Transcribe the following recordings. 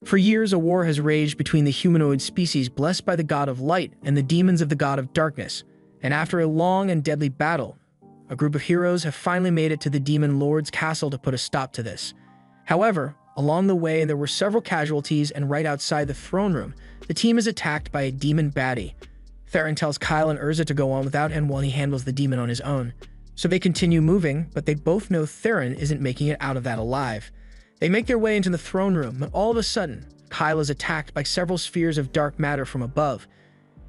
For years, a war has raged between the humanoid species blessed by the god of light and the demons of the god of darkness, and after a long and deadly battle, a group of heroes have finally made it to the demon lord's castle to put a stop to this. However, along the way, there were several casualties, and right outside the throne room, the team is attacked by a demon baddie. Theron tells Kyle and Urza to go on without him while he handles the demon on his own. So they continue moving, but they both know Theron isn't making it out of that alive. They make their way into the throne room, but all of a sudden, Kyle is attacked by several spheres of dark matter from above.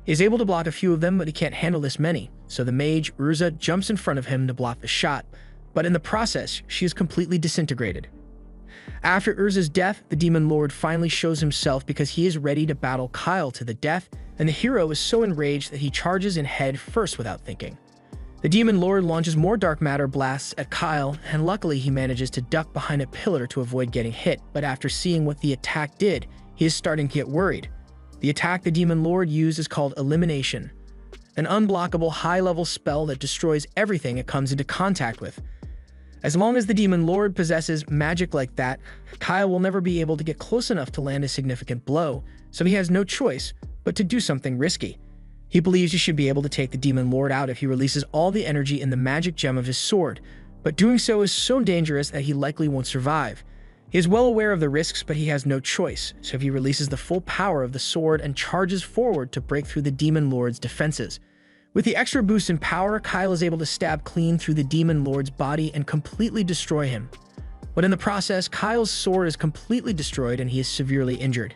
He is able to block a few of them, but he can't handle this many, so the mage, Urza, jumps in front of him to block the shot, but in the process, she is completely disintegrated. After Urza's death, the demon lord finally shows himself because he is ready to battle Kyle to the death, and the hero is so enraged that he charges in head first without thinking. The demon lord launches more dark matter blasts at Kyle, and luckily he manages to duck behind a pillar to avoid getting hit, but after seeing what the attack did, he is starting to get worried. The attack the demon lord used is called elimination, an unblockable high-level spell that destroys everything it comes into contact with. As long as the demon lord possesses magic like that, Kyle will never be able to get close enough to land a significant blow, so he has no choice but to do something risky. He believes he should be able to take the demon lord out if he releases all the energy in the magic gem of his sword, but doing so is so dangerous that he likely won't survive. He is well aware of the risks, but he has no choice, so he releases the full power of the sword and charges forward to break through the demon lord's defenses. With the extra boost in power, Kyle is able to stab clean through the demon lord's body and completely destroy him. But in the process, Kyle's sword is completely destroyed and he is severely injured.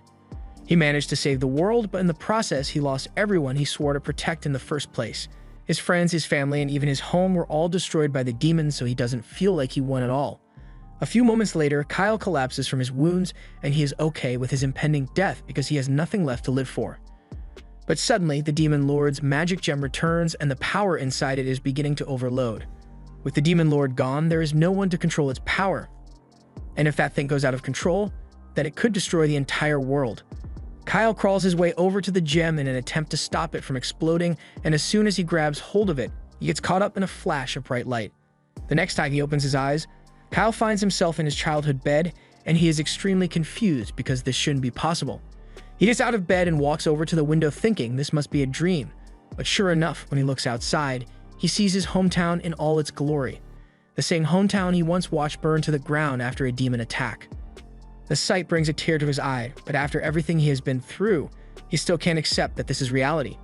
He managed to save the world, but in the process, he lost everyone he swore to protect in the first place. His friends, his family, and even his home were all destroyed by the demons, so he doesn't feel like he won at all. A few moments later, Kyle collapses from his wounds, and he is okay with his impending death because he has nothing left to live for. But suddenly, the demon lord's magic gem returns, and the power inside it is beginning to overload. With the demon lord gone, there is no one to control its power. And if that thing goes out of control, then it could destroy the entire world. Kyle crawls his way over to the gem in an attempt to stop it from exploding, and as soon as he grabs hold of it, he gets caught up in a flash of bright light. The next time he opens his eyes, Kyle finds himself in his childhood bed, and he is extremely confused because this shouldn't be possible. He gets out of bed and walks over to the window thinking this must be a dream, but sure enough, when he looks outside, he sees his hometown in all its glory. The same hometown he once watched burn to the ground after a demon attack. The sight brings a tear to his eye, but after everything he has been through, he still can't accept that this is reality.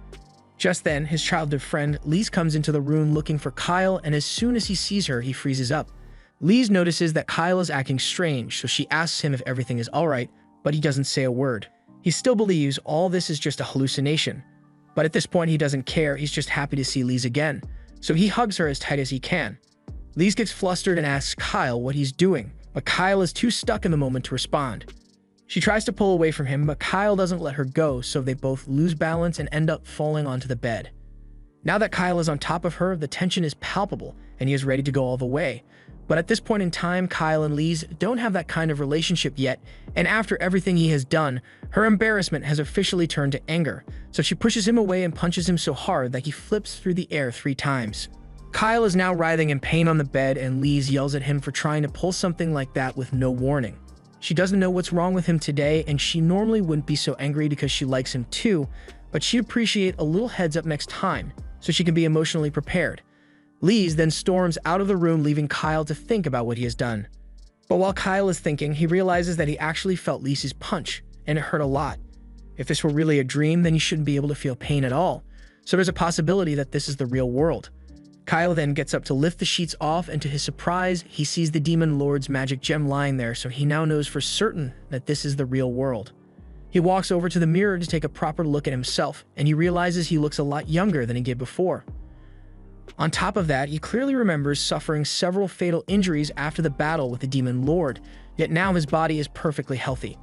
Just then, his childhood friend, Lise, comes into the room looking for Kyle, and as soon as he sees her, he freezes up. Lise notices that Kyle is acting strange, so she asks him if everything is alright, but he doesn't say a word. He still believes all this is just a hallucination, but at this point he doesn't care, he's just happy to see Lise again, so he hugs her as tight as he can. Lise gets flustered and asks Kyle what he's doing, but Kyle is too stuck in the moment to respond. She tries to pull away from him, but Kyle doesn't let her go, so they both lose balance and end up falling onto the bed. Now that Kyle is on top of her, the tension is palpable, and he is ready to go all the way. But at this point in time, Kyle and Lise don't have that kind of relationship yet, and after everything he has done, her embarrassment has officially turned to anger, so she pushes him away and punches him so hard that he flips through the air 3 times. Kyle is now writhing in pain on the bed, and Lise yells at him for trying to pull something like that with no warning. She doesn't know what's wrong with him today, and she normally wouldn't be so angry because she likes him too, but she'd appreciate a little heads up next time, so she can be emotionally prepared. Lise then storms out of the room, leaving Kyle to think about what he has done. But while Kyle is thinking, he realizes that he actually felt Lise's punch, and it hurt a lot. If this were really a dream, then he shouldn't be able to feel pain at all, so there's a possibility that this is the real world. Kyle then gets up to lift the sheets off, and to his surprise, he sees the demon lord's magic gem lying there, so he now knows for certain that this is the real world. He walks over to the mirror to take a proper look at himself, and he realizes he looks a lot younger than he did before. On top of that, he clearly remembers suffering several fatal injuries after the battle with the demon lord, yet now his body is perfectly healthy.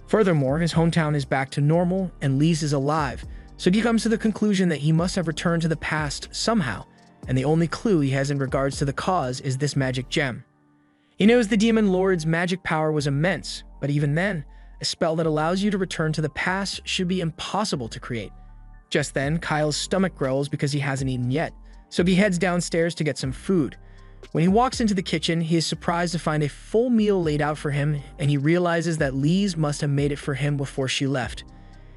Furthermore, his hometown is back to normal, and Lise is alive, so he comes to the conclusion that he must have returned to the past somehow, and the only clue he has in regards to the cause is this magic gem. He knows the demon lord's magic power was immense, but even then, a spell that allows you to return to the past should be impossible to create. Just then, Kyle's stomach growls because he hasn't eaten yet, so he heads downstairs to get some food. When he walks into the kitchen, he is surprised to find a full meal laid out for him, and he realizes that Lise must have made it for him before she left.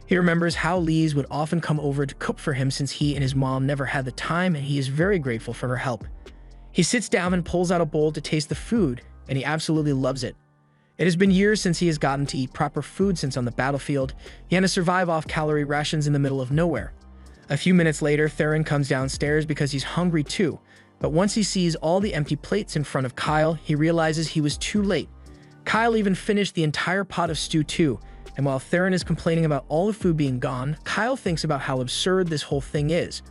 He remembers how Lise would often come over to cook for him since he and his mom never had the time, and he is very grateful for her help. He sits down and pulls out a bowl to taste the food, and he absolutely loves it. It has been years since he has gotten to eat proper food since on the battlefield. He had to survive off calorie rations in the middle of nowhere. A few minutes later, Theron comes downstairs because he's hungry too, but once he sees all the empty plates in front of Kyle, he realizes he was too late. Kyle even finished the entire pot of stew too, and while Theron is complaining about all the food being gone, Kyle thinks about how absurd this whole thing is.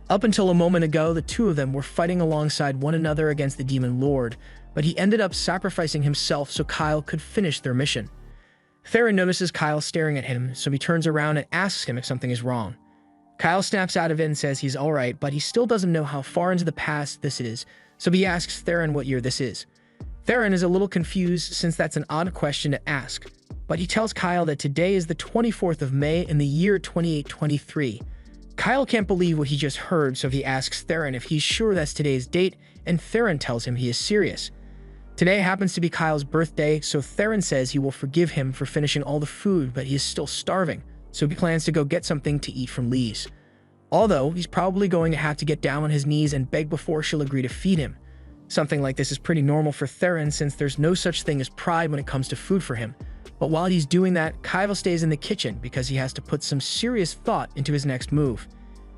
Up until a moment ago, the two of them were fighting alongside one another against the Demon Lord, but he ended up sacrificing himself so Kyle could finish their mission. Theron notices Kyle staring at him, so he turns around and asks him if something is wrong. Kyle snaps out of it and says he's alright, but he still doesn't know how far into the past this is, so he asks Theron what year this is. Theron is a little confused since that's an odd question to ask, but he tells Kyle that today is the 24th of May in the year 2823. Kyle can't believe what he just heard, so he asks Theron if he's sure that's today's date, and Theron tells him he is serious. Today happens to be Kyle's birthday, so Theron says he will forgive him for finishing all the food, but he is still starving, so he plans to go get something to eat from Lise. Although, he's probably going to have to get down on his knees and beg before she'll agree to feed him. Something like this is pretty normal for Theron since there's no such thing as pride when it comes to food for him. But while he's doing that, Kyle stays in the kitchen because he has to put some serious thought into his next move.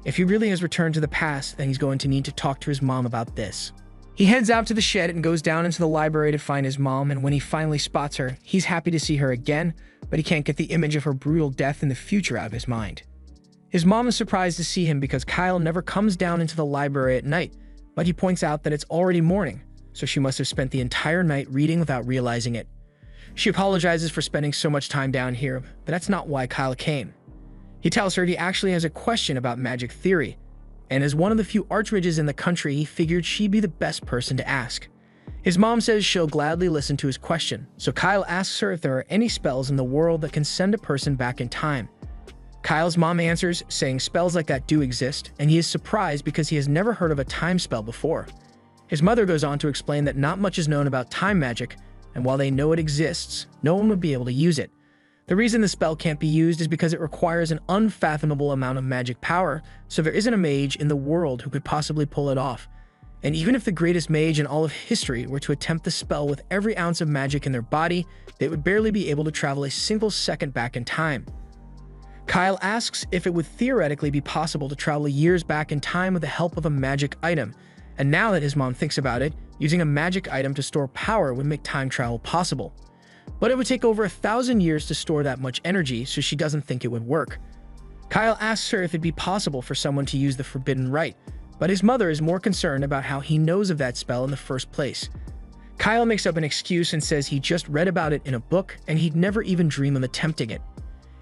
If he really has returned to the past, then he's going to need to talk to his mom about this. He heads out to the shed and goes down into the library to find his mom, and when he finally spots her, he's happy to see her again, but he can't get the image of her brutal death in the future out of his mind. His mom is surprised to see him because Kyle never comes down into the library at night, but he points out that it's already morning, so she must have spent the entire night reading without realizing it. She apologizes for spending so much time down here, but that's not why Kyle came. He tells her he actually has a question about magic theory, and as one of the few archmages in the country, he figured she'd be the best person to ask. His mom says she'll gladly listen to his question, so Kyle asks her if there are any spells in the world that can send a person back in time. Kyle's mom answers, saying spells like that do exist, and he is surprised because he has never heard of a time spell before. His mother goes on to explain that not much is known about time magic, and while they know it exists, no one would be able to use it. The reason the spell can't be used is because it requires an unfathomable amount of magic power, so there isn't a mage in the world who could possibly pull it off. And even if the greatest mage in all of history were to attempt the spell with every ounce of magic in their body, they would barely be able to travel a single second back in time. Kyle asks if it would theoretically be possible to travel years back in time with the help of a magic item, and now that his mom thinks about it, using a magic item to store power would make time travel possible. But it would take over 1,000 years to store that much energy, so she doesn't think it would work. Kyle asks her if it'd be possible for someone to use the forbidden rite, but his mother is more concerned about how he knows of that spell in the first place. Kyle makes up an excuse and says he just read about it in a book and he'd never even dream of attempting it.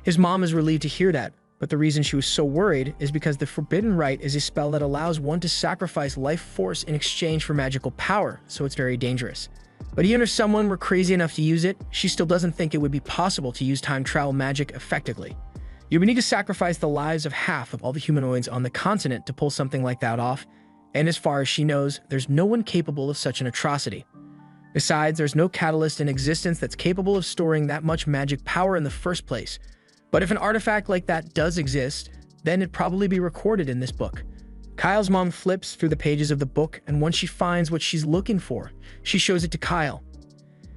His mom is relieved to hear that, but the reason she was so worried is because the forbidden rite is a spell that allows one to sacrifice life force in exchange for magical power, so it's very dangerous. But even if someone were crazy enough to use it, she still doesn't think it would be possible to use time travel magic effectively. You would need to sacrifice the lives of half of all the humanoids on the continent to pull something like that off, and as far as she knows, there's no one capable of such an atrocity. Besides, there's no catalyst in existence that's capable of storing that much magic power in the first place. But if an artifact like that does exist, then it'd probably be recorded in this book. Kyle's mom flips through the pages of the book, and once she finds what she's looking for, she shows it to Kyle.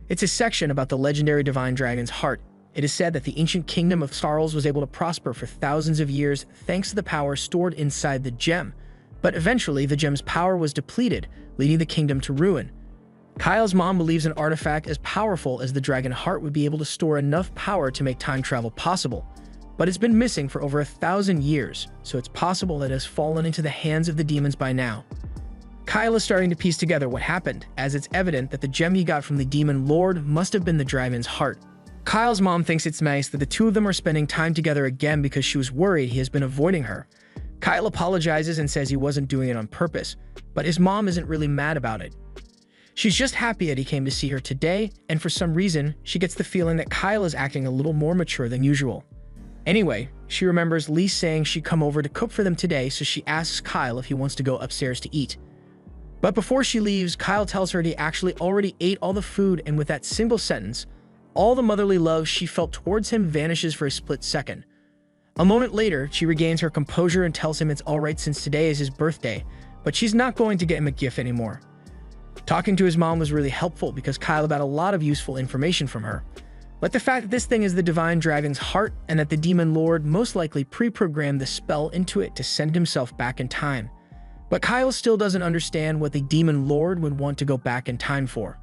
It's a section about the legendary divine dragon's heart. It is said that the ancient kingdom of Sarls was able to prosper for thousands of years thanks to the power stored inside the gem, but eventually the gem's power was depleted, leading the kingdom to ruin. Kyle's mom believes an artifact as powerful as the dragon heart would be able to store enough power to make time travel possible, but it's been missing for over 1,000 years, so it's possible that it has fallen into the hands of the demons by now. Kyle is starting to piece together what happened, as it's evident that the gem he got from the demon lord must have been the dragon's heart. Kyle's mom thinks it's nice that the two of them are spending time together again because she was worried he has been avoiding her. Kyle apologizes and says he wasn't doing it on purpose, but his mom isn't really mad about it. She's just happy that he came to see her today, and for some reason, she gets the feeling that Kyle is acting a little more mature than usual. Anyway, she remembers Lise saying she'd come over to cook for them today, so she asks Kyle if he wants to go upstairs to eat. But before she leaves, Kyle tells her he actually already ate all the food, and with that single sentence, all the motherly love she felt towards him vanishes for a split second. A moment later, she regains her composure and tells him it's alright since today is his birthday, but she's not going to get him a gift anymore. Talking to his mom was really helpful because Kyle got a lot of useful information from her. Like the fact that this thing is the divine dragon's heart and that the demon lord most likely pre-programmed the spell into it to send himself back in time. But Kyle still doesn't understand what the demon lord would want to go back in time for.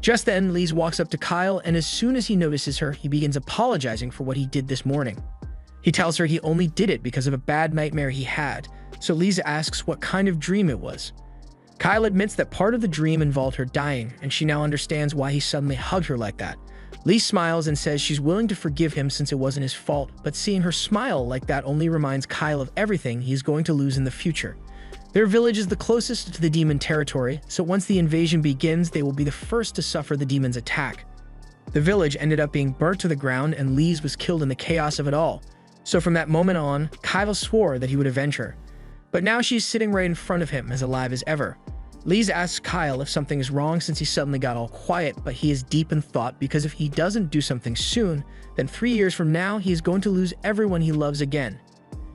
Just then, Lise walks up to Kyle, and as soon as he notices her, he begins apologizing for what he did this morning. He tells her he only did it because of a bad nightmare he had, so Lise asks what kind of dream it was. Kyle admits that part of the dream involved her dying, and she now understands why he suddenly hugged her like that. Lise smiles and says she's willing to forgive him since it wasn't his fault, but seeing her smile like that only reminds Kyle of everything he's going to lose in the future. Their village is the closest to the demon territory, so once the invasion begins, they will be the first to suffer the demon's attack. The village ended up being burnt to the ground, and Lise was killed in the chaos of it all. So from that moment on, Kyle swore that he would avenge her. But now she's sitting right in front of him, as alive as ever. Lise asks Kyle if something is wrong since he suddenly got all quiet, but he is deep in thought because if he doesn't do something soon, then 3 years from now he is going to lose everyone he loves again.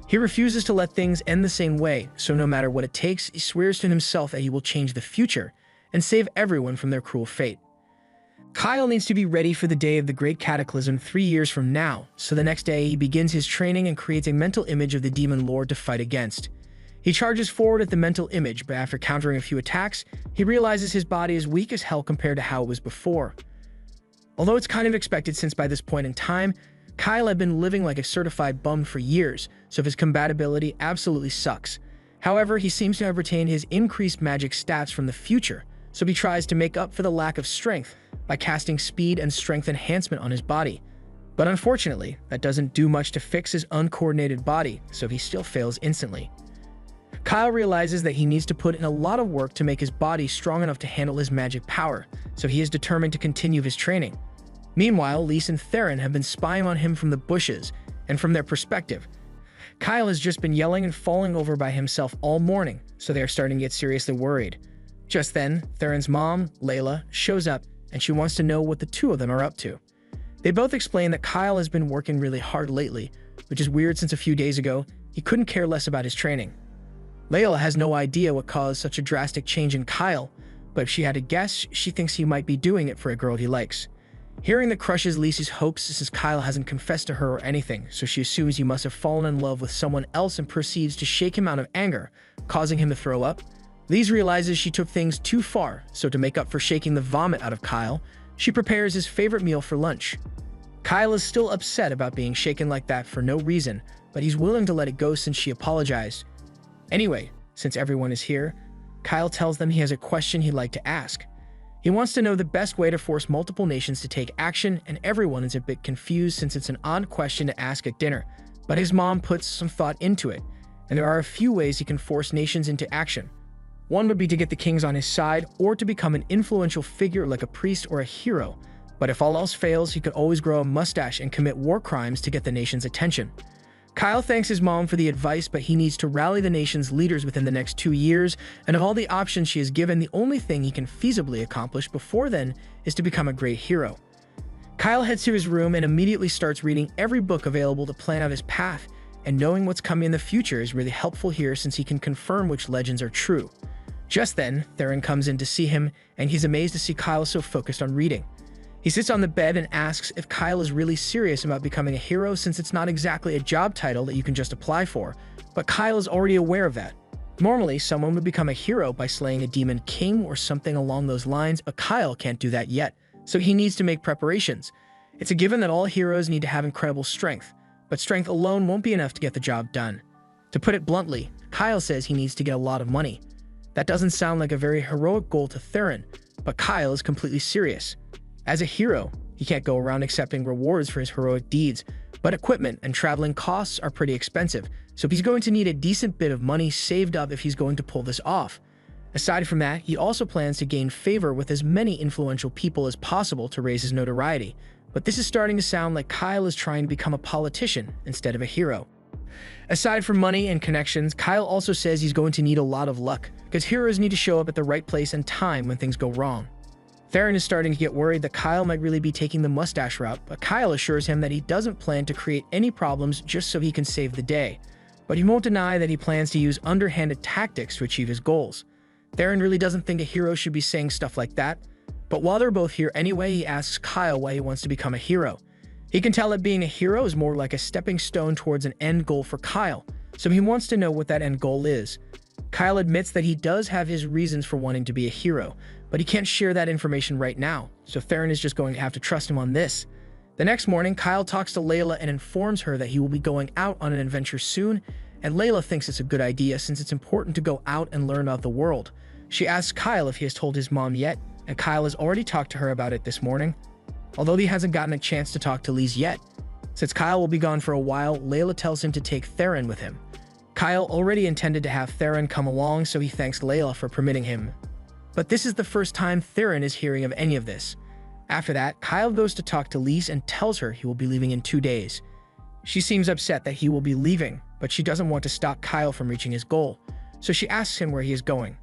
He refuses to let things end the same way, so no matter what it takes, he swears to himself that he will change the future and save everyone from their cruel fate. Kyle needs to be ready for the day of the great cataclysm 3 years from now, so the next day he begins his training and creates a mental image of the demon lord to fight against. He charges forward at the mental image, but after countering a few attacks, he realizes his body is weak as hell compared to how it was before. Although it's kind of expected since by this point in time, Kyle had been living like a certified bum for years, so his compatibility absolutely sucks. However, he seems to have retained his increased magic stats from the future, so he tries to make up for the lack of strength by casting speed and strength enhancement on his body. But unfortunately, that doesn't do much to fix his uncoordinated body, so he still fails instantly. Kyle realizes that he needs to put in a lot of work to make his body strong enough to handle his magic power, so he is determined to continue his training. Meanwhile, Lise and Theron have been spying on him from the bushes, and from their perspective, Kyle has just been yelling and falling over by himself all morning, so they are starting to get seriously worried. Just then, Theron's mom, Layla, shows up, and she wants to know what the two of them are up to. They both explain that Kyle has been working really hard lately, which is weird since a few days ago, he couldn't care less about his training. Layla has no idea what caused such a drastic change in Kyle, but if she had to guess, she thinks he might be doing it for a girl he likes. Hearing that crushes Lisa's hopes since Kyle hasn't confessed to her or anything, so she assumes he must have fallen in love with someone else and proceeds to shake him out of anger, causing him to throw up. Lise realizes she took things too far, so to make up for shaking the vomit out of Kyle, she prepares his favorite meal for lunch. Kyle is still upset about being shaken like that for no reason, but he's willing to let it go since she apologized. Anyway, since everyone is here, Kyle tells them he has a question he'd like to ask. He wants to know the best way to force multiple nations to take action, and everyone is a bit confused since it's an odd question to ask at dinner, but his mom puts some thought into it, and there are a few ways he can force nations into action. One would be to get the kings on his side, or to become an influential figure like a priest or a hero, but if all else fails, he could always grow a mustache and commit war crimes to get the nation's attention. Kyle thanks his mom for the advice, but he needs to rally the nation's leaders within the next 2 years, and of all the options she has given, the only thing he can feasibly accomplish before then is to become a great hero. Kyle heads to his room and immediately starts reading every book available to plan out his path, and knowing what's coming in the future is really helpful here since he can confirm which legends are true. Just then, Theron comes in to see him, and he's amazed to see Kyle so focused on reading. He sits on the bed and asks if Kyle is really serious about becoming a hero since it's not exactly a job title that you can just apply for, but Kyle is already aware of that. Normally, someone would become a hero by slaying a demon king or something along those lines, but Kyle can't do that yet, so he needs to make preparations. It's a given that all heroes need to have incredible strength, but strength alone won't be enough to get the job done. To put it bluntly, Kyle says he needs to get a lot of money. That doesn't sound like a very heroic goal to Theron, but Kyle is completely serious. As a hero, he can't go around accepting rewards for his heroic deeds, but equipment and traveling costs are pretty expensive, so he's going to need a decent bit of money saved up if he's going to pull this off. Aside from that, he also plans to gain favor with as many influential people as possible to raise his notoriety, but this is starting to sound like Kyle is trying to become a politician instead of a hero. Aside from money and connections, Kyle also says he's going to need a lot of luck, because heroes need to show up at the right place and time when things go wrong. Theron is starting to get worried that Kyle might really be taking the mustache route, but Kyle assures him that he doesn't plan to create any problems just so he can save the day. But he won't deny that he plans to use underhanded tactics to achieve his goals. Theron really doesn't think a hero should be saying stuff like that, but while they're both here anyway, he asks Kyle why he wants to become a hero. He can tell that being a hero is more like a stepping stone towards an end goal for Kyle, so he wants to know what that end goal is. Kyle admits that he does have his reasons for wanting to be a hero, but he can't share that information right now, so Theron is just going to have to trust him on this. The next morning, Kyle talks to Layla and informs her that he will be going out on an adventure soon, and Layla thinks it's a good idea since it's important to go out and learn about the world. She asks Kyle if he has told his mom yet, and Kyle has already talked to her about it this morning, although he hasn't gotten a chance to talk to Lise yet. Since Kyle will be gone for a while, Layla tells him to take Theron with him. Kyle already intended to have Theron come along, so he thanks Layla for permitting him. But this is the first time Theron is hearing of any of this. After that, Kyle goes to talk to Lise and tells her he will be leaving in 2 days. She seems upset that he will be leaving, but she doesn't want to stop Kyle from reaching his goal, so she asks him where he is going.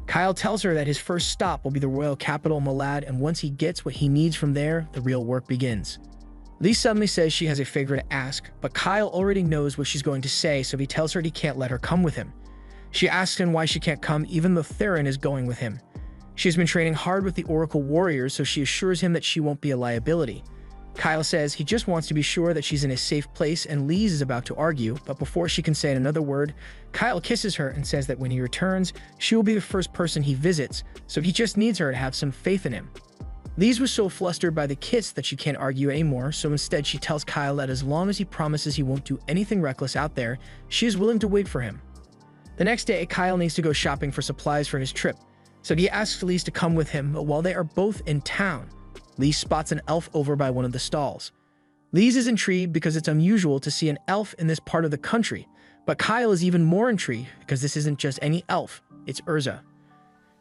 Kyle tells her that his first stop will be the royal capital Malad, and once he gets what he needs from there, the real work begins. Lise suddenly says she has a favor to ask, but Kyle already knows what she's going to say, so he tells her he can't let her come with him. She asks him why she can't come even though Theron is going with him. She has been training hard with the Oracle warriors, so she assures him that she won't be a liability. Kyle says he just wants to be sure that she's in a safe place, and Lise is about to argue, but before she can say another word, Kyle kisses her and says that when he returns, she will be the first person he visits, so he just needs her to have some faith in him. Lise was so flustered by the kiss that she can't argue anymore, so instead she tells Kyle that as long as he promises he won't do anything reckless out there, she is willing to wait for him. The next day, Kyle needs to go shopping for supplies for his trip, so he asks Lise to come with him, but while they are both in town, Lise spots an elf over by one of the stalls. Lise is intrigued because it's unusual to see an elf in this part of the country, but Kyle is even more intrigued because this isn't just any elf, it's Urza.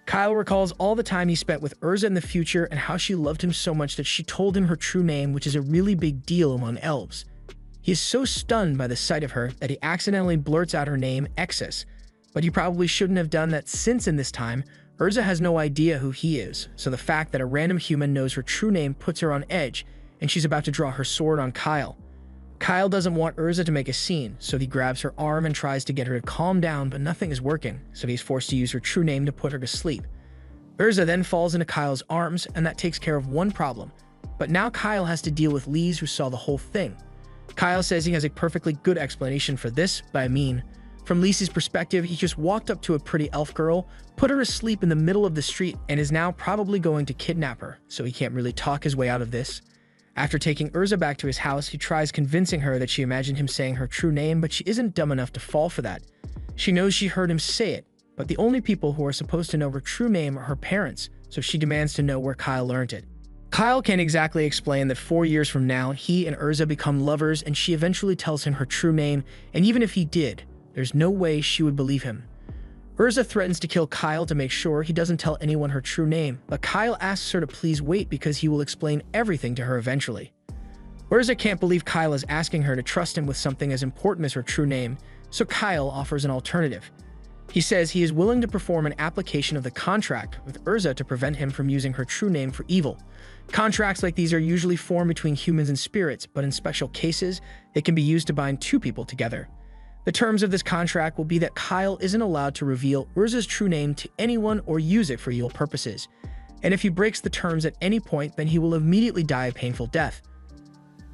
Kyle recalls all the time he spent with Urza in the future and how she loved him so much that she told him her true name, which is a really big deal among elves. He is so stunned by the sight of her that he accidentally blurts out her name, Exis, but he probably shouldn't have done that since in this time, Urza has no idea who he is, so the fact that a random human knows her true name puts her on edge, and she's about to draw her sword on Kyle. Kyle doesn't want Urza to make a scene, so he grabs her arm and tries to get her to calm down, but nothing is working, so he's forced to use her true name to put her to sleep. Urza then falls into Kyle's arms, and that takes care of one problem, but now Kyle has to deal with Lise, who saw the whole thing. Kyle says he has a perfectly good explanation for this, but I mean, from Lise's perspective, he just walked up to a pretty elf girl, put her asleep in the middle of the street, and is now probably going to kidnap her, so he can't really talk his way out of this. After taking Urza back to his house, he tries convincing her that she imagined him saying her true name, but she isn't dumb enough to fall for that. She knows she heard him say it, but the only people who are supposed to know her true name are her parents, so she demands to know where Kyle learned it. Kyle can't exactly explain that 4 years from now, he and Urza become lovers, and she eventually tells him her true name, and even if he did, there's no way she would believe him. Urza threatens to kill Kyle to make sure he doesn't tell anyone her true name, but Kyle asks her to please wait because he will explain everything to her eventually. Urza can't believe Kyle is asking her to trust him with something as important as her true name, so Kyle offers an alternative. He says he is willing to perform an application of the contract with Urza to prevent him from using her true name for evil. Contracts like these are usually formed between humans and spirits, but in special cases, they can be used to bind two people together. The terms of this contract will be that Kyle isn't allowed to reveal Urza's true name to anyone or use it for evil purposes, and if he breaks the terms at any point, then he will immediately die a painful death.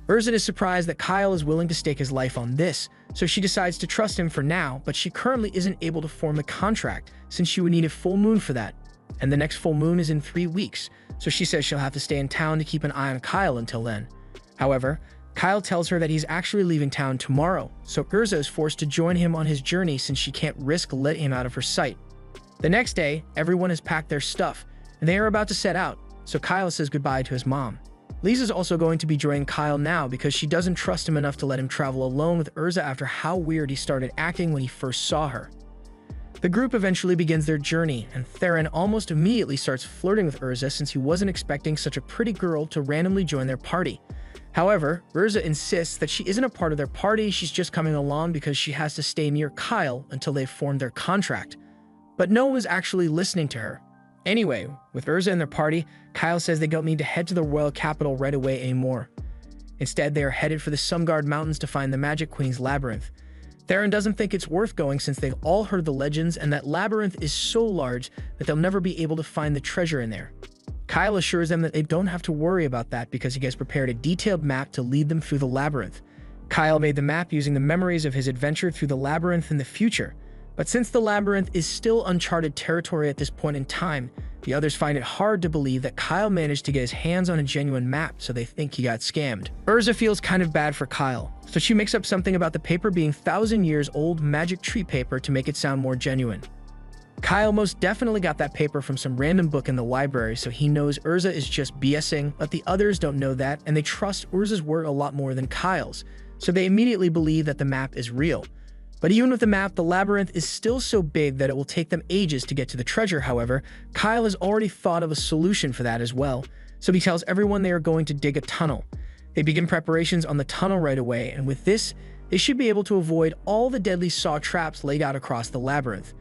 Urza is surprised that Kyle is willing to stake his life on this, so she decides to trust him for now, but she currently isn't able to form the contract since she would need a full moon for that, and the next full moon is in 3 weeks, so she says she'll have to stay in town to keep an eye on Kyle until then. However, Kyle tells her that he's actually leaving town tomorrow, so Urza is forced to join him on his journey since she can't risk letting him out of her sight. The next day, everyone has packed their stuff, and they are about to set out, so Kyle says goodbye to his mom. Lise is also going to be joining Kyle now because she doesn't trust him enough to let him travel alone with Urza after how weird he started acting when he first saw her. The group eventually begins their journey, and Theron almost immediately starts flirting with Urza since he wasn't expecting such a pretty girl to randomly join their party. However, Urza insists that she isn't a part of their party, she's just coming along because she has to stay near Kyle until they've formed their contract. But no one was actually listening to her. Anyway, with Urza and their party, Kyle says they don't need to head to the royal capital right away anymore. Instead, they are headed for the Sumgard Mountains to find the Magic Queen's labyrinth. Theron doesn't think it's worth going since they've all heard the legends and that labyrinth is so large that they'll never be able to find the treasure in there. Kyle assures them that they don't have to worry about that because he has prepared a detailed map to lead them through the labyrinth. Kyle made the map using the memories of his adventure through the labyrinth in the future. But since the labyrinth is still uncharted territory at this point in time, the others find it hard to believe that Kyle managed to get his hands on a genuine map, so they think he got scammed. Urza feels kind of bad for Kyle, so she makes up something about the paper being 1,000 years old magic tree paper to make it sound more genuine. Kyle most definitely got that paper from some random book in the library, so he knows Urza is just BSing, but the others don't know that, and they trust Urza's word a lot more than Kyle's, so they immediately believe that the map is real. But even with the map, the labyrinth is still so big that it will take them ages to get to the treasure. However, Kyle has already thought of a solution for that as well, so he tells everyone they are going to dig a tunnel. They begin preparations on the tunnel right away, and with this, they should be able to avoid all the deadly saw traps laid out across the labyrinth.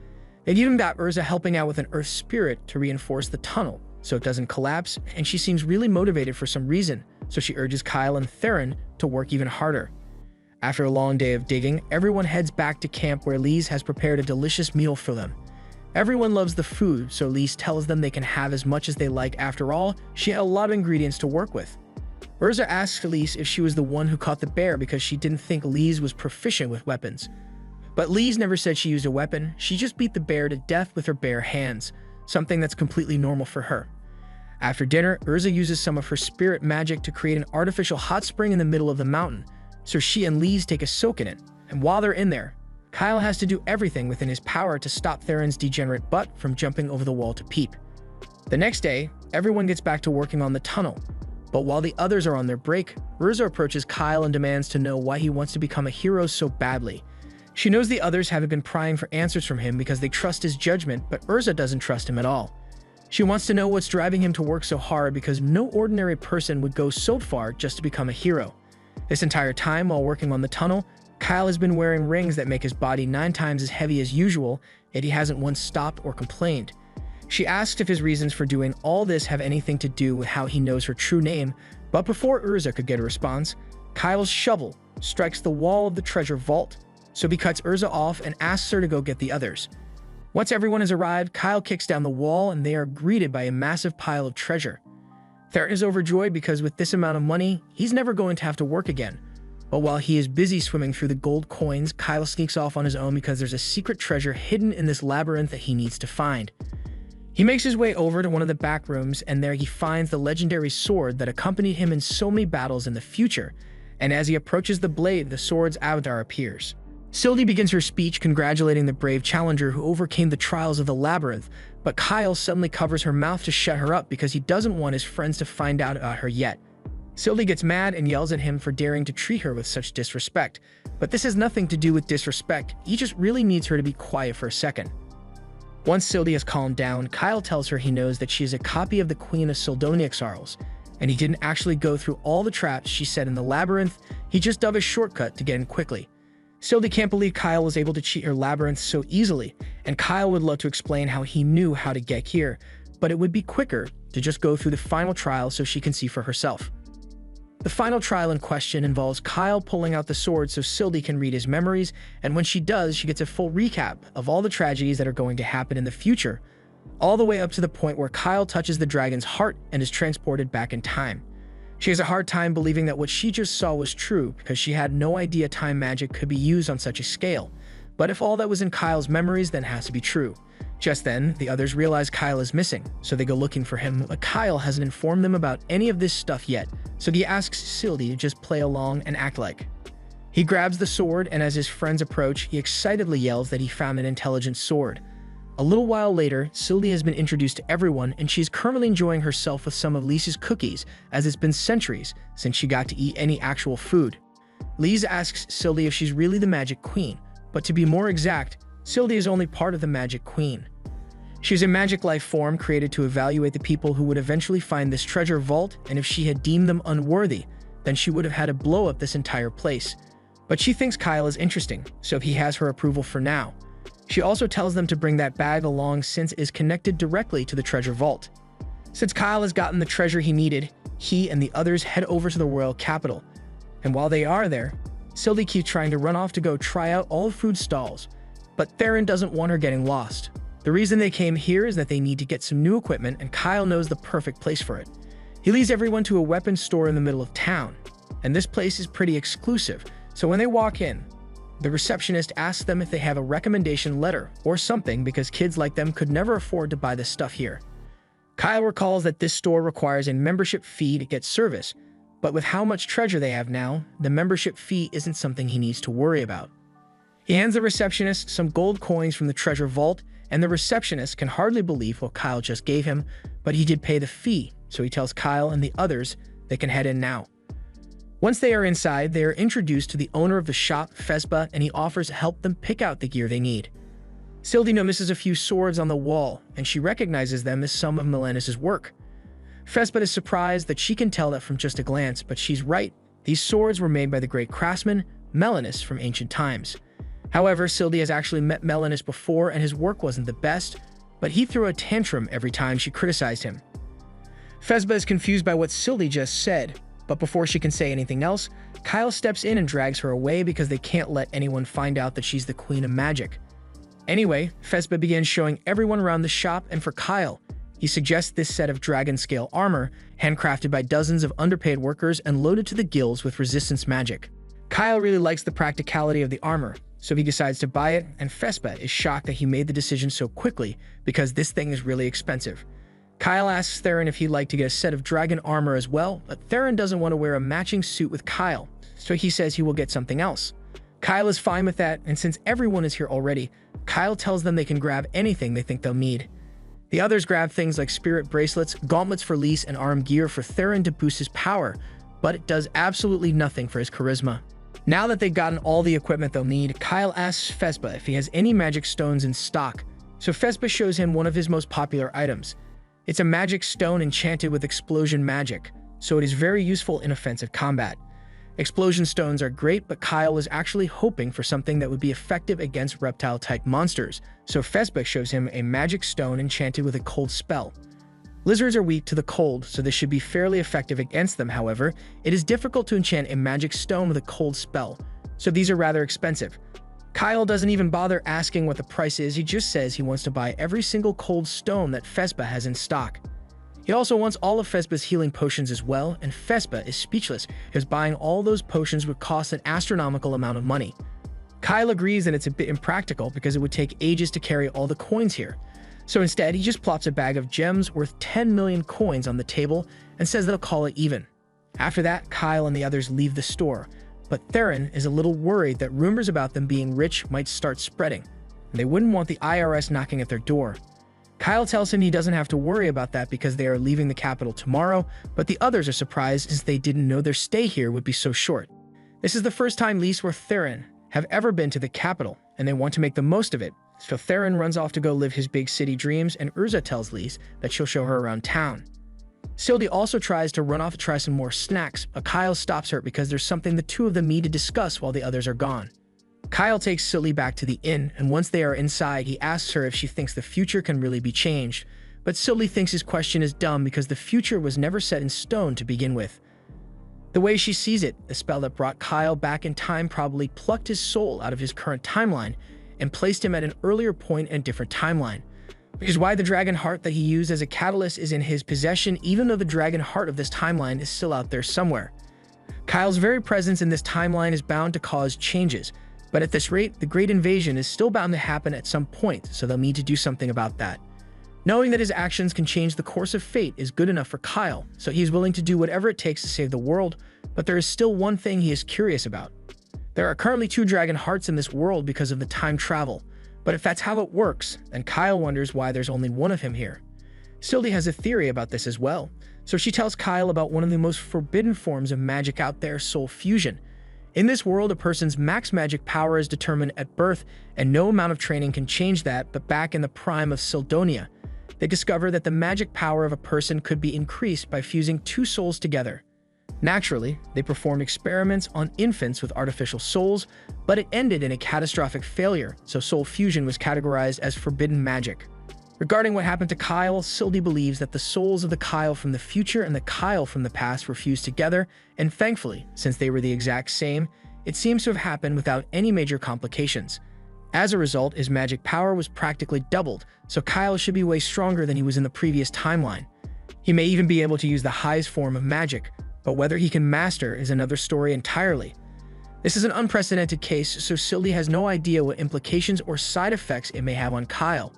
They've even got Urza helping out with an earth spirit to reinforce the tunnel, so it doesn't collapse, and she seems really motivated for some reason, so she urges Kyle and Theron to work even harder. After a long day of digging, everyone heads back to camp where Lise has prepared a delicious meal for them. Everyone loves the food, so Lise tells them they can have as much as they like. After all, she had a lot of ingredients to work with. Urza asks Lise if she was the one who caught the bear because she didn't think Lise was proficient with weapons. But Lise never said she used a weapon, she just beat the bear to death with her bare hands, something that's completely normal for her. After dinner, Urza uses some of her spirit magic to create an artificial hot spring in the middle of the mountain, so she and Lise take a soak in it, and while they're in there, Kyle has to do everything within his power to stop Theron's degenerate butt from jumping over the wall to peep. The next day, everyone gets back to working on the tunnel, but while the others are on their break, Urza approaches Kyle and demands to know why he wants to become a hero so badly. She knows the others haven't been prying for answers from him because they trust his judgment, but Urza doesn't trust him at all. She wants to know what's driving him to work so hard because no ordinary person would go so far just to become a hero. This entire time while working on the tunnel, Kyle has been wearing rings that make his body 9 times as heavy as usual, yet he hasn't once stopped or complained. She asks if his reasons for doing all this have anything to do with how he knows her true name, but before Urza could get a response, Kyle's shovel strikes the wall of the treasure vault, so he cuts Urza off and asks her to go get the others. Once everyone has arrived, Kyle kicks down the wall and they are greeted by a massive pile of treasure. Theron is overjoyed because with this amount of money, he's never going to have to work again. But while he is busy swimming through the gold coins, Kyle sneaks off on his own because there's a secret treasure hidden in this labyrinth that he needs to find. He makes his way over to one of the back rooms, and there he finds the legendary sword that accompanied him in so many battles in the future, and as he approaches the blade, the sword's avatar appears. Sylvie begins her speech congratulating the brave challenger who overcame the trials of the labyrinth, but Kyle suddenly covers her mouth to shut her up because he doesn't want his friends to find out about her yet. Sylvie gets mad and yells at him for daring to treat her with such disrespect, but this has nothing to do with disrespect, he just really needs her to be quiet for a second. Once Sylvie has calmed down, Kyle tells her he knows that she is a copy of the Queen of Sildoniaxarls, and he didn't actually go through all the traps she set in the labyrinth, he just dug a shortcut to get in quickly. Sylvie can't believe Kyle was able to cheat her labyrinth so easily, and Kyle would love to explain how he knew how to get here, but it would be quicker to just go through the final trial so she can see for herself. The final trial in question involves Kyle pulling out the sword so Sylvie can read his memories, and when she does, she gets a full recap of all the tragedies that are going to happen in the future, all the way up to the point where Kyle touches the dragon's heart and is transported back in time. She has a hard time believing that what she just saw was true because she had no idea time magic could be used on such a scale. But if all that was in Kyle's memories, then it has to be true. Just then, the others realize Kyle is missing, so they go looking for him, but Kyle hasn't informed them about any of this stuff yet, so he asks Sylvie to just play along and act like. He grabs the sword, and as his friends approach, he excitedly yells that he found an intelligent sword. A little while later, Sylvie has been introduced to everyone, and she's currently enjoying herself with some of Lisa's cookies, as it's been centuries since she got to eat any actual food. Lisa asks Sylvie if she's really the Magic Queen, but to be more exact, Sylvie is only part of the Magic Queen. She's a magic life form created to evaluate the people who would eventually find this treasure vault, and if she had deemed them unworthy, then she would have had to blow up this entire place. But she thinks Kyle is interesting, so he has her approval for now. She also tells them to bring that bag along since it is connected directly to the treasure vault. Since Kyle has gotten the treasure he needed, he and the others head over to the royal capital. And while they are there, Sylvie keeps trying to run off to go try out all the food stalls, but Theron doesn't want her getting lost. The reason they came here is that they need to get some new equipment, and Kyle knows the perfect place for it. He leads everyone to a weapons store in the middle of town, and this place is pretty exclusive, so when they walk in, the receptionist asks them if they have a recommendation letter or something because kids like them could never afford to buy this stuff here. Kyle recalls that this store requires a membership fee to get service, but with how much treasure they have now, the membership fee isn't something he needs to worry about. He hands the receptionist some gold coins from the treasure vault, and the receptionist can hardly believe what Kyle just gave him, but he did pay the fee, so he tells Kyle and the others they can head in now. Once they are inside, they are introduced to the owner of the shop, Fespa, and he offers to help them pick out the gear they need. Sylvie notices a few swords on the wall, and she recognizes them as some of Melanis's work. Fespa is surprised that she can tell that from just a glance, but she's right. These swords were made by the great craftsman, Melanis, from ancient times. However, Sylvie has actually met Melanis before, and his work wasn't the best, but he threw a tantrum every time she criticized him. Fespa is confused by what Sylvie just said, but before she can say anything else, Kyle steps in and drags her away because they can't let anyone find out that she's the queen of magic. Anyway, Fespa begins showing everyone around the shop, and for Kyle, he suggests this set of dragon-scale armor, handcrafted by dozens of underpaid workers and loaded to the gills with resistance magic. Kyle really likes the practicality of the armor, so he decides to buy it, and Fespa is shocked that he made the decision so quickly because this thing is really expensive. Kyle asks Theron if he'd like to get a set of dragon armor as well, but Theron doesn't want to wear a matching suit with Kyle, so he says he will get something else. Kyle is fine with that, and since everyone is here already, Kyle tells them they can grab anything they think they'll need. The others grab things like spirit bracelets, gauntlets for Lise, and arm gear for Theron to boost his power, but it does absolutely nothing for his charisma. Now that they've gotten all the equipment they'll need, Kyle asks Fespa if he has any magic stones in stock, so Fespa shows him one of his most popular items. It's a magic stone enchanted with explosion magic, so it is very useful in offensive combat. Explosion stones are great, but Kyle is actually hoping for something that would be effective against reptile-type monsters, so Fespa shows him a magic stone enchanted with a cold spell. Lizards are weak to the cold, so this should be fairly effective against them. However, it is difficult to enchant a magic stone with a cold spell, so these are rather expensive. Kyle doesn't even bother asking what the price is, he just says he wants to buy every single cold stone that Fespa has in stock. He also wants all of Fespa's healing potions as well, and Fespa is speechless, because buying all those potions would cost an astronomical amount of money. Kyle agrees that it's a bit impractical because it would take ages to carry all the coins here. So instead, he just plops a bag of gems worth 10 million coins on the table and says they'll call it even. After that, Kyle and the others leave the store, but Theron is a little worried that rumors about them being rich might start spreading, and they wouldn't want the IRS knocking at their door. Kyle tells him he doesn't have to worry about that because they are leaving the capital tomorrow, but the others are surprised as they didn't know their stay here would be so short. This is the first time Lise or Theron have ever been to the capital, and they want to make the most of it. So Theron runs off to go live his big city dreams, and Urza tells Lise that she'll show her around town. Sylvie also tries to run off to try some more snacks, but Kyle stops her because there's something the two of them need to discuss while the others are gone. Kyle takes Sylvie back to the inn, and once they are inside, he asks her if she thinks the future can really be changed, but Sylvie thinks his question is dumb because the future was never set in stone to begin with. The way she sees it, the spell that brought Kyle back in time probably plucked his soul out of his current timeline and placed him at an earlier point in a different timeline, which is why the dragon heart that he used as a catalyst is in his possession, even though the dragon heart of this timeline is still out there somewhere. Kyle's very presence in this timeline is bound to cause changes, but at this rate, the Great Invasion is still bound to happen at some point, so they'll need to do something about that. Knowing that his actions can change the course of fate is good enough for Kyle, so he's willing to do whatever it takes to save the world, but there is still one thing he is curious about. There are currently 2 dragon hearts in this world because of the time travel, but if that's how it works, then Kyle wonders why there's only one of him here. Sylvie has a theory about this as well, so she tells Kyle about one of the most forbidden forms of magic out there, soul fusion. In this world, a person's max magic power is determined at birth, and no amount of training can change that, but back in the prime of Sildonia, they discover that the magic power of a person could be increased by fusing 2 souls together. Naturally, they performed experiments on infants with artificial souls, but it ended in a catastrophic failure, so soul fusion was categorized as forbidden magic. Regarding what happened to Kyle, Sylvie believes that the souls of the Kyle from the future and the Kyle from the past were fused together, and thankfully, since they were the exact same, it seems to have happened without any major complications. As a result, his magic power was practically doubled, so Kyle should be way stronger than he was in the previous timeline. He may even be able to use the highest form of magic, but whether he can master is another story entirely. This is an unprecedented case, so Sylvie has no idea what implications or side effects it may have on Kyle.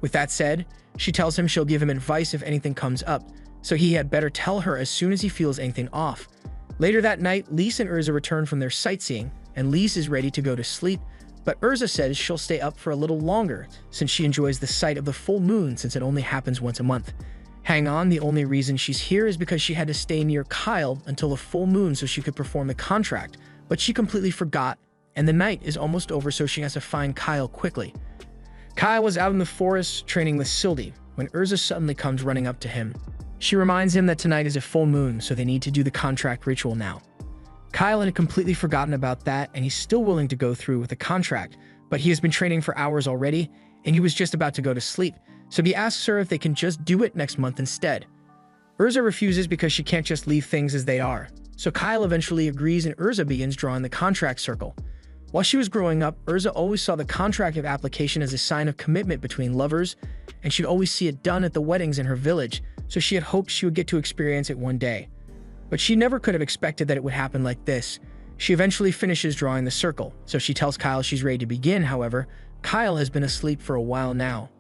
With that said, she tells him she'll give him advice if anything comes up, so he had better tell her as soon as he feels anything off. Later that night, Lise and Urza return from their sightseeing, and Lise is ready to go to sleep, but Urza says she'll stay up for a little longer since she enjoys the sight of the full moon since it only happens once a month. Hang on, the only reason she's here is because she had to stay near Kyle until the full moon so she could perform the contract, but she completely forgot, and the night is almost over so she has to find Kyle quickly. Kyle was out in the forest training with Sylvie when Urza suddenly comes running up to him. She reminds him that tonight is a full moon, so they need to do the contract ritual now. Kyle had completely forgotten about that, and he's still willing to go through with the contract, but he has been training for hours already, and he was just about to go to sleep, so he asks her if they can just do it next month instead. Urza refuses because she can't just leave things as they are, so Kyle eventually agrees and Urza begins drawing the contract circle. While she was growing up, Urza always saw the contract of application as a sign of commitment between lovers, and she'd always see it done at the weddings in her village, so she had hoped she would get to experience it one day. But she never could have expected that it would happen like this. She eventually finishes drawing the circle, so she tells Kyle she's ready to begin. However, Kyle has been asleep for a while now.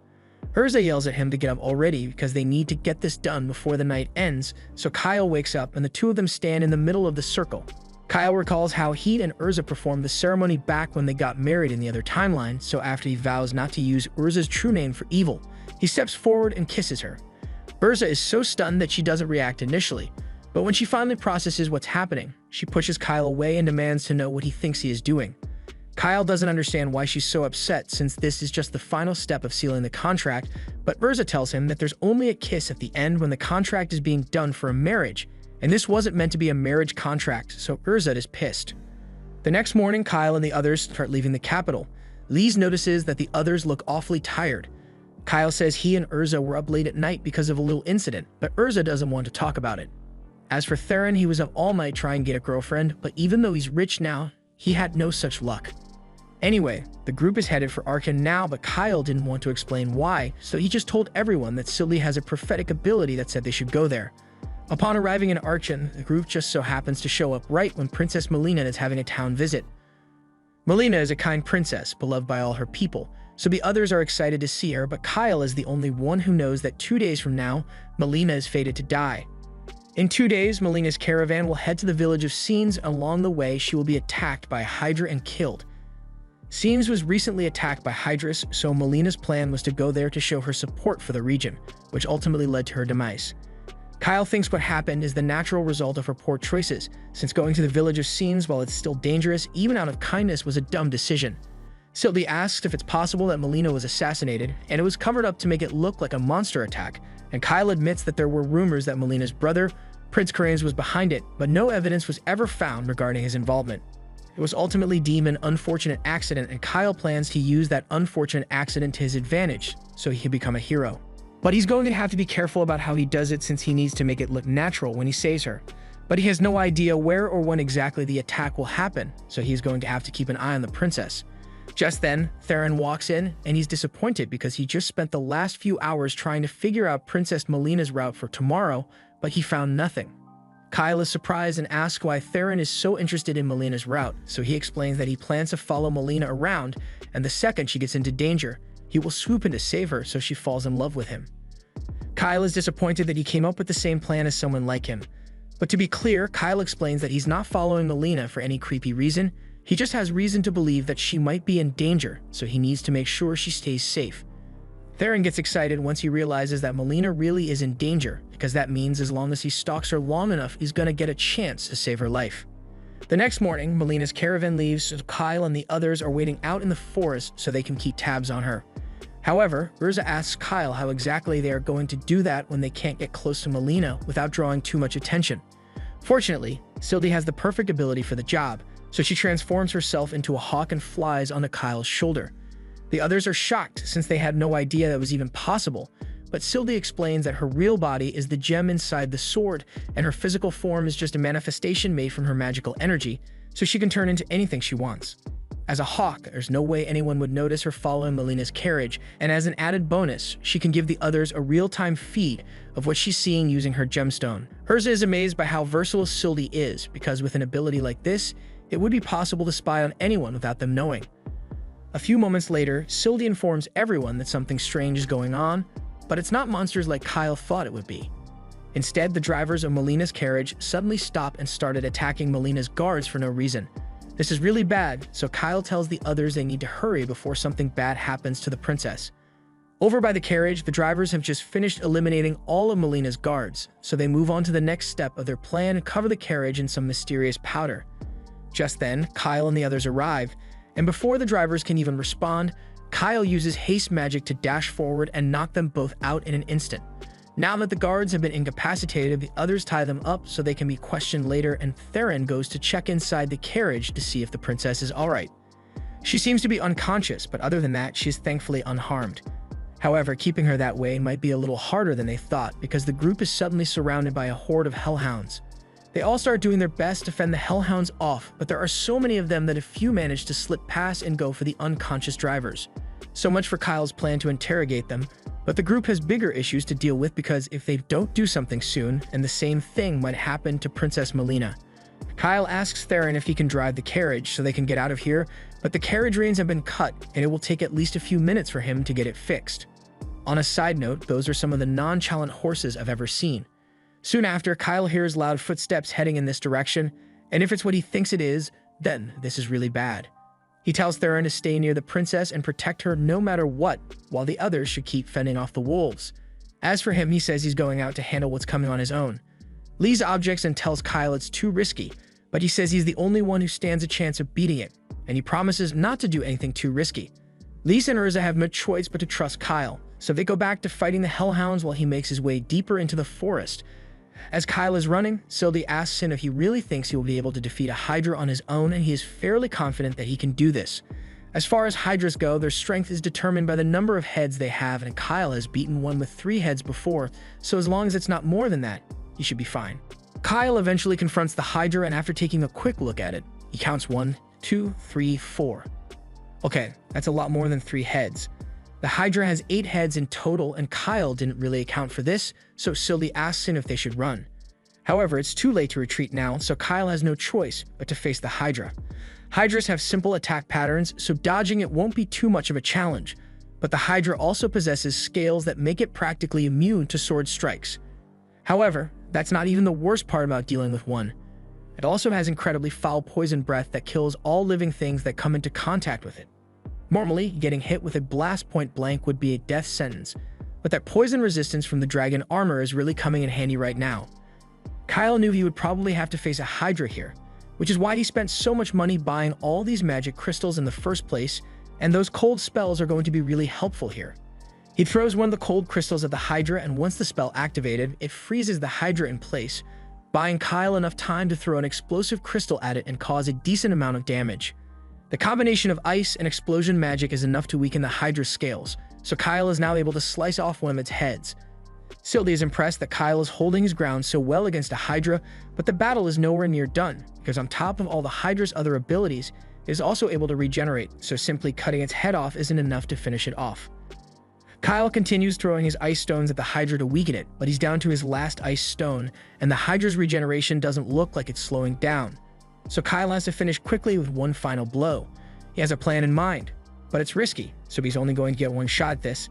Urza yells at him to get up already because they need to get this done before the night ends, so Kyle wakes up and the two of them stand in the middle of the circle. Kyle recalls how he and Urza performed the ceremony back when they got married in the other timeline, so after he vows not to use Urza's true name for evil, he steps forward and kisses her. Urza is so stunned that she doesn't react initially, but when she finally processes what's happening, she pushes Kyle away and demands to know what he thinks he is doing. Kyle doesn't understand why she's so upset since this is just the final step of sealing the contract, but Urza tells him that there's only a kiss at the end when the contract is being done for a marriage, and this wasn't meant to be a marriage contract, so Urza is pissed. The next morning, Kyle and the others start leaving the capital. Lise notices that the others look awfully tired. Kyle says he and Urza were up late at night because of a little incident, but Urza doesn't want to talk about it. As for Theron, he was up all night trying to get a girlfriend, but even though he's rich now, he had no such luck. Anyway, the group is headed for Arkan now, but Kyle didn't want to explain why, so he just told everyone that Sylvie has a prophetic ability that said they should go there. Upon arriving in Arkan, the group just so happens to show up right when Princess Melina is having a town visit. Melina is a kind princess, beloved by all her people, so the others are excited to see her, but Kyle is the only one who knows that 2 days from now, Melina is fated to die. In 2 days, Melina's caravan will head to the village of Scenes. Along the way, she will be attacked by a Hydra and killed. Scenes was recently attacked by Hydras, so Melina's plan was to go there to show her support for the region, which ultimately led to her demise. Kyle thinks what happened is the natural result of her poor choices, since going to the village of Scenes while it's still dangerous, even out of kindness, was a dumb decision. Sylvie asks if it's possible that Melina was assassinated, and it was covered up to make it look like a monster attack, and Kyle admits that there were rumors that Melina's brother, Prince Karanes, was behind it, but no evidence was ever found regarding his involvement. It was ultimately deemed an unfortunate accident, and Kyle plans to use that unfortunate accident to his advantage, so he can become a hero. But he's going to have to be careful about how he does it since he needs to make it look natural when he saves her. But he has no idea where or when exactly the attack will happen, so he's going to have to keep an eye on the princess. Just then, Theron walks in, and he's disappointed because he just spent the last few hours trying to figure out Princess Melina's route for tomorrow, but he found nothing. Kyle is surprised and asks why Theron is so interested in Melina's route, so he explains that he plans to follow Melina around, and the second she gets into danger, he will swoop in to save her so she falls in love with him. Kyle is disappointed that he came up with the same plan as someone like him. But to be clear, Kyle explains that he's not following Melina for any creepy reason, he just has reason to believe that she might be in danger, so he needs to make sure she stays safe. Theron gets excited once he realizes that Melina really is in danger, because that means as long as he stalks her long enough, he's gonna get a chance to save her life. The next morning, Melina's caravan leaves, so Kyle and the others are waiting out in the forest so they can keep tabs on her. However, Urza asks Kyle how exactly they are going to do that when they can't get close to Melina without drawing too much attention. Fortunately, Sylvie has the perfect ability for the job, so she transforms herself into a hawk and flies onto Kyle's shoulder. The others are shocked since they had no idea that was even possible, but Sylvie explains that her real body is the gem inside the sword, and her physical form is just a manifestation made from her magical energy, so she can turn into anything she wants. As a hawk, there's no way anyone would notice her following Melina's carriage, and as an added bonus, she can give the others a real-time feed of what she's seeing using her gemstone. Urza is amazed by how versatile Sylvie is, because with an ability like this, it would be possible to spy on anyone without them knowing. A few moments later, Sylvie informs everyone that something strange is going on, but it's not monsters like Kyle thought it would be. Instead, the drivers of Melina's carriage suddenly stopped and started attacking Melina's guards for no reason. This is really bad, so Kyle tells the others they need to hurry before something bad happens to the princess. Over by the carriage, the drivers have just finished eliminating all of Melina's guards, so they move on to the next step of their plan and cover the carriage in some mysterious powder. Just then, Kyle and the others arrive, and before the drivers can even respond, Kyle uses haste magic to dash forward and knock them both out in an instant. Now that the guards have been incapacitated, the others tie them up so they can be questioned later, and Theron goes to check inside the carriage to see if the princess is alright. She seems to be unconscious, but other than that, she is thankfully unharmed. However, keeping her that way might be a little harder than they thought, because the group is suddenly surrounded by a horde of hellhounds. They all start doing their best to fend the hellhounds off, but there are so many of them that a few manage to slip past and go for the unconscious drivers. So much for Kyle's plan to interrogate them, but the group has bigger issues to deal with, because if they don't do something soon, and the same thing might happen to Princess Melina. Kyle asks Theron if he can drive the carriage so they can get out of here, but the carriage reins have been cut, and it will take at least a few minutes for him to get it fixed. On a side note, those are some of the nonchalant horses I've ever seen. Soon after, Kyle hears loud footsteps heading in this direction, and if it's what he thinks it is, then this is really bad. He tells Theron to stay near the princess and protect her no matter what, while the others should keep fending off the wolves. As for him, he says he's going out to handle what's coming on his own. Lee's objects and tells Kyle it's too risky, but he says he's the only one who stands a chance of beating it, and he promises not to do anything too risky. Lise and Urza have no choice but to trust Kyle, so they go back to fighting the hellhounds while he makes his way deeper into the forest. As Kyle is running, Sylvie asks him if he really thinks he will be able to defeat a Hydra on his own, and he is fairly confident that he can do this. As far as Hydras go, their strength is determined by the number of heads they have, and Kyle has beaten one with 3 heads before, so as long as it's not more than that, he should be fine. Kyle eventually confronts the Hydra, and after taking a quick look at it, he counts 1, 2, 3, 4. Okay, that's a lot more than 3 heads. The Hydra has 8 heads in total, and Kyle didn't really account for this, so Sylvie asks him if they should run. However, it's too late to retreat now, so Kyle has no choice but to face the Hydra. Hydras have simple attack patterns, so dodging it won't be too much of a challenge, but the Hydra also possesses scales that make it practically immune to sword strikes. However, that's not even the worst part about dealing with one. It also has incredibly foul poison breath that kills all living things that come into contact with it. Normally, getting hit with a blast point blank would be a death sentence, but that poison resistance from the dragon armor is really coming in handy right now. Kyle knew he would probably have to face a Hydra here, which is why he spent so much money buying all these magic crystals in the first place, and those cold spells are going to be really helpful here. He throws one of the cold crystals at the Hydra, and once the spell activated, it freezes the Hydra in place, buying Kyle enough time to throw an explosive crystal at it and cause a decent amount of damage. The combination of ice and explosion magic is enough to weaken the Hydra's scales, so Kyle is now able to slice off one of its heads. Sylvie is impressed that Kyle is holding his ground so well against a Hydra, but the battle is nowhere near done, because on top of all the Hydra's other abilities, it is also able to regenerate, so simply cutting its head off isn't enough to finish it off. Kyle continues throwing his ice stones at the Hydra to weaken it, but he's down to his last ice stone, and the Hydra's regeneration doesn't look like it's slowing down. So Kyle has to finish quickly with one final blow. He has a plan in mind, but it's risky, so he's only going to get one shot at this.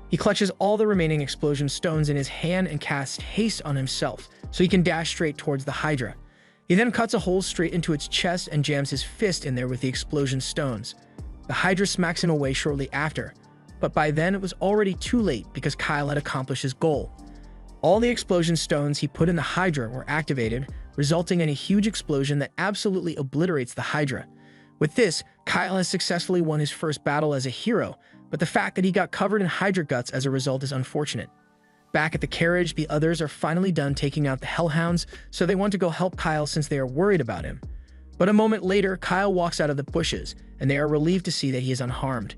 He clutches all the remaining explosion stones in his hand and casts haste on himself, so he can dash straight towards the Hydra. He then cuts a hole straight into its chest and jams his fist in there with the explosion stones. The Hydra smacks him away shortly after, but by then it was already too late because Kyle had accomplished his goal. All the explosion stones he put in the Hydra were activated, resulting in a huge explosion that absolutely obliterates the Hydra. With this, Kyle has successfully won his first battle as a hero, but the fact that he got covered in Hydra guts as a result is unfortunate. Back at the carriage, the others are finally done taking out the hellhounds, so they want to go help Kyle since they are worried about him. But a moment later, Kyle walks out of the bushes, and they are relieved to see that he is unharmed.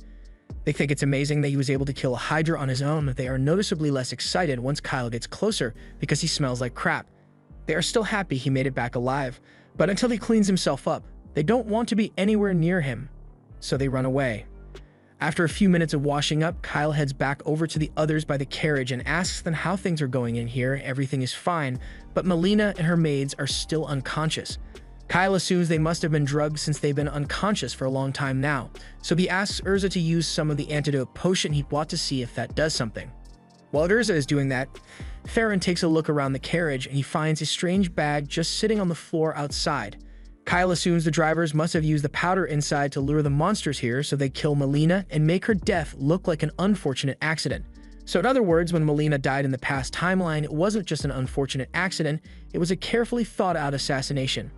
They think it's amazing that he was able to kill a hydra on his own, but they are noticeably less excited once Kyle gets closer because he smells like crap. They are still happy he made it back alive, but until he cleans himself up, they don't want to be anywhere near him, so they run away. After a few minutes of washing up, Kyle heads back over to the others by the carriage and asks them how things are going in here. Everything is fine, but Melina and her maids are still unconscious. Kyle assumes they must have been drugged since they've been unconscious for a long time now, so he asks Urza to use some of the antidote potion he bought to see if that does something. While Urza is doing that, Farron takes a look around the carriage and he finds a strange bag just sitting on the floor outside. Kyle assumes the drivers must have used the powder inside to lure the monsters here, so they kill Melina and make her death look like an unfortunate accident. So in other words, when Melina died in the past timeline, it wasn't just an unfortunate accident, it was a carefully thought out assassination.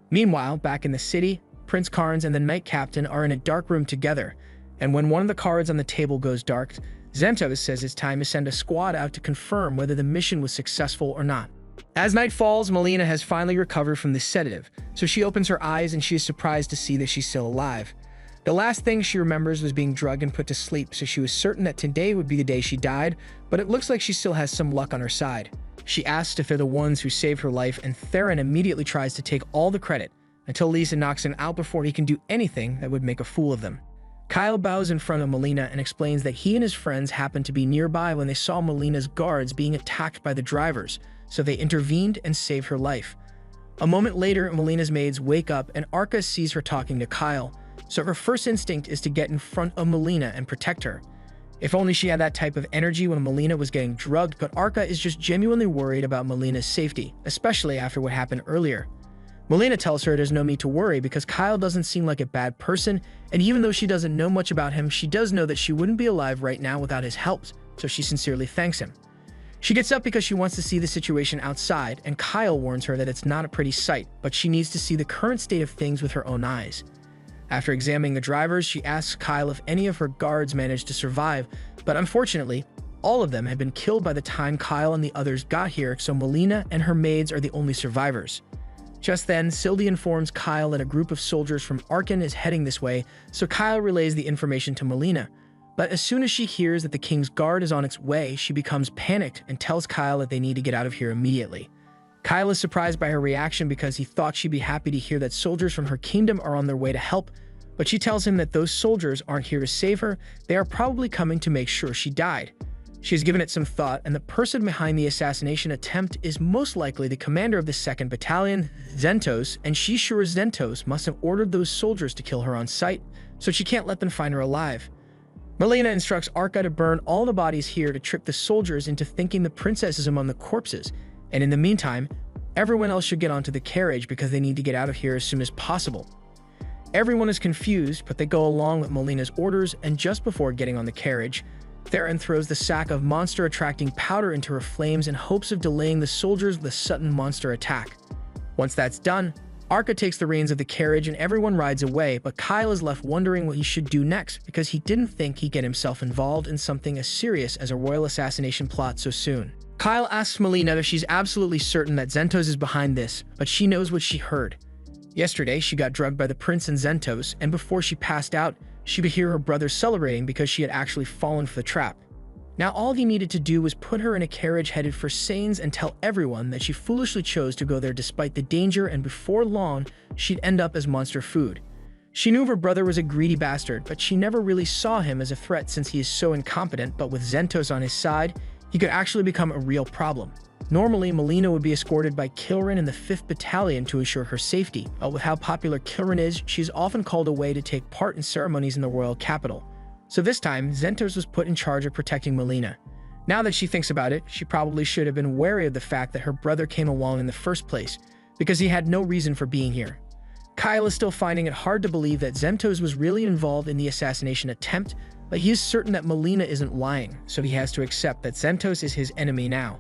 Meanwhile, back in the city, Prince Carnes and the Knight Captain are in a dark room together, and when one of the cards on the table goes dark, Zentos says it's time to send a squad out to confirm whether the mission was successful or not. As night falls, Melina has finally recovered from the sedative, so she opens her eyes and she is surprised to see that she's still alive. The last thing she remembers was being drugged and put to sleep, so she was certain that today would be the day she died, but it looks like she still has some luck on her side. She asks if they're the ones who saved her life, and Theron immediately tries to take all the credit, until Lisa knocks him out before he can do anything that would make a fool of them. Kyle bows in front of Melina and explains that he and his friends happened to be nearby when they saw Melina's guards being attacked by the drivers, so they intervened and saved her life. A moment later, Melina's maids wake up and Arca sees her talking to Kyle, so her first instinct is to get in front of Melina and protect her. If only she had that type of energy when Melina was getting drugged, but Arca is just genuinely worried about Melina's safety, especially after what happened earlier. Melina tells her there's no need to worry because Kyle doesn't seem like a bad person, and even though she doesn't know much about him, she does know that she wouldn't be alive right now without his help, so she sincerely thanks him. She gets up because she wants to see the situation outside, and Kyle warns her that it's not a pretty sight, but she needs to see the current state of things with her own eyes. After examining the drivers, she asks Kyle if any of her guards managed to survive, but unfortunately, all of them had been killed by the time Kyle and the others got here, so Melina and her maids are the only survivors. Just then, Sylvie informs Kyle that a group of soldiers from Arkan is heading this way, so Kyle relays the information to Melina. But as soon as she hears that the King's Guard is on its way, she becomes panicked and tells Kyle that they need to get out of here immediately. Kyle is surprised by her reaction because he thought she'd be happy to hear that soldiers from her kingdom are on their way to help, but she tells him that those soldiers aren't here to save her, they are probably coming to make sure she died. She has given it some thought, and the person behind the assassination attempt is most likely the commander of the 2nd Battalion, Zentos, and she's sure Zentos must have ordered those soldiers to kill her on sight, so she can't let them find her alive. Melina instructs Arca to burn all the bodies here to trick the soldiers into thinking the princess is among the corpses, and in the meantime, everyone else should get onto the carriage because they need to get out of here as soon as possible. Everyone is confused, but they go along with Melina's orders, and just before getting on the carriage, Theron throws the sack of monster-attracting powder into her flames in hopes of delaying the soldiers with a sudden monster attack. Once that's done, Arca takes the reins of the carriage and everyone rides away, but Kyle is left wondering what he should do next because he didn't think he'd get himself involved in something as serious as a royal assassination plot so soon. Kyle asks Melina if she's absolutely certain that Zentos is behind this, but she knows what she heard. Yesterday, she got drugged by the prince and Zentos, and before she passed out, she could hear her brother celebrating because she had actually fallen for the trap. Now all he needed to do was put her in a carriage headed for Sains and tell everyone that she foolishly chose to go there despite the danger, and before long, she'd end up as monster food. She knew her brother was a greedy bastard, but she never really saw him as a threat since he is so incompetent, but with Zentos on his side, he could actually become a real problem. Normally, Melina would be escorted by Kilrin in the 5th Battalion to ensure her safety, but with how popular Kilrin is, she is often called away to take part in ceremonies in the royal capital. So this time, Zentos was put in charge of protecting Melina. Now that she thinks about it, she probably should have been wary of the fact that her brother came along in the first place, because he had no reason for being here. Kyle is still finding it hard to believe that Zentos was really involved in the assassination attempt, but he is certain that Melina isn't lying, so he has to accept that Zentos is his enemy now.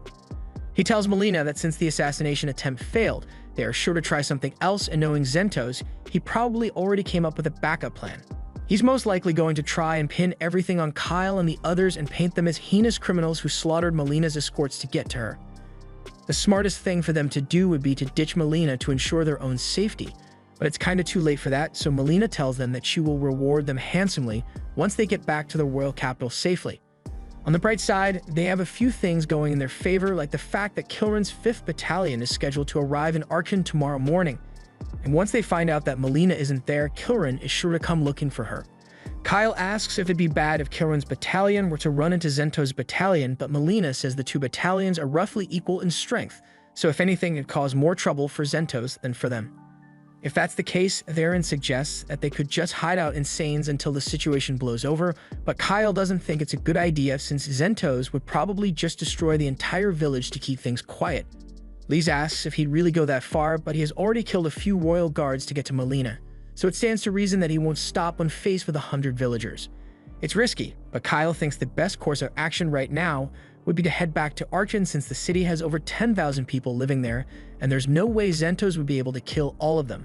He tells Melina that since the assassination attempt failed, they are sure to try something else, and knowing Zentos, he probably already came up with a backup plan. He's most likely going to try and pin everything on Kyle and the others and paint them as heinous criminals who slaughtered Melina's escorts to get to her. The smartest thing for them to do would be to ditch Melina to ensure their own safety, but it's kinda too late for that, so Melina tells them that she will reward them handsomely once they get back to the royal capital safely. On the bright side, they have a few things going in their favor, like the fact that Kilrin's 5th Battalion is scheduled to arrive in Archon tomorrow morning. And once they find out that Melina isn't there, Kilrin is sure to come looking for her. Kyle asks if it'd be bad if Kilrin's battalion were to run into Zento's battalion, but Melina says the two battalions are roughly equal in strength, so if anything, it'd cause more trouble for Zentos than for them. If that's the case, Theron suggests that they could just hide out in Sanes until the situation blows over, but Kyle doesn't think it's a good idea since Zentos would probably just destroy the entire village to keep things quiet. Lise asks if he'd really go that far, but he has already killed a few royal guards to get to Melina, so it stands to reason that he won't stop when faced with 100 villagers. It's risky, but Kyle thinks the best course of action right now would be to head back to Archon since the city has over 10,000 people living there, and there's no way Zentos would be able to kill all of them.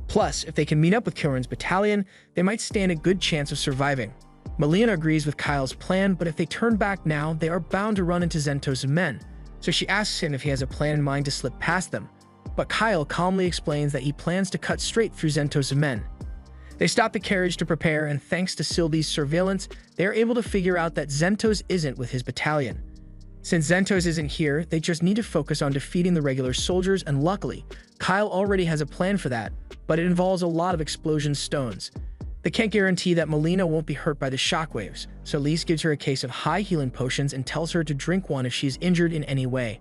Plus, if they can meet up with Kilrin's battalion, they might stand a good chance of surviving. Melina agrees with Kyle's plan, but if they turn back now, they are bound to run into Zentos' men, so she asks him if he has a plan in mind to slip past them. But Kyle calmly explains that he plans to cut straight through Zentos' men. They stop the carriage to prepare, and thanks to Sylvie's surveillance, they are able to figure out that Zentos isn't with his battalion. Since Zentos isn't here, they just need to focus on defeating the regular soldiers, and luckily, Kyle already has a plan for that, but it involves a lot of explosion stones. They can't guarantee that Melina won't be hurt by the shockwaves, so Lise gives her a case of high healing potions and tells her to drink one if she is injured in any way.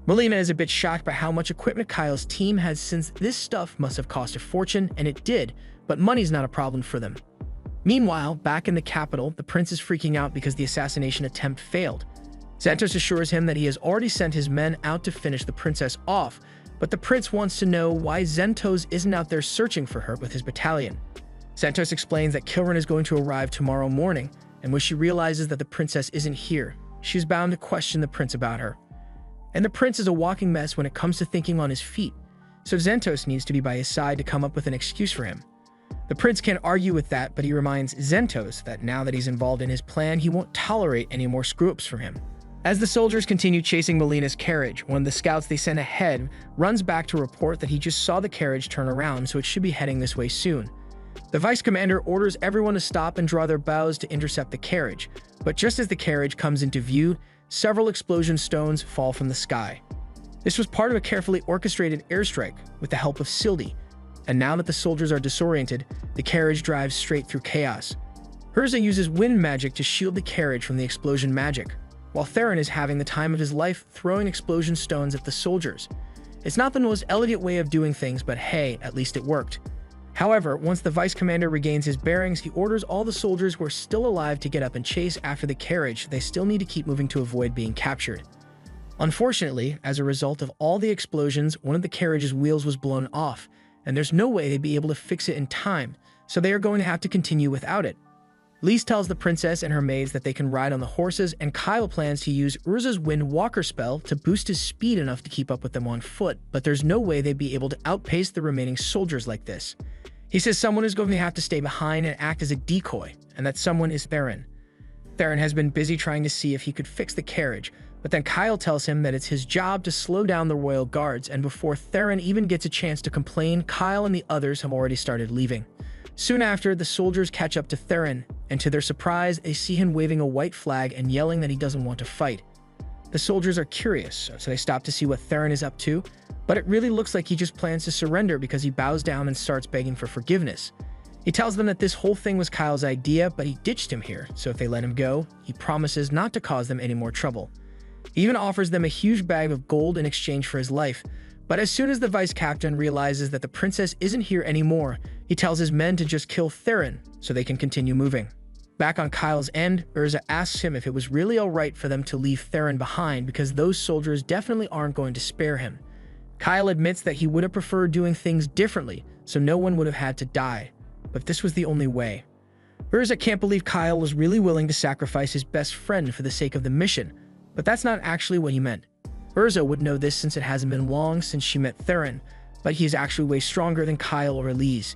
Melina is a bit shocked by how much equipment Kyle's team has since this stuff must have cost a fortune, and it did, but money's not a problem for them. Meanwhile, back in the capital, the prince is freaking out because the assassination attempt failed. Zentos assures him that he has already sent his men out to finish the princess off, but the prince wants to know why Zentos isn't out there searching for her with his battalion. Zentos explains that Kilrin is going to arrive tomorrow morning, and when she realizes that the princess isn't here, she's bound to question the prince about her. And the prince is a walking mess when it comes to thinking on his feet, so Zentos needs to be by his side to come up with an excuse for him. The prince can't argue with that, but he reminds Zentos that now that he's involved in his plan, he won't tolerate any more screw-ups from him. As the soldiers continue chasing Melina's carriage, one of the scouts they sent ahead runs back to report that he just saw the carriage turn around, so it should be heading this way soon. The vice commander orders everyone to stop and draw their bows to intercept the carriage, but just as the carriage comes into view, several explosion stones fall from the sky. This was part of a carefully orchestrated airstrike with the help of Sylvie, and now that the soldiers are disoriented, the carriage drives straight through chaos. Urza uses wind magic to shield the carriage from the explosion magic, while Theron is having the time of his life throwing explosion stones at the soldiers. It's not the most elegant way of doing things, but hey, at least it worked. However, once the vice commander regains his bearings, he orders all the soldiers who are still alive to get up and chase after the carriage. They still need to keep moving to avoid being captured. Unfortunately, as a result of all the explosions, one of the carriage's wheels was blown off, and there's no way they'd be able to fix it in time, so they are going to have to continue without it. Lise tells the princess and her maids that they can ride on the horses, and Kyle plans to use Urza's Wind Walker spell to boost his speed enough to keep up with them on foot, but there's no way they'd be able to outpace the remaining soldiers like this. He says someone is going to have to stay behind and act as a decoy, and that someone is Theron. Theron has been busy trying to see if he could fix the carriage, but then Kyle tells him that it's his job to slow down the royal guards, and before Theron even gets a chance to complain, Kyle and the others have already started leaving. Soon after, the soldiers catch up to Theron, and to their surprise, they see him waving a white flag and yelling that he doesn't want to fight. The soldiers are curious, so they stop to see what Theron is up to, but it really looks like he just plans to surrender because he bows down and starts begging for forgiveness. He tells them that this whole thing was Kyle's idea, but he ditched him here, so if they let him go, he promises not to cause them any more trouble. He even offers them a huge bag of gold in exchange for his life, but as soon as the vice captain realizes that the princess isn't here anymore, he tells his men to just kill Theron so they can continue moving. Back on Kyle's end, Urza asks him if it was really alright for them to leave Theron behind because those soldiers definitely aren't going to spare him. Kyle admits that he would have preferred doing things differently so no one would have had to die, but this was the only way. Urza can't believe Kyle was really willing to sacrifice his best friend for the sake of the mission, but that's not actually what he meant. Urza would know this since it hasn't been long since she met Theron, but he is actually way stronger than Kyle or Elise.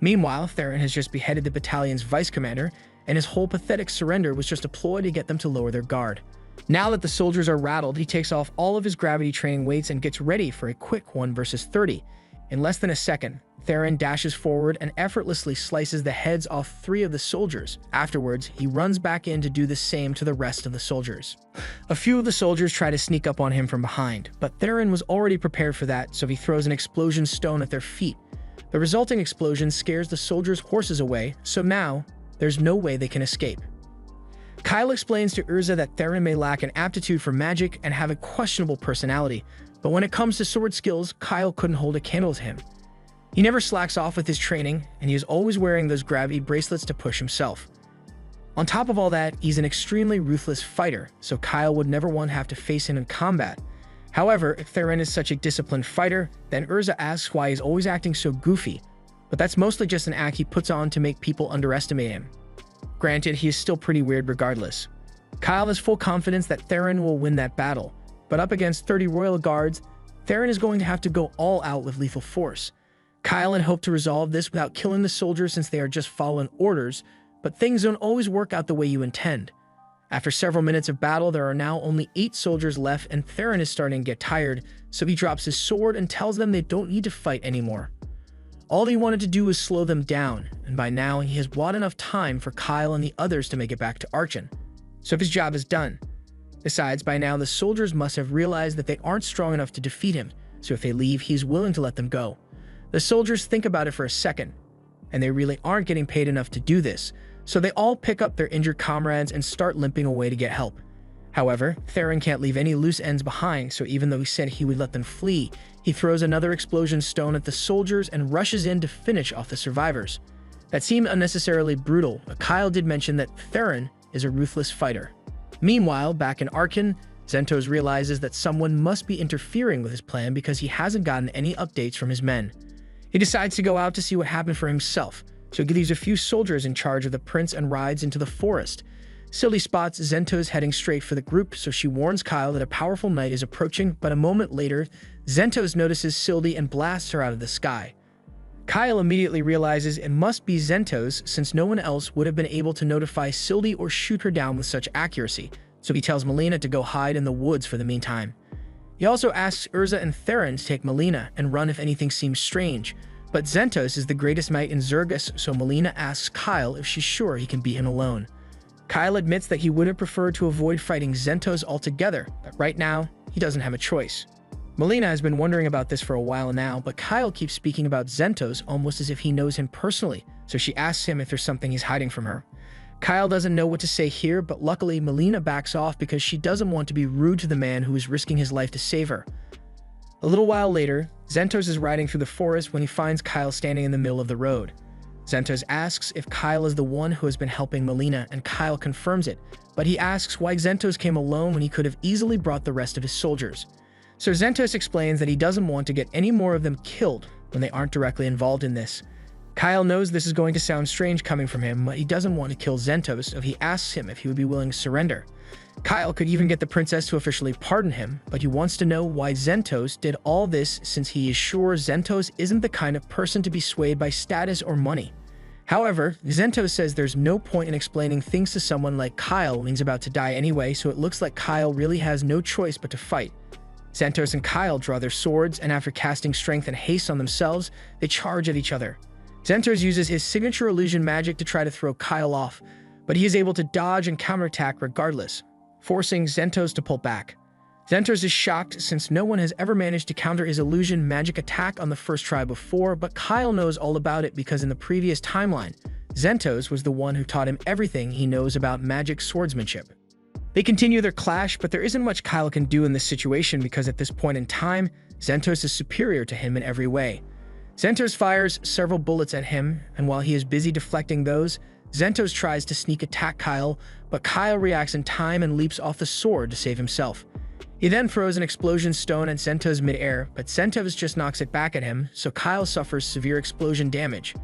Meanwhile, Theron has just beheaded the battalion's vice commander, and his whole pathetic surrender was just a ploy to get them to lower their guard. Now that the soldiers are rattled, he takes off all of his gravity training weights and gets ready for a quick 1 versus 30. In less than a second, Theron dashes forward and effortlessly slices the heads off 3 of the soldiers. Afterwards, he runs back in to do the same to the rest of the soldiers. A few of the soldiers try to sneak up on him from behind, but Theron was already prepared for that, so he throws an explosion stone at their feet. The resulting explosion scares the soldiers' horses away, so now there's no way they can escape. Kyle explains to Urza that Theron may lack an aptitude for magic and have a questionable personality, but when it comes to sword skills, Kyle couldn't hold a candle to him. He never slacks off with his training, and he is always wearing those gravity bracelets to push himself. On top of all that, he's an extremely ruthless fighter, so Kyle would never want to have to face him in combat. However, if Theron is such a disciplined fighter, then Urza asks why he's always acting so goofy, but that's mostly just an act he puts on to make people underestimate him. Granted, he is still pretty weird regardless. Kyle has full confidence that Theron will win that battle, but up against 30 royal guards, Theron is going to have to go all out with lethal force. Kyle had hoped to resolve this without killing the soldiers since they are just following orders, but things don't always work out the way you intend. After several minutes of battle, there are now only 8 soldiers left and Theron is starting to get tired, so he drops his sword and tells them they don't need to fight anymore. All he wanted to do was slow them down, and by now he has bought enough time for Kyle and the others to make it back to Archon. So his job is done. Besides, by now the soldiers must have realized that they aren't strong enough to defeat him, so if they leave, he's willing to let them go. The soldiers think about it for a second, and they really aren't getting paid enough to do this, so they all pick up their injured comrades and start limping away to get help. However, Theron can't leave any loose ends behind, so even though he said he would let them flee, he throws another explosion stone at the soldiers and rushes in to finish off the survivors. That seemed unnecessarily brutal, but Kyle did mention that Theron is a ruthless fighter. Meanwhile, back in Archon, Zentos realizes that someone must be interfering with his plan because he hasn't gotten any updates from his men. He decides to go out to see what happened for himself, so he leaves a few soldiers in charge of the prince and rides into the forest. Sylvie spots Zentos heading straight for the group, so she warns Kyle that a powerful knight is approaching, but a moment later, Zentos notices Sylvie and blasts her out of the sky. Kyle immediately realizes it must be Zentos since no one else would have been able to notify Sylvie or shoot her down with such accuracy, so he tells Melina to go hide in the woods for the meantime. He also asks Urza and Theron to take Melina and run if anything seems strange, but Zentos is the greatest knight in Zergus, so Melina asks Kyle if she's sure he can beat him alone. Kyle admits that he would have preferred to avoid fighting Zentos altogether, but right now, he doesn't have a choice. Melina has been wondering about this for a while now, but Kyle keeps speaking about Zentos almost as if he knows him personally, so she asks him if there's something he's hiding from her. Kyle doesn't know what to say here, but luckily Melina backs off because she doesn't want to be rude to the man who is risking his life to save her. A little while later, Zentos is riding through the forest when he finds Kyle standing in the middle of the road. Zentos asks if Kyle is the one who has been helping Melina, and Kyle confirms it, but he asks why Zentos came alone when he could have easily brought the rest of his soldiers. So Zentos explains that he doesn't want to get any more of them killed when they aren't directly involved in this. Kyle knows this is going to sound strange coming from him, but he doesn't want to kill Zentos, so he asks him if he would be willing to surrender. Kyle could even get the princess to officially pardon him, but he wants to know why Zentos did all this since he is sure Zentos isn't the kind of person to be swayed by status or money. However, Zentos says there's no point in explaining things to someone like Kyle when he's about to die anyway, so it looks like Kyle really has no choice but to fight. Zentos and Kyle draw their swords, and after casting strength and haste on themselves, they charge at each other. Zentos uses his signature illusion magic to try to throw Kyle off, but he is able to dodge and counterattack regardless, forcing Zentos to pull back. Zentos is shocked since no one has ever managed to counter his illusion magic attack on the first try before, but Kyle knows all about it because in the previous timeline, Zentos was the one who taught him everything he knows about magic swordsmanship. They continue their clash, but there isn't much Kyle can do in this situation because at this point in time, Zentos is superior to him in every way. Zentos fires several bullets at him, and while he is busy deflecting those, Zentos tries to sneak attack Kyle, but Kyle reacts in time and leaps off the sword to save himself. He then throws an explosion stone at Zentos midair, but Zentos just knocks it back at him, so Kyle suffers severe explosion damage.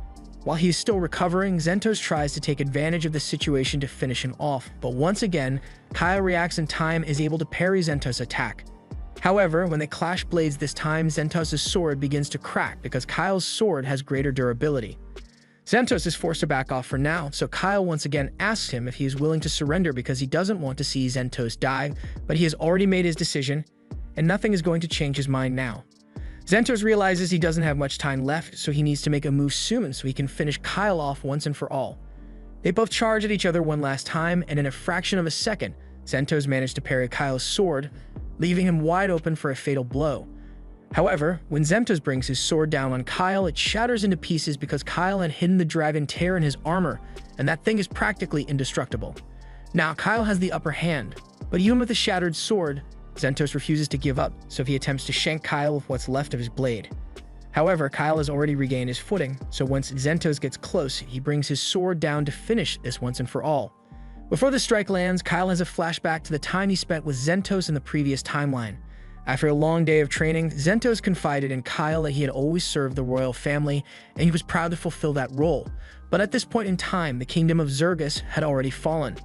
While he is still recovering, Zentos tries to take advantage of the situation to finish him off, but once again, Kyle reacts in time and is able to parry Zentos' attack. However, when they clash blades this time, Zentos' sword begins to crack because Kyle's sword has greater durability. Xentos is forced to back off for now, so Kyle once again asks him if he is willing to surrender because he doesn't want to see Xentos die, but he has already made his decision, and nothing is going to change his mind now. Xentos realizes he doesn't have much time left, so he needs to make a move soon so he can finish Kyle off once and for all. They both charge at each other one last time, and in a fraction of a second, Xentos managed to parry Kyle's sword, leaving him wide open for a fatal blow. However, when Xentos brings his sword down on Kyle, it shatters into pieces because Kyle had hidden the dragon tear in his armor, and that thing is practically indestructible. Now, Kyle has the upper hand, but even with the shattered sword, Xentos refuses to give up, so he attempts to shank Kyle with what's left of his blade. However, Kyle has already regained his footing, so once Xentos gets close, he brings his sword down to finish this once and for all. Before the strike lands, Kyle has a flashback to the time he spent with Xentos in the previous timeline. After a long day of training, Xentos confided in Kyle that he had always served the royal family, and he was proud to fulfill that role. But at this point in time, the kingdom of Zergus had already fallen.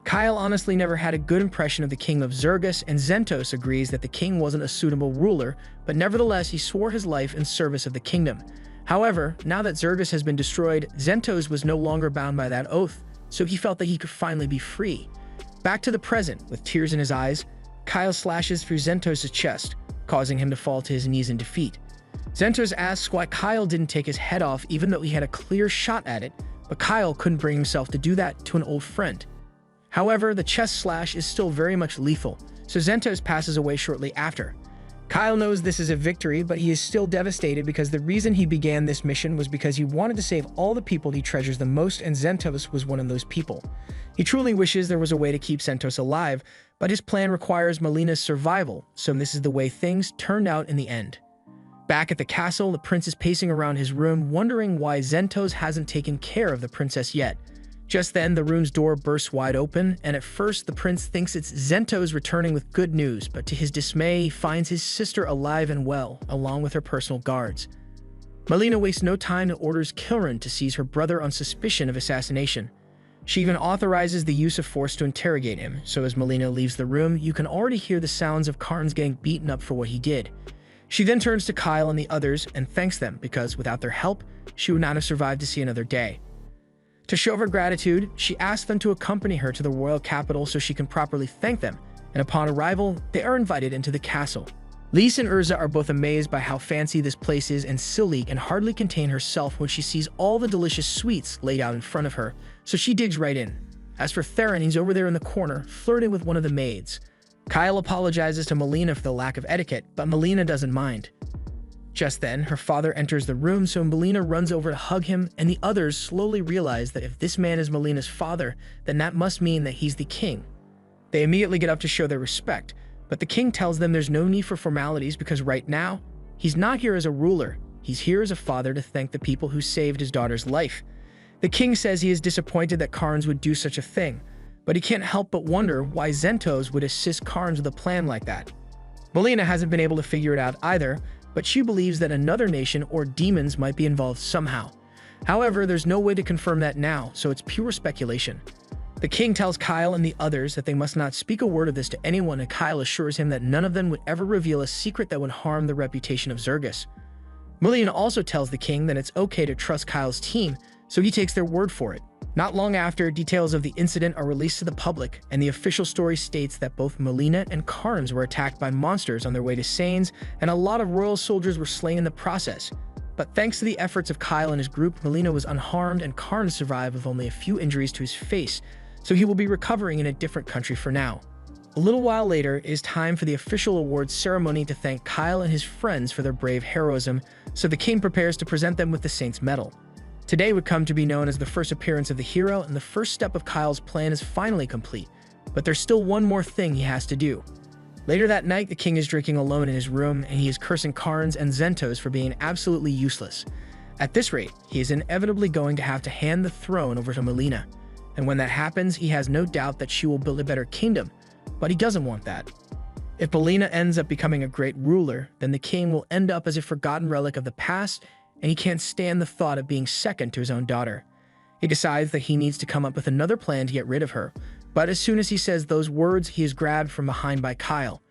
Kyle honestly never had a good impression of the king of Zergus, and Xentos agrees that the king wasn't a suitable ruler, but nevertheless he swore his life in service of the kingdom. However, now that Zergus has been destroyed, Xentos was no longer bound by that oath, so he felt that he could finally be free. Back to the present, with tears in his eyes, Kyle slashes through Xentos' chest, causing him to fall to his knees in defeat. Xentos asks why Kyle didn't take his head off even though he had a clear shot at it, but Kyle couldn't bring himself to do that to an old friend. However, the chest slash is still very much lethal, so Xentos passes away shortly after. Kyle knows this is a victory, but he is still devastated because the reason he began this mission was because he wanted to save all the people he treasures the most, and Xentos was one of those people. He truly wishes there was a way to keep Xentos alive, but his plan requires Melina's survival, so this is the way things turned out in the end. Back at the castle, the prince is pacing around his room, wondering why Xentos hasn't taken care of the princess yet. Just then, the room's door bursts wide open, and at first the prince thinks it's Xentos returning with good news, but to his dismay, he finds his sister alive and well, along with her personal guards. Melina wastes no time and orders Kilran to seize her brother on suspicion of assassination. She even authorizes the use of force to interrogate him, so as Melina leaves the room, you can already hear the sounds of Karn's getting beaten up for what he did. She then turns to Kyle and the others and thanks them because without their help, she would not have survived to see another day. To show her gratitude, she asks them to accompany her to the royal capital so she can properly thank them, and upon arrival, they are invited into the castle. Lise and Urza are both amazed by how fancy this place is, and Silly can hardly contain herself when she sees all the delicious sweets laid out in front of her, so she digs right in. As for Theron, he's over there in the corner, flirting with one of the maids. Kyle apologizes to Melina for the lack of etiquette, but Melina doesn't mind. Just then, her father enters the room, so Melina runs over to hug him, and the others slowly realize that if this man is Melina's father, then that must mean that he's the king. They immediately get up to show their respect, but the king tells them there's no need for formalities because right now, he's not here as a ruler, he's here as a father to thank the people who saved his daughter's life. The king says he is disappointed that Karns would do such a thing, but he can't help but wonder why Xentos would assist Karns with a plan like that. Melina hasn't been able to figure it out either, but she believes that another nation or demons might be involved somehow. However, there's no way to confirm that now, so it's pure speculation. The king tells Kyle and the others that they must not speak a word of this to anyone, and Kyle assures him that none of them would ever reveal a secret that would harm the reputation of Zergus. Melina also tells the king that it's okay to trust Kyle's team, so he takes their word for it. Not long after, details of the incident are released to the public, and the official story states that both Melina and Karns were attacked by monsters on their way to Sains, and a lot of royal soldiers were slain in the process. But thanks to the efforts of Kyle and his group, Melina was unharmed and Karns survived with only a few injuries to his face, so he will be recovering in a different country for now. A little while later, it is time for the official awards ceremony to thank Kyle and his friends for their brave heroism, so the king prepares to present them with the Saint's Medal. Today would come to be known as the first appearance of the hero, and the first step of Kyle's plan is finally complete. But there's still one more thing he has to do. Later that night, the king is drinking alone in his room, and he is cursing Karns and Xentos for being absolutely useless. At this rate, he is inevitably going to have to hand the throne over to Melina. And when that happens, he has no doubt that she will build a better kingdom, but he doesn't want that. If Melina ends up becoming a great ruler, then the king will end up as a forgotten relic of the past, and he can't stand the thought of being second to his own daughter. He decides that he needs to come up with another plan to get rid of her, but as soon as he says those words, he is grabbed from behind by Kyle.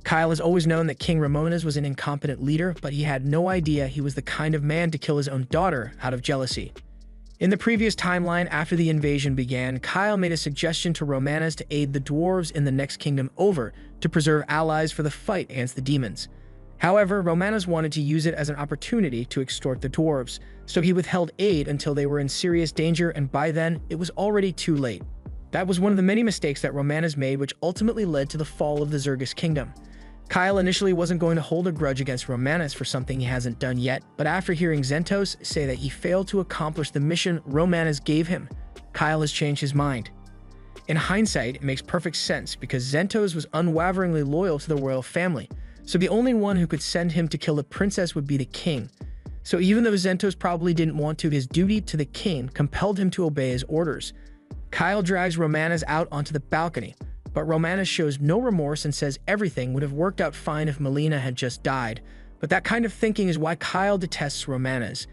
Kyle has always known that King Ramones was an incompetent leader, but he had no idea he was the kind of man to kill his own daughter out of jealousy. In the previous timeline, after the invasion began, Kyle made a suggestion to Romanus to aid the dwarves in the next kingdom over to preserve allies for the fight against the demons. However, Romanus wanted to use it as an opportunity to extort the dwarves, so he withheld aid until they were in serious danger, and by then, it was already too late. That was one of the many mistakes that Romanus made, which ultimately led to the fall of the Zergus kingdom. Kyle initially wasn't going to hold a grudge against Romanus for something he hasn't done yet, but after hearing Xentos say that he failed to accomplish the mission Romanus gave him, Kyle has changed his mind. In hindsight, it makes perfect sense because Xentos was unwaveringly loyal to the royal family, so the only one who could send him to kill the princess would be the king. So even though Xentos probably didn't want to, his duty to the king compelled him to obey his orders. Kyle drags Romanus out onto the balcony, but Romanus shows no remorse and says everything would have worked out fine if Melina had just died. But that kind of thinking is why Kyle detests Romanus.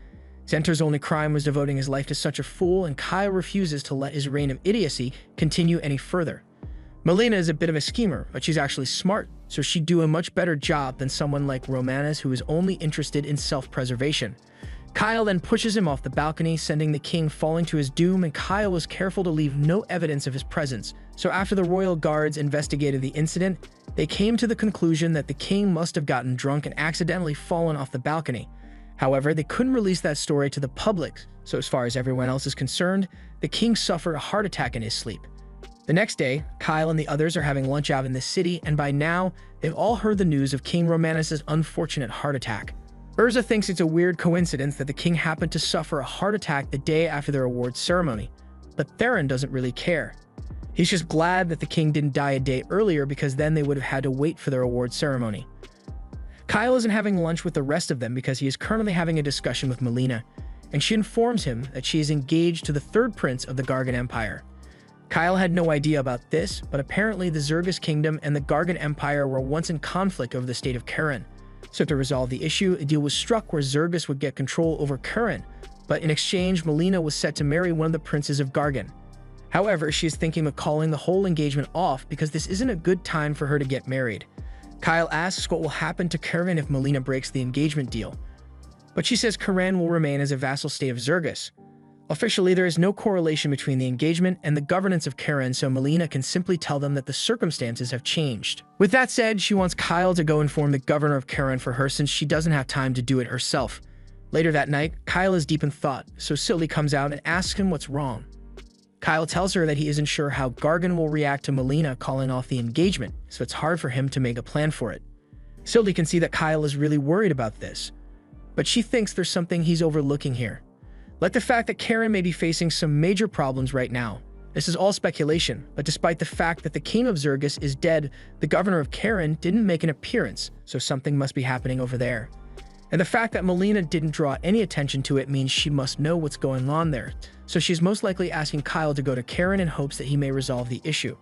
Xentos' only crime was devoting his life to such a fool, and Kyle refuses to let his reign of idiocy continue any further. Melina is a bit of a schemer, but she's actually smart, so she'd do a much better job than someone like Romanus who is only interested in self-preservation. Kyle then pushes him off the balcony, sending the king falling to his doom, and Kyle was careful to leave no evidence of his presence. So after the royal guards investigated the incident, they came to the conclusion that the king must have gotten drunk and accidentally fallen off the balcony. However, they couldn't release that story to the public, so as far as everyone else is concerned, the king suffered a heart attack in his sleep. The next day, Kyle and the others are having lunch out in the city, and by now, they've all heard the news of King Romanus' unfortunate heart attack. Urza thinks it's a weird coincidence that the king happened to suffer a heart attack the day after their awards ceremony, but Theron doesn't really care. He's just glad that the king didn't die a day earlier because then they would have had to wait for their awards ceremony. Kyle isn't having lunch with the rest of them because he is currently having a discussion with Melina, and she informs him that she is engaged to the third prince of the Gargan Empire. Kyle had no idea about this, but apparently the Zergus kingdom and the Gargan Empire were once in conflict over the state of Karen. So to resolve the issue, a deal was struck where Zergus would get control over Karen, but in exchange, Melina was set to marry one of the princes of Gargan. However, she is thinking of calling the whole engagement off because this isn't a good time for her to get married. Kyle asks what will happen to Karen if Melina breaks the engagement deal, but she says Karen will remain as a vassal state of Zergus. Officially, there is no correlation between the engagement and the governance of Karen, so Melina can simply tell them that the circumstances have changed. With that said, she wants Kyle to go inform the governor of Karen for her since she doesn't have time to do it herself. Later that night, Kyle is deep in thought, so Sylvie comes out and asks him what's wrong. Kyle tells her that he isn't sure how Gargan will react to Melina calling off the engagement, so it's hard for him to make a plan for it. Sylvie can see that Kyle is really worried about this, but she thinks there's something he's overlooking here. Like the fact that Karen may be facing some major problems right now. This is all speculation, but despite the fact that the king of Zergus is dead, the governor of Karen didn't make an appearance, so something must be happening over there. And the fact that Melina didn't draw any attention to it means she must know what's going on there, so she's most likely asking Kyle to go to Karen in hopes that he may resolve the issue.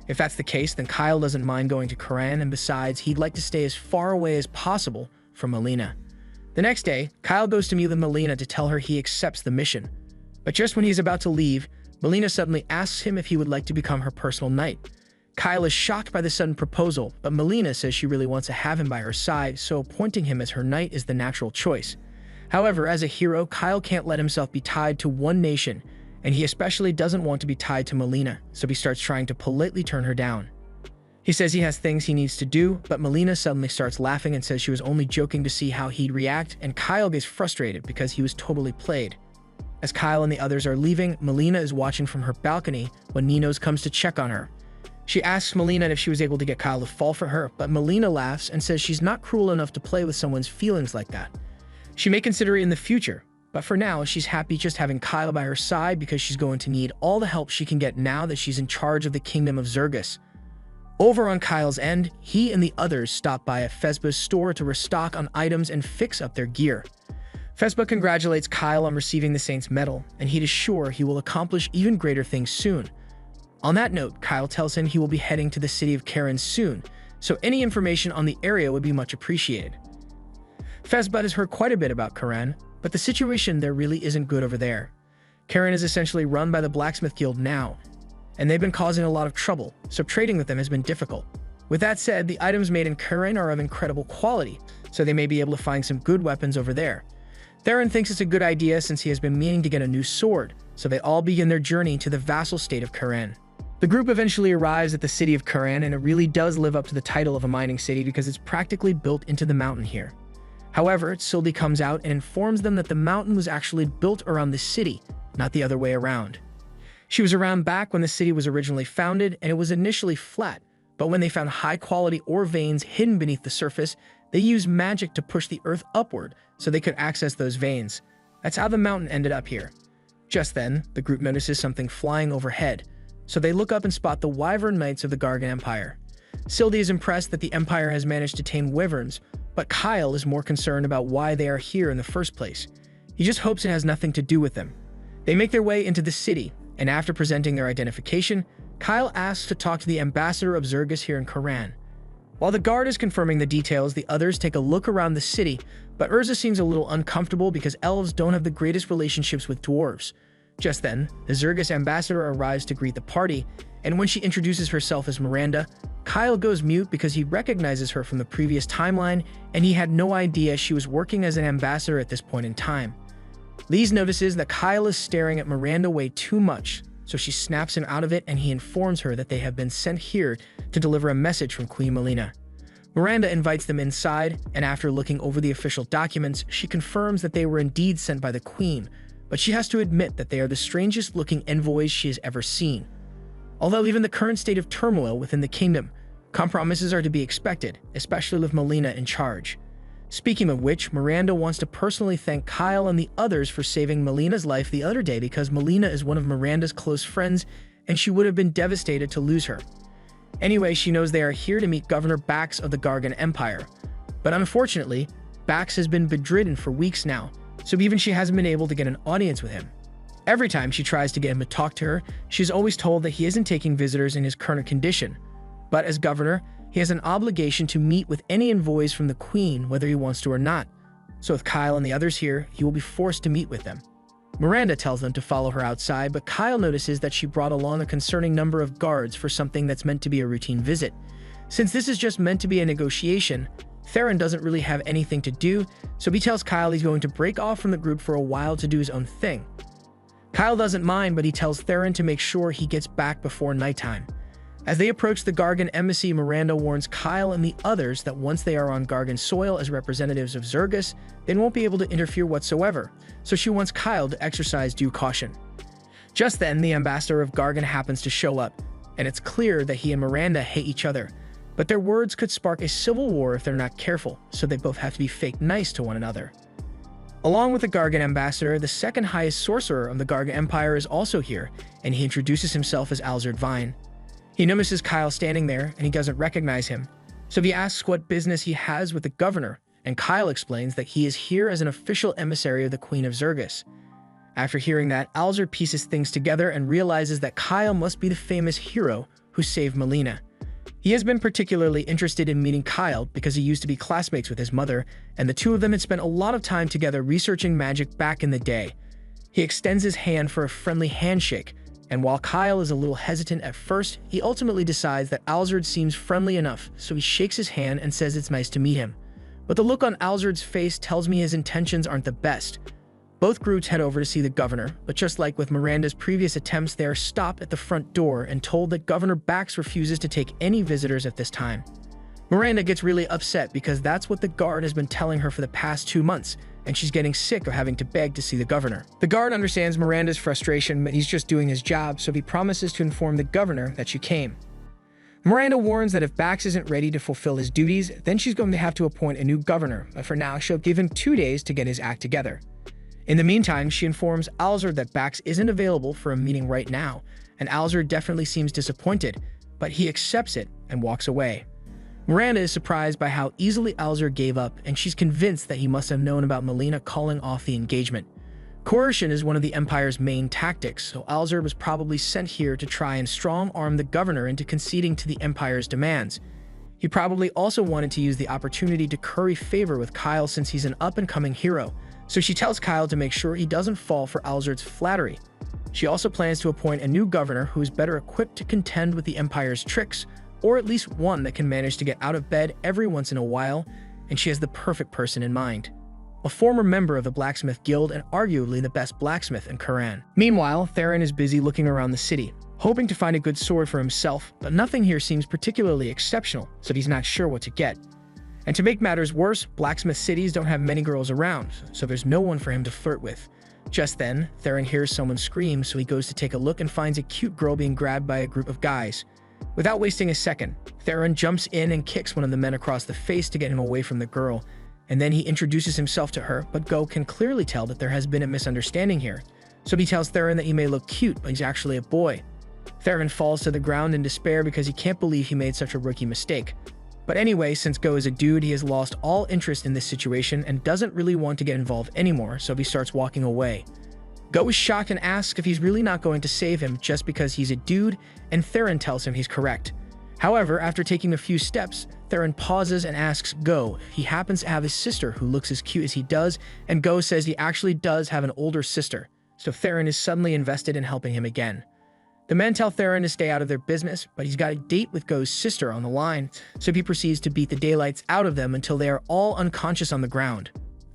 If that's the case, then Kyle doesn't mind going to Karen, and besides, he'd like to stay as far away as possible from Melina. The next day, Kyle goes to meet with Melina to tell her he accepts the mission. But just when he's about to leave, Melina suddenly asks him if he would like to become her personal knight. Kyle is shocked by the sudden proposal, but Melina says she really wants to have him by her side, so appointing him as her knight is the natural choice. However, as a hero, Kyle can't let himself be tied to one nation, and he especially doesn't want to be tied to Melina, so he starts trying to politely turn her down. He says he has things he needs to do, but Melina suddenly starts laughing and says she was only joking to see how he'd react, and Kyle gets frustrated because he was totally played. As Kyle and the others are leaving, Melina is watching from her balcony when Ninos comes to check on her. She asks Melina if she was able to get Kyle to fall for her, but Melina laughs and says she's not cruel enough to play with someone's feelings like that. She may consider it in the future, but for now, she's happy just having Kyle by her side because she's going to need all the help she can get now that she's in charge of the kingdom of Zergus. Over on Kyle's end, he and the others stop by a Fesba's store to restock on items and fix up their gear. Fesba congratulates Kyle on receiving the Saint's Medal, and he is sure he will accomplish even greater things soon. On that note, Kyle tells him he will be heading to the city of Karen soon, so any information on the area would be much appreciated. Fesba has heard quite a bit about Karen, but the situation there really isn't good over there. Karen is essentially run by the Blacksmith Guild now, and they've been causing a lot of trouble, so trading with them has been difficult. With that said, the items made in Karen are of incredible quality, so they may be able to find some good weapons over there. Theron thinks it's a good idea since he has been meaning to get a new sword, so they all begin their journey to the vassal state of Kuran. The group eventually arrives at the city of Kuran, and it really does live up to the title of a mining city because it's practically built into the mountain here. However, Sylvie comes out and informs them that the mountain was actually built around the city, not the other way around. She was around back when the city was originally founded, and it was initially flat, but when they found high-quality ore veins hidden beneath the surface, they used magic to push the earth upward so they could access those veins. That's how the mountain ended up here. Just then, the group notices something flying overhead, so they look up and spot the Wyvern Knights of the Gargan Empire. Sylvie is impressed that the Empire has managed to tame wyverns, but Kyle is more concerned about why they are here in the first place. He just hopes it has nothing to do with them. They make their way into the city, and after presenting their identification, Kyle asks to talk to the ambassador of Zergus here in Kuran. While the guard is confirming the details, the others take a look around the city, but Urza seems a little uncomfortable because elves don't have the greatest relationships with dwarves. Just then, the Zergus ambassador arrives to greet the party, and when she introduces herself as Miranda, Kyle goes mute because he recognizes her from the previous timeline, and he had no idea she was working as an ambassador at this point in time. Lise notices that Kyle is staring at Miranda way too much, so she snaps him out of it, and he informs her that they have been sent here to deliver a message from Queen Melina. Miranda invites them inside, and after looking over the official documents, she confirms that they were indeed sent by the Queen, but she has to admit that they are the strangest-looking envoys she has ever seen. Although even the current state of turmoil within the kingdom, compromises are to be expected, especially with Melina in charge. Speaking of which, Miranda wants to personally thank Kyle and the others for saving Melina's life the other day because Melina is one of Miranda's close friends and she would have been devastated to lose her. Anyway, she knows they are here to meet Governor Bax of the Gargan Empire. But unfortunately, Bax has been bedridden for weeks now, so even she hasn't been able to get an audience with him. Every time she tries to get him to talk to her, she's always told that he isn't taking visitors in his current condition. But as governor, he has an obligation to meet with any envoys from the Queen, whether he wants to or not. So with Kyle and the others here, he will be forced to meet with them. Miranda tells them to follow her outside, but Kyle notices that she brought along a concerning number of guards for something that's meant to be a routine visit. Since this is just meant to be a negotiation, Theron doesn't really have anything to do, so he tells Kyle he's going to break off from the group for a while to do his own thing. Kyle doesn't mind, but he tells Theron to make sure he gets back before nighttime. As they approach the Gargan embassy, Miranda warns Kyle and the others that once they are on Gargan soil as representatives of Zergus, they won't be able to interfere whatsoever, so she wants Kyle to exercise due caution. Just then, the ambassador of Gargan happens to show up, and it's clear that he and Miranda hate each other, but their words could spark a civil war if they're not careful, so they both have to be fake nice to one another. Along with the Gargan ambassador, the second highest sorcerer of the Gargan Empire is also here, and he introduces himself as Alzard Vine. He notices Kyle standing there, and he doesn't recognize him, so he asks what business he has with the governor, and Kyle explains that he is here as an official emissary of the Queen of Zergus. After hearing that, Alzard pieces things together and realizes that Kyle must be the famous hero who saved Melina. He has been particularly interested in meeting Kyle because he used to be classmates with his mother, and the two of them had spent a lot of time together researching magic back in the day. He extends his hand for a friendly handshake, and while Kyle is a little hesitant at first, he ultimately decides that Alzard seems friendly enough, so he shakes his hand and says it's nice to meet him. But the look on Alzard's face tells me his intentions aren't the best. Both groups head over to see the governor, but just like with Miranda's previous attempts, they are stopped at the front door and told that Governor Bax refuses to take any visitors at this time. Miranda gets really upset because that's what the guard has been telling her for the past 2 months, and she's getting sick of having to beg to see the governor. The guard understands Miranda's frustration, but he's just doing his job, so he promises to inform the governor that she came. Miranda warns that if Bax isn't ready to fulfill his duties, then she's going to have to appoint a new governor, but for now she'll give him 2 days to get his act together. In the meantime, she informs Alzard that Bax isn't available for a meeting right now, and Alzard definitely seems disappointed, but he accepts it and walks away. Miranda is surprised by how easily Alzard gave up, and she's convinced that he must have known about Melina calling off the engagement. Coercion is one of the Empire's main tactics, so Alzard was probably sent here to try and strong-arm the governor into conceding to the Empire's demands. He probably also wanted to use the opportunity to curry favor with Kyle since he's an up-and-coming hero, so she tells Kyle to make sure he doesn't fall for Alzard's flattery. She also plans to appoint a new governor who is better equipped to contend with the Empire's tricks, or at least one that can manage to get out of bed every once in a while, and she has the perfect person in mind. a former member of the blacksmith guild and arguably the best blacksmith in Quran. Meanwhile, Theron is busy looking around the city, hoping to find a good sword for himself, but nothing here seems particularly exceptional, so he's not sure what to get. And to make matters worse, blacksmith cities don't have many girls around, so there's no one for him to flirt with. Just then, Theron hears someone scream, so he goes to take a look and finds a cute girl being grabbed by a group of guys. Without wasting a second, Theron jumps in and kicks one of the men across the face to get him away from the girl, and then he introduces himself to her, but Go can clearly tell that there has been a misunderstanding here, so he tells Theron that he may look cute, but he's actually a boy. Theron falls to the ground in despair because he can't believe he made such a rookie mistake. But anyway, since Go is a dude, he has lost all interest in this situation and doesn't really want to get involved anymore, so he starts walking away. Go is shocked and asks if he's really not going to save him just because he's a dude, and Theron tells him he's correct. However, after taking a few steps, Theron pauses and asks Go if he happens to have a sister who looks as cute as he does, and Go says he actually does have an older sister, so Theron is suddenly invested in helping him again. The men tell Theron to stay out of their business, but he's got a date with Go's sister on the line, so he proceeds to beat the daylights out of them until they are all unconscious on the ground.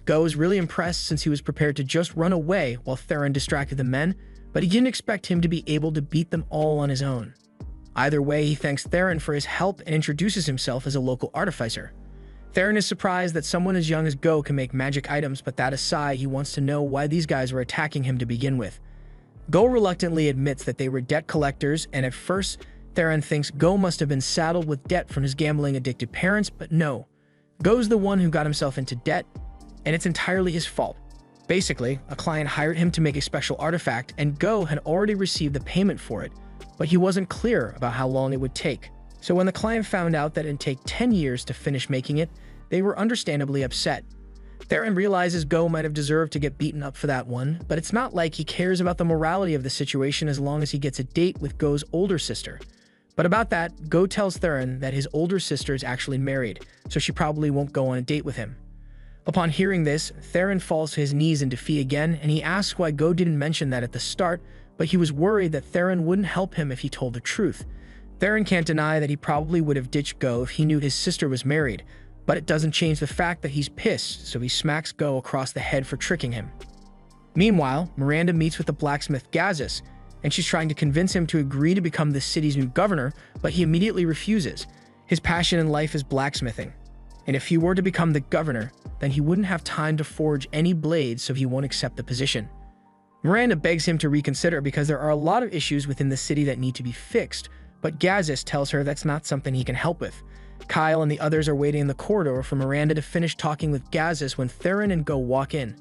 Go is really impressed since he was prepared to just run away while Theron distracted the men, but he didn't expect him to be able to beat them all on his own. Either way, he thanks Theron for his help and introduces himself as a local artificer. Theron is surprised that someone as young as Go can make magic items, but that aside, he wants to know why these guys were attacking him to begin with. Go reluctantly admits that they were debt collectors, and at first, Theron thinks Go must have been saddled with debt from his gambling-addicted parents, but no. Go's the one who got himself into debt, and it's entirely his fault. Basically, a client hired him to make a special artifact, and Go had already received the payment for it, but he wasn't clear about how long it would take. So when the client found out that it'd take 10 years to finish making it, they were understandably upset. Theron realizes Go might have deserved to get beaten up for that one, but it's not like he cares about the morality of the situation as long as he gets a date with Go's older sister. But about that, Go tells Theron that his older sister is actually married, so she probably won't go on a date with him. Upon hearing this, Theron falls to his knees in defeat again, and he asks why Go didn't mention that at the start, but he was worried that Theron wouldn't help him if he told the truth. Theron can't deny that he probably would have ditched Go if he knew his sister was married, but it doesn't change the fact that he's pissed, so he smacks Go across the head for tricking him. Meanwhile, Miranda meets with the blacksmith Gazis, and she's trying to convince him to agree to become the city's new governor, but he immediately refuses. His passion in life is blacksmithing, and if he were to become the governor, then he wouldn't have time to forge any blades, so he won't accept the position. Miranda begs him to reconsider because there are a lot of issues within the city that need to be fixed, but Gazis tells her that's not something he can help with. Kyle and the others are waiting in the corridor for Miranda to finish talking with Gazis when Theron and Go walk in.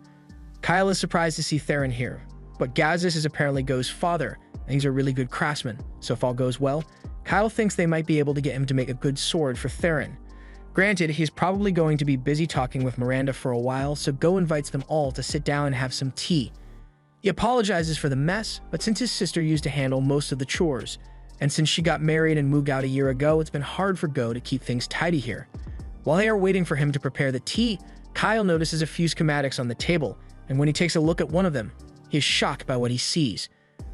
Kyle is surprised to see Theron here, but Gazis is apparently Go's father, and he's a really good craftsman, so if all goes well, Kyle thinks they might be able to get him to make a good sword for Theron. Granted, he's probably going to be busy talking with Miranda for a while, so Go invites them all to sit down and have some tea. He apologizes for the mess, but since his sister used to handle most of the chores, and since she got married and moved out a year ago, it's been hard for Go to keep things tidy here. While they are waiting for him to prepare the tea, Kyle notices a few schematics on the table, and when he takes a look at one of them, he is shocked by what he sees.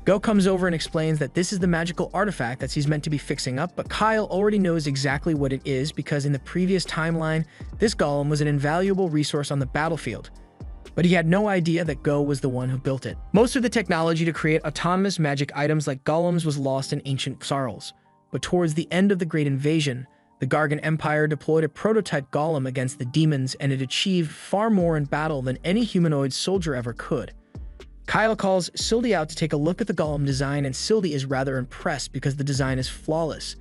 Go comes over and explains that this is the magical artifact that he's meant to be fixing up, but Kyle already knows exactly what it is because in the previous timeline, this golem was an invaluable resource on the battlefield. But he had no idea that Go was the one who built it. Most of the technology to create autonomous magic items like golems was lost in ancient Xarls, but towards the end of the Great Invasion, the Gargan Empire deployed a prototype golem against the demons, and it achieved far more in battle than any humanoid soldier ever could. Kyle calls Sildy out to take a look at the golem design, and Sildy is rather impressed because the design is flawless.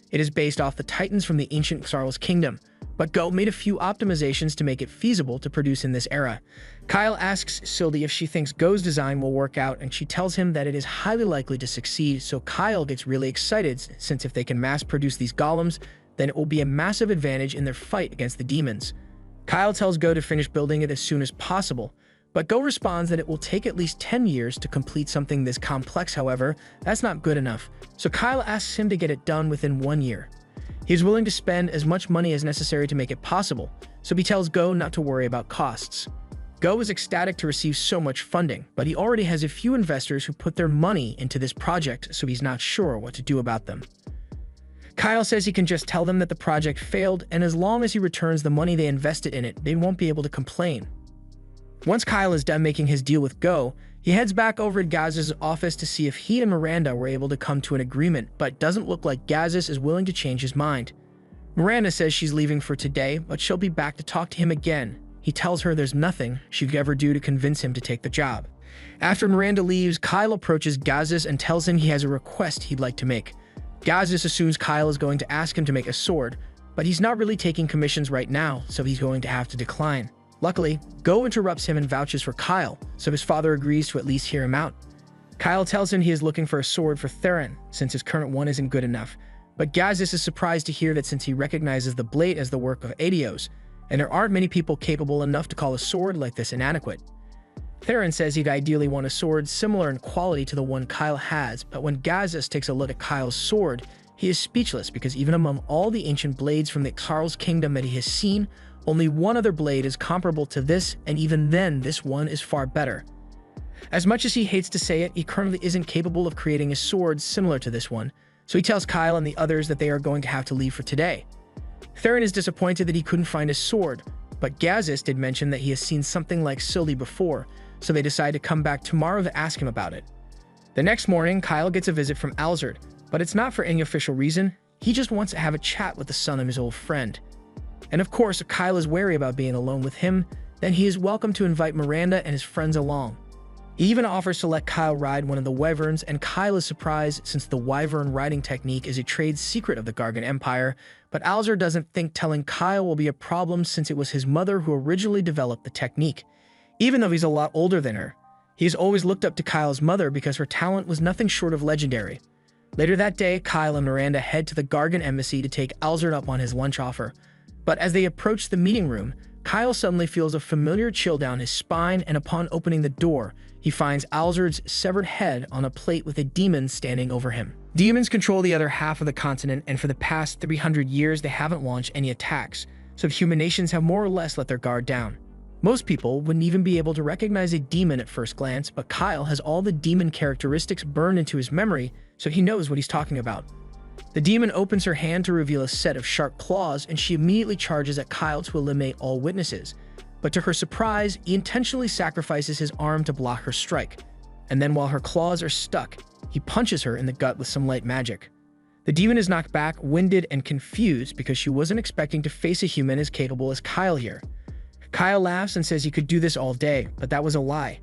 It is based off the titans from the ancient Xarls kingdom, but Go made a few optimizations to make it feasible to produce in this era. Kyle asks Sildy if she thinks Go's design will work out, and she tells him that it is highly likely to succeed, so Kyle gets really excited since if they can mass produce these golems, then it will be a massive advantage in their fight against the demons. Kyle tells Go to finish building it as soon as possible, but Go responds that it will take at least 10 years to complete something this complex. However, that's not good enough, so Kyle asks him to get it done within 1 year. He is willing to spend as much money as necessary to make it possible, so he tells Go not to worry about costs. Go is ecstatic to receive so much funding, but he already has a few investors who put their money into this project, so he's not sure what to do about them. Kyle says he can just tell them that the project failed, and as long as he returns the money they invested in it, they won't be able to complain. Once Kyle is done making his deal with Go, he heads back over to Gaz's office to see if he and Miranda were able to come to an agreement, but doesn't look like Gazis is willing to change his mind. Miranda says she's leaving for today, but she'll be back to talk to him again. He tells her there's nothing she could ever do to convince him to take the job. After Miranda leaves, Kyle approaches Gazis and tells him he has a request he'd like to make. Gazis assumes Kyle is going to ask him to make a sword, but he's not really taking commissions right now, so he's going to have to decline. Luckily, Go interrupts him and vouches for Kyle, so his father agrees to at least hear him out. Kyle tells him he is looking for a sword for Theron, since his current one isn't good enough, but Gazis is surprised to hear that since he recognizes the blade as the work of Adios, and there aren't many people capable enough to call a sword like this inadequate. Theron says he'd ideally want a sword similar in quality to the one Kyle has, but when Gazis takes a look at Kyle's sword, he is speechless because even among all the ancient blades from the Carl's kingdom that he has seen, only one other blade is comparable to this, and even then, this one is far better. As much as he hates to say it, he currently isn't capable of creating a sword similar to this one, so he tells Kyle and the others that they are going to have to leave for today. Theron is disappointed that he couldn't find a sword, but Gazis did mention that he has seen something like Sylvie before, so they decide to come back tomorrow to ask him about it. The next morning, Kyle gets a visit from Alzard, but it's not for any official reason. He just wants to have a chat with the son of his old friend. And of course, if Kyle is wary about being alone with him, then he is welcome to invite Miranda and his friends along. He even offers to let Kyle ride one of the wyverns, and Kyle is surprised since the wyvern riding technique is a trade secret of the Gargan Empire, but Alzard doesn't think telling Kyle will be a problem since it was his mother who originally developed the technique. Even though he's a lot older than her, he has always looked up to Kyle's mother because her talent was nothing short of legendary. Later that day, Kyle and Miranda head to the Gargan embassy to take Alzard up on his lunch offer. But as they approach the meeting room, Kyle suddenly feels a familiar chill down his spine, and upon opening the door, he finds Alzard's severed head on a plate with a demon standing over him. Demons control the other half of the continent, and for the past 300 years they haven't launched any attacks, so human nations have more or less let their guard down. Most people wouldn't even be able to recognize a demon at first glance, but Kyle has all the demon characteristics burned into his memory, so he knows what he's talking about. The demon opens her hand to reveal a set of sharp claws, and she immediately charges at Kyle to eliminate all witnesses. But to her surprise, he intentionally sacrifices his arm to block her strike. And then while her claws are stuck, he punches her in the gut with some light magic. The demon is knocked back, winded, and confused because she wasn't expecting to face a human as capable as Kyle here. Kyle laughs and says he could do this all day, but that was a lie.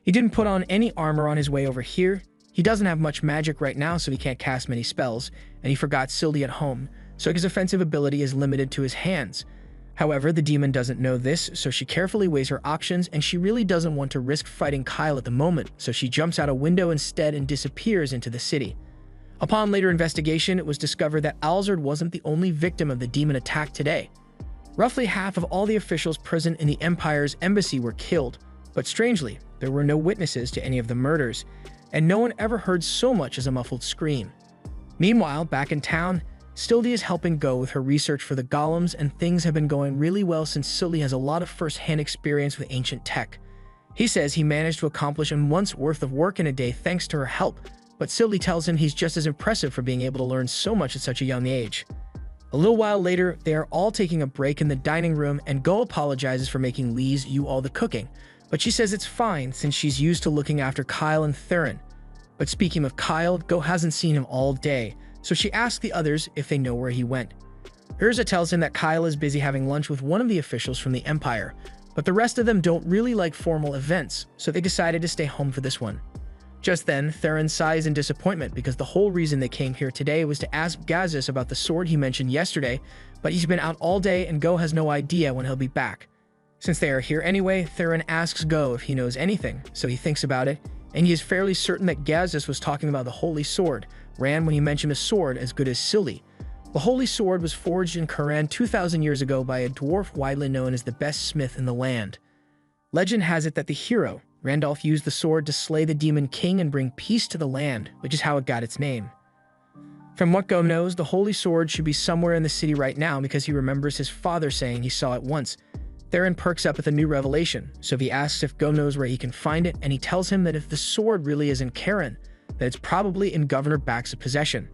He didn't put on any armor on his way over here. He doesn't have much magic right now, so he can't cast many spells, and he forgot Sylvie at home, so his offensive ability is limited to his hands. However, the demon doesn't know this, so she carefully weighs her options, and she really doesn't want to risk fighting Kyle at the moment, so she jumps out a window instead and disappears into the city. Upon later investigation, it was discovered that Alzard wasn't the only victim of the demon attack today. Roughly half of all the officials present in the Empire's embassy were killed, but strangely, there were no witnesses to any of the murders, and no one ever heard so much as a muffled scream. Meanwhile, back in town, Sylvie is helping Go with her research for the golems, and things have been going really well since Sylvie has a lot of first-hand experience with ancient tech. He says he managed to accomplish a month's worth of work in a day thanks to her help, but Sylvie tells him he's just as impressive for being able to learn so much at such a young age. A little while later, they are all taking a break in the dining room, and Go apologizes for making Lise do all the cooking, but she says it's fine since she's used to looking after Kyle and Theron. But speaking of Kyle, Go hasn't seen him all day, so she asks the others if they know where he went. Urza tells him that Kyle is busy having lunch with one of the officials from the Empire, but the rest of them don't really like formal events, so they decided to stay home for this one. Just then, Theron sighs in disappointment because the whole reason they came here today was to ask Gazis about the sword he mentioned yesterday, but he's been out all day and Go has no idea when he'll be back. Since they are here anyway, Theron asks Go if he knows anything, so he thinks about it, and he is fairly certain that Gazis was talking about the Holy Sword, Ran when he mentioned a sword as good as Sylvie. The Holy Sword was forged in Kuran 2,000 years ago by a dwarf widely known as the best smith in the land. Legend has it that the hero, Randolph, used the sword to slay the demon king and bring peace to the land, which is how it got its name. From what Go knows, the Holy Sword should be somewhere in the city right now because he remembers his father saying he saw it once. Theron perks up at the new revelation, so he asks if Go knows where he can find it, and he tells him that if the sword really is in Karen, that it's probably in Governor Bax's possession.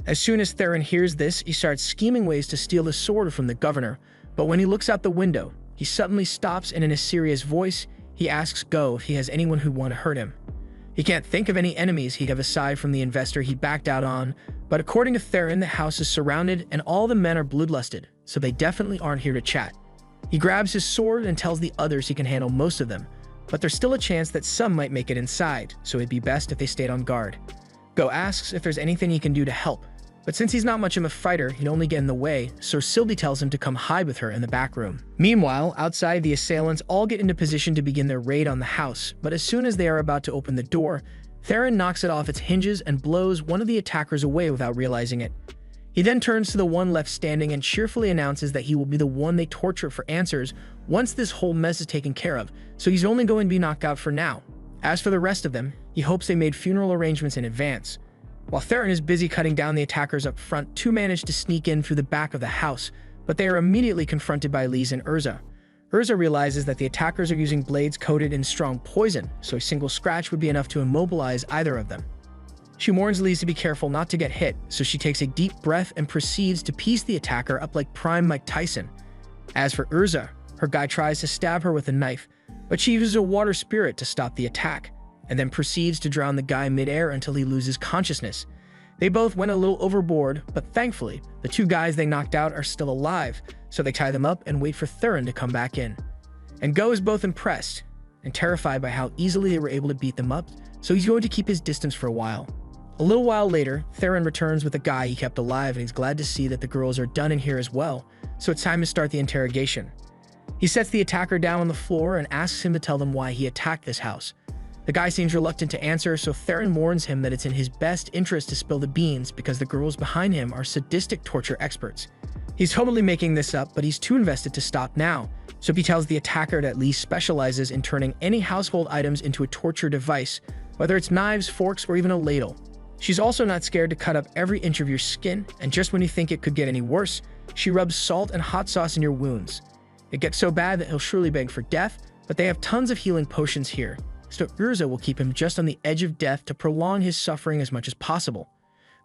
As soon as Theron hears this, he starts scheming ways to steal the sword from the governor, but when he looks out the window, he suddenly stops and in a serious voice, he asks Go if he has anyone who'd want to hurt him. He can't think of any enemies he'd have aside from the investor he backed out on, but according to Theron, the house is surrounded and all the men are bloodlusted, so they definitely aren't here to chat. He grabs his sword and tells the others he can handle most of them, but there's still a chance that some might make it inside, so it'd be best if they stayed on guard. Go asks if there's anything he can do to help, but since he's not much of a fighter, he'd only get in the way, so Sylvie tells him to come hide with her in the back room. Meanwhile, outside, the assailants all get into position to begin their raid on the house, but as soon as they are about to open the door, Theron knocks it off its hinges and blows one of the attackers away without realizing it. He then turns to the one left standing and cheerfully announces that he will be the one they torture for answers once this whole mess is taken care of, so he's only going to be knocked out for now. As for the rest of them, he hopes they made funeral arrangements in advance. While Theron is busy cutting down the attackers up front, two manage to sneak in through the back of the house, but they are immediately confronted by Lise and Urza. Urza realizes that the attackers are using blades coated in strong poison, so a single scratch would be enough to immobilize either of them. She warns Lise to be careful not to get hit, so she takes a deep breath and proceeds to piece the attacker up like prime Mike Tyson. As for Urza, her guy tries to stab her with a knife, but she uses a water spirit to stop the attack, and then proceeds to drown the guy midair until he loses consciousness. They both went a little overboard, but thankfully, the two guys they knocked out are still alive, so they tie them up and wait for Theron to come back in. And Go is both impressed and terrified by how easily they were able to beat them up, so he's going to keep his distance for a while. A little while later, Theron returns with the guy he kept alive, and he's glad to see that the girls are done in here as well, so it's time to start the interrogation. He sets the attacker down on the floor and asks him to tell them why he attacked this house. The guy seems reluctant to answer, so Theron warns him that it's in his best interest to spill the beans because the girls behind him are sadistic torture experts. He's totally making this up, but he's too invested to stop now, so he tells the attacker that Lee specializes in turning any household items into a torture device, whether it's knives, forks, or even a ladle. She's also not scared to cut up every inch of your skin, and just when you think it could get any worse, she rubs salt and hot sauce in your wounds. It gets so bad that he'll surely beg for death, but they have tons of healing potions here, so Urza will keep him just on the edge of death to prolong his suffering as much as possible.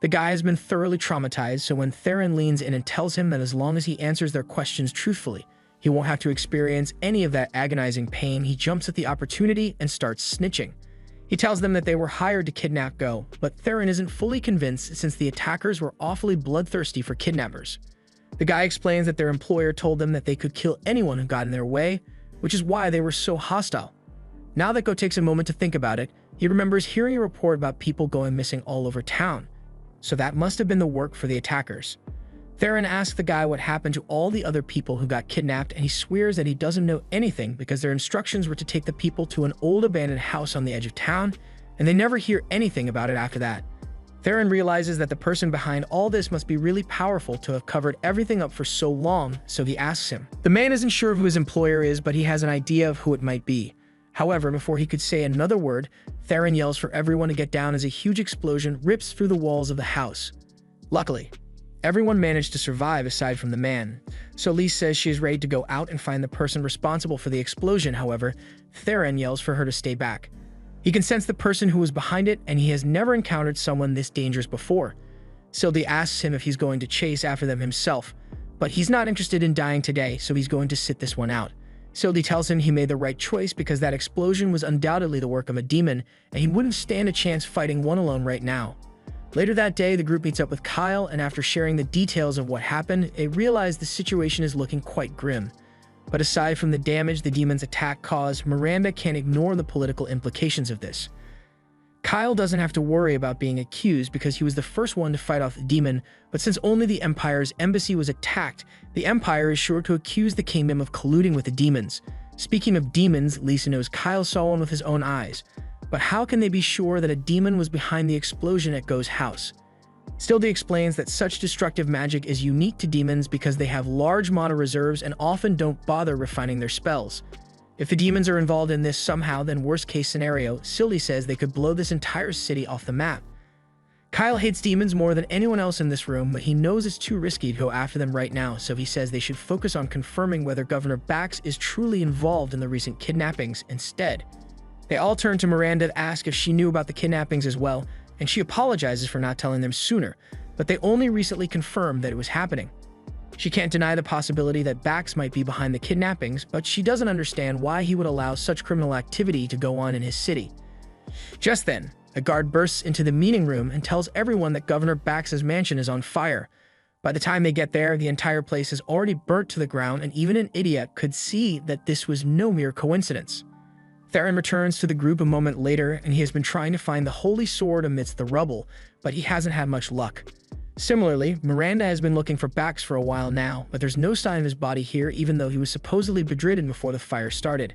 The guy has been thoroughly traumatized, so when Theron leans in and tells him that as long as he answers their questions truthfully, he won't have to experience any of that agonizing pain, he jumps at the opportunity and starts snitching. He tells them that they were hired to kidnap Go, but Theron isn't fully convinced since the attackers were awfully bloodthirsty for kidnappers. The guy explains that their employer told them that they could kill anyone who got in their way, which is why they were so hostile. Now that Go takes a moment to think about it, he remembers hearing a report about people going missing all over town, so that must have been the work for the attackers. Theron asks the guy what happened to all the other people who got kidnapped, and he swears that he doesn't know anything because their instructions were to take the people to an old abandoned house on the edge of town, and they never hear anything about it after that. Theron realizes that the person behind all this must be really powerful to have covered everything up for so long, so he asks him. The man isn't sure who his employer is, but he has an idea of who it might be. However, before he could say another word, Theron yells for everyone to get down as a huge explosion rips through the walls of the house. Luckily, everyone managed to survive aside from the man, so Lise says she is ready to go out and find the person responsible for the explosion. However, Theron yells for her to stay back. He can sense the person who was behind it, and he has never encountered someone this dangerous before. Sylvie asks him if he's going to chase after them himself, but he's not interested in dying today, so he's going to sit this one out. Sylvie tells him he made the right choice because that explosion was undoubtedly the work of a demon, and he wouldn't stand a chance fighting one alone right now. Later that day, the group meets up with Kyle, and after sharing the details of what happened, they realize the situation is looking quite grim. But aside from the damage the demon's attack caused, Miranda can't ignore the political implications of this. Kyle doesn't have to worry about being accused because he was the first one to fight off the demon, but since only the Empire's embassy was attacked, the Empire is sure to accuse the kingdom of colluding with the demons. Speaking of demons, Lisa knows Kyle saw one with his own eyes. But how can they be sure that a demon was behind the explosion at Go's house? Sylvie explains that such destructive magic is unique to demons because they have large mana reserves and often don't bother refining their spells. If the demons are involved in this somehow, then worst case scenario, Sylvie says they could blow this entire city off the map. Kyle hates demons more than anyone else in this room, but he knows it's too risky to go after them right now, so he says they should focus on confirming whether Governor Bax is truly involved in the recent kidnappings instead. They all turn to Miranda to ask if she knew about the kidnappings as well, and she apologizes for not telling them sooner, but they only recently confirmed that it was happening. She can't deny the possibility that Bax might be behind the kidnappings, but she doesn't understand why he would allow such criminal activity to go on in his city. Just then, a guard bursts into the meeting room and tells everyone that Governor Bax's mansion is on fire. By the time they get there, the entire place is already burnt to the ground, and even an idiot could see that this was no mere coincidence. Theron returns to the group a moment later, and he has been trying to find the holy sword amidst the rubble, but he hasn't had much luck. Similarly, Miranda has been looking for Bax for a while now, but there's no sign of his body here, even though he was supposedly bedridden before the fire started.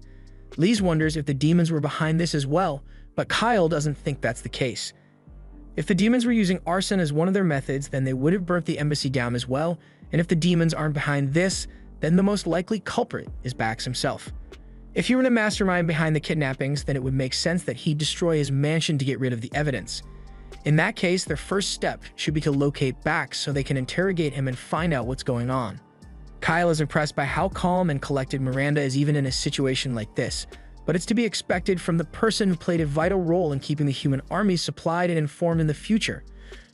Lise wonders if the demons were behind this as well, but Kyle doesn't think that's the case. If the demons were using arson as one of their methods, then they would have burnt the embassy down as well, and if the demons aren't behind this, then the most likely culprit is Bax himself. If he were the mastermind behind the kidnappings, then it would make sense that he'd destroy his mansion to get rid of the evidence. In that case, their first step should be to locate Bax so they can interrogate him and find out what's going on. Kyle is impressed by how calm and collected Miranda is even in a situation like this, but it's to be expected from the person who played a vital role in keeping the human armies supplied and informed in the future.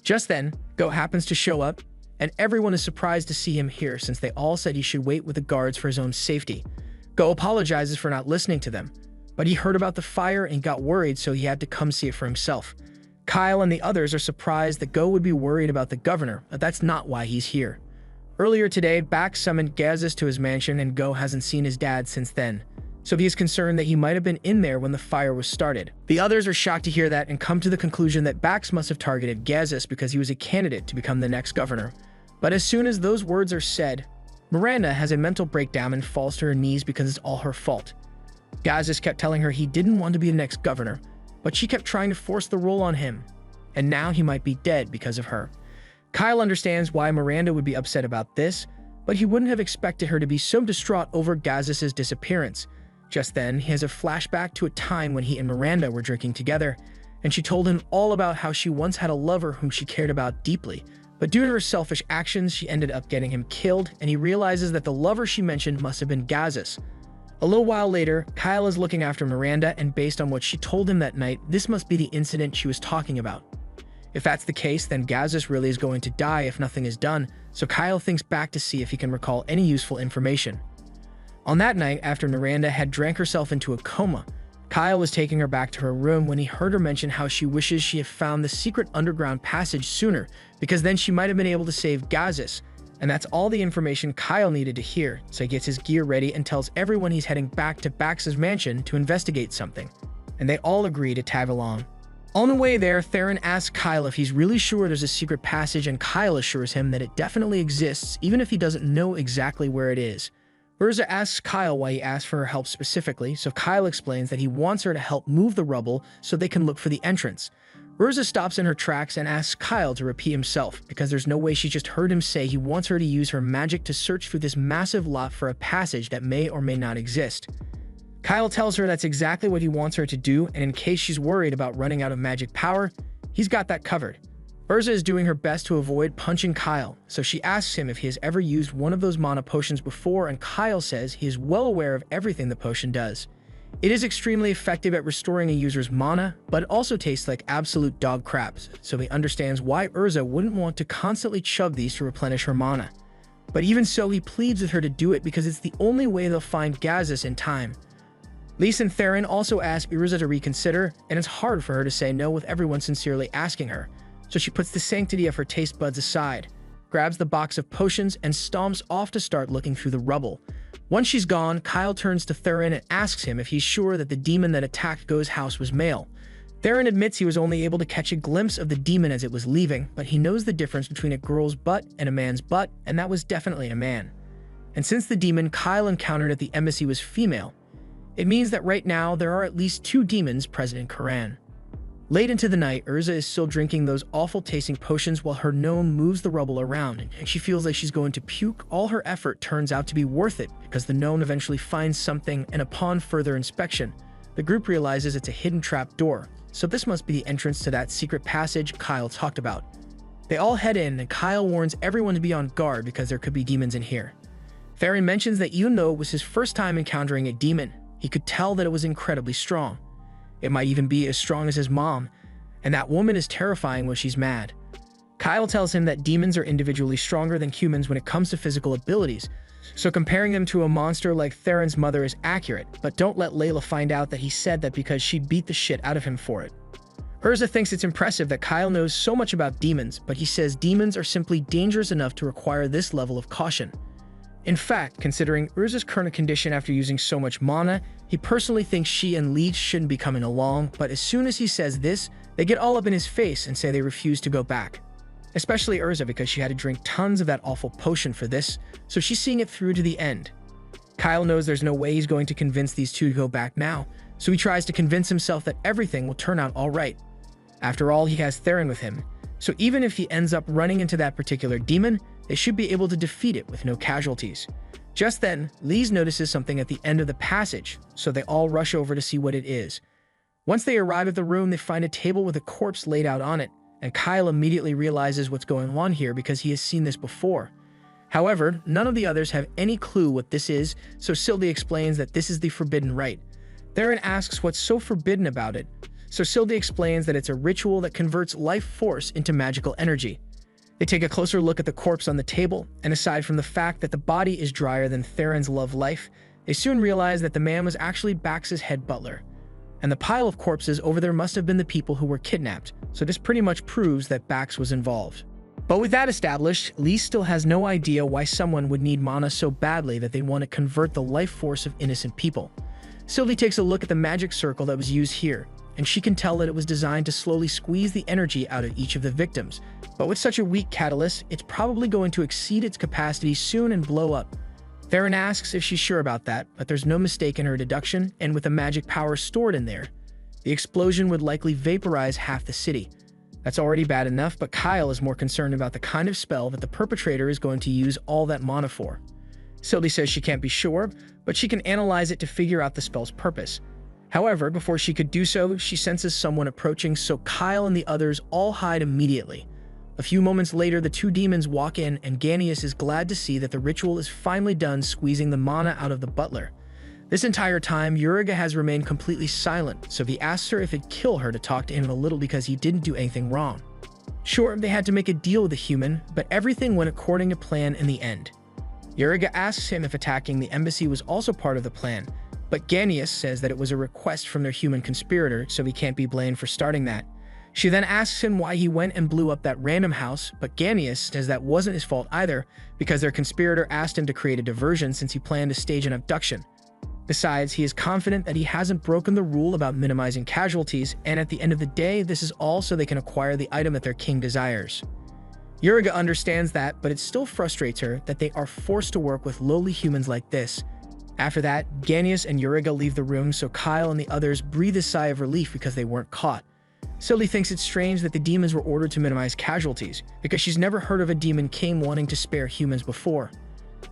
Just then, Go happens to show up, and everyone is surprised to see him here since they all said he should wait with the guards for his own safety. Go apologizes for not listening to them, but he heard about the fire and got worried, so he had to come see it for himself. Kyle and the others are surprised that Go would be worried about the governor, but that's not why he's here. Earlier today, Bax summoned Gazis to his mansion, and Go hasn't seen his dad since then, so he is concerned that he might have been in there when the fire was started. The others are shocked to hear that and come to the conclusion that Bax must have targeted Gazis because he was a candidate to become the next governor. But as soon as those words are said, Miranda has a mental breakdown and falls to her knees because it's all her fault. Gazis kept telling her he didn't want to be the next governor, but she kept trying to force the role on him, and now he might be dead because of her. Kyle understands why Miranda would be upset about this, but he wouldn't have expected her to be so distraught over Gazis' disappearance. Just then, he has a flashback to a time when he and Miranda were drinking together, and she told him all about how she once had a lover whom she cared about deeply, but due to her selfish actions, she ended up getting him killed, and he realizes that the lover she mentioned must have been Gazis. A little while later, Kyle is looking after Miranda, and based on what she told him that night, this must be the incident she was talking about. If that's the case, then Gazis really is going to die if nothing is done, so Kyle thinks back to see if he can recall any useful information. On that night, after Miranda had drank herself into a coma, Kyle was taking her back to her room when he heard her mention how she wishes she had found the secret underground passage sooner, because then she might have been able to save Gazis. And that's all the information Kyle needed to hear, so he gets his gear ready and tells everyone he's heading back to Bax's mansion to investigate something. And they all agree to tag along. On the way there, Theron asks Kyle if he's really sure there's a secret passage, and Kyle assures him that it definitely exists, even if he doesn't know exactly where it is. Urza asks Kyle why he asked for her help specifically, so Kyle explains that he wants her to help move the rubble so they can look for the entrance. Urza stops in her tracks and asks Kyle to repeat himself, because there's no way she just heard him say he wants her to use her magic to search through this massive lot for a passage that may or may not exist. Kyle tells her that's exactly what he wants her to do, and in case she's worried about running out of magic power, he's got that covered. Urza is doing her best to avoid punching Kyle, so she asks him if he has ever used one of those mana potions before, and Kyle says he is well aware of everything the potion does. It is extremely effective at restoring a user's mana, but it also tastes like absolute dog crap, so he understands why Urza wouldn't want to constantly chug these to replenish her mana. But even so, he pleads with her to do it because it's the only way they'll find Gazis in time. Lise and Theron also ask Urza to reconsider, and it's hard for her to say no with everyone sincerely asking her, so she puts the sanctity of her taste buds aside, grabs the box of potions, and stomps off to start looking through the rubble. Once she's gone, Kyle turns to Theron and asks him if he's sure that the demon that attacked Go's house was male. Theron admits he was only able to catch a glimpse of the demon as it was leaving, but he knows the difference between a girl's butt and a man's butt, and that was definitely a man. And since the demon Kyle encountered at the embassy was female, it means that right now there are at least 2 demons present in Quran. Late into the night, Urza is still drinking those awful-tasting potions while her gnome moves the rubble around, and she feels like she's going to puke. All her effort turns out to be worth it because the gnome eventually finds something, and upon further inspection, the group realizes it's a hidden trap door, so this must be the entrance to that secret passage Kyle talked about. They all head in, and Kyle warns everyone to be on guard because there could be demons in here. Theron mentions that even though it was his first time encountering a demon, he could tell that it was incredibly strong. It might even be as strong as his mom, and that woman is terrifying when she's mad. Kyle tells him that demons are individually stronger than humans when it comes to physical abilities, so comparing them to a monster like Theron's mother is accurate, but don't let Layla find out that he said that because she'd beat the shit out of him for it. Urza thinks it's impressive that Kyle knows so much about demons, but he says demons are simply dangerous enough to require this level of caution. In fact, considering Urza's current condition after using so much mana, he personally thinks she and Leech shouldn't be coming along, but as soon as he says this, they get all up in his face and say they refuse to go back. Especially Urza because she had to drink tons of that awful potion for this, so she's seeing it through to the end. Kyle knows there's no way he's going to convince these two to go back now, so he tries to convince himself that everything will turn out alright. After all, he has Theron with him, so even if he ends up running into that particular demon, they should be able to defeat it with no casualties. Just then, Lise notices something at the end of the passage, so they all rush over to see what it is. Once they arrive at the room, they find a table with a corpse laid out on it, and Kyle immediately realizes what's going on here because he has seen this before. However, none of the others have any clue what this is, so Sylvie explains that this is the forbidden rite. Theron asks what's so forbidden about it, so Sylvie explains that it's a ritual that converts life force into magical energy. They take a closer look at the corpse on the table, and aside from the fact that the body is drier than Theron's love life, they soon realize that the man was actually Bax's head butler. And the pile of corpses over there must have been the people who were kidnapped, so this pretty much proves that Bax was involved. But with that established, Lise still has no idea why someone would need mana so badly that they want to convert the life force of innocent people. Sylvie takes a look at the magic circle that was used here, and she can tell that it was designed to slowly squeeze the energy out of each of the victims. But with such a weak catalyst, it's probably going to exceed its capacity soon and blow up. Theron asks if she's sure about that, but there's no mistake in her deduction, and with the magic power stored in there, the explosion would likely vaporize half the city. That's already bad enough, but Kyle is more concerned about the kind of spell that the perpetrator is going to use all that mana for. Sylvie says she can't be sure, but she can analyze it to figure out the spell's purpose. However, before she could do so, she senses someone approaching, so Kyle and the others all hide immediately. A few moments later, the two demons walk in, and Ganius is glad to see that the ritual is finally done squeezing the mana out of the butler. This entire time, Uriga has remained completely silent, so he asks her if it'd kill her to talk to him a little because he didn't do anything wrong. Sure, they had to make a deal with the human, but everything went according to plan in the end. Uriga asks him if attacking the embassy was also part of the plan, but Ganius says that it was a request from their human conspirator, so he can't be blamed for starting that. She then asks him why he went and blew up that random house, but Ganius says that wasn't his fault either, because their conspirator asked him to create a diversion since he planned to stage an abduction. Besides, he is confident that he hasn't broken the rule about minimizing casualties, and at the end of the day, this is all so they can acquire the item that their king desires. Uriga understands that, but it still frustrates her that they are forced to work with lowly humans like this. After that, Ganius and Uriga leave the room, so Kyle and the others breathe a sigh of relief because they weren't caught. Sylvie thinks it's strange that the demons were ordered to minimize casualties, because she's never heard of a demon king wanting to spare humans before.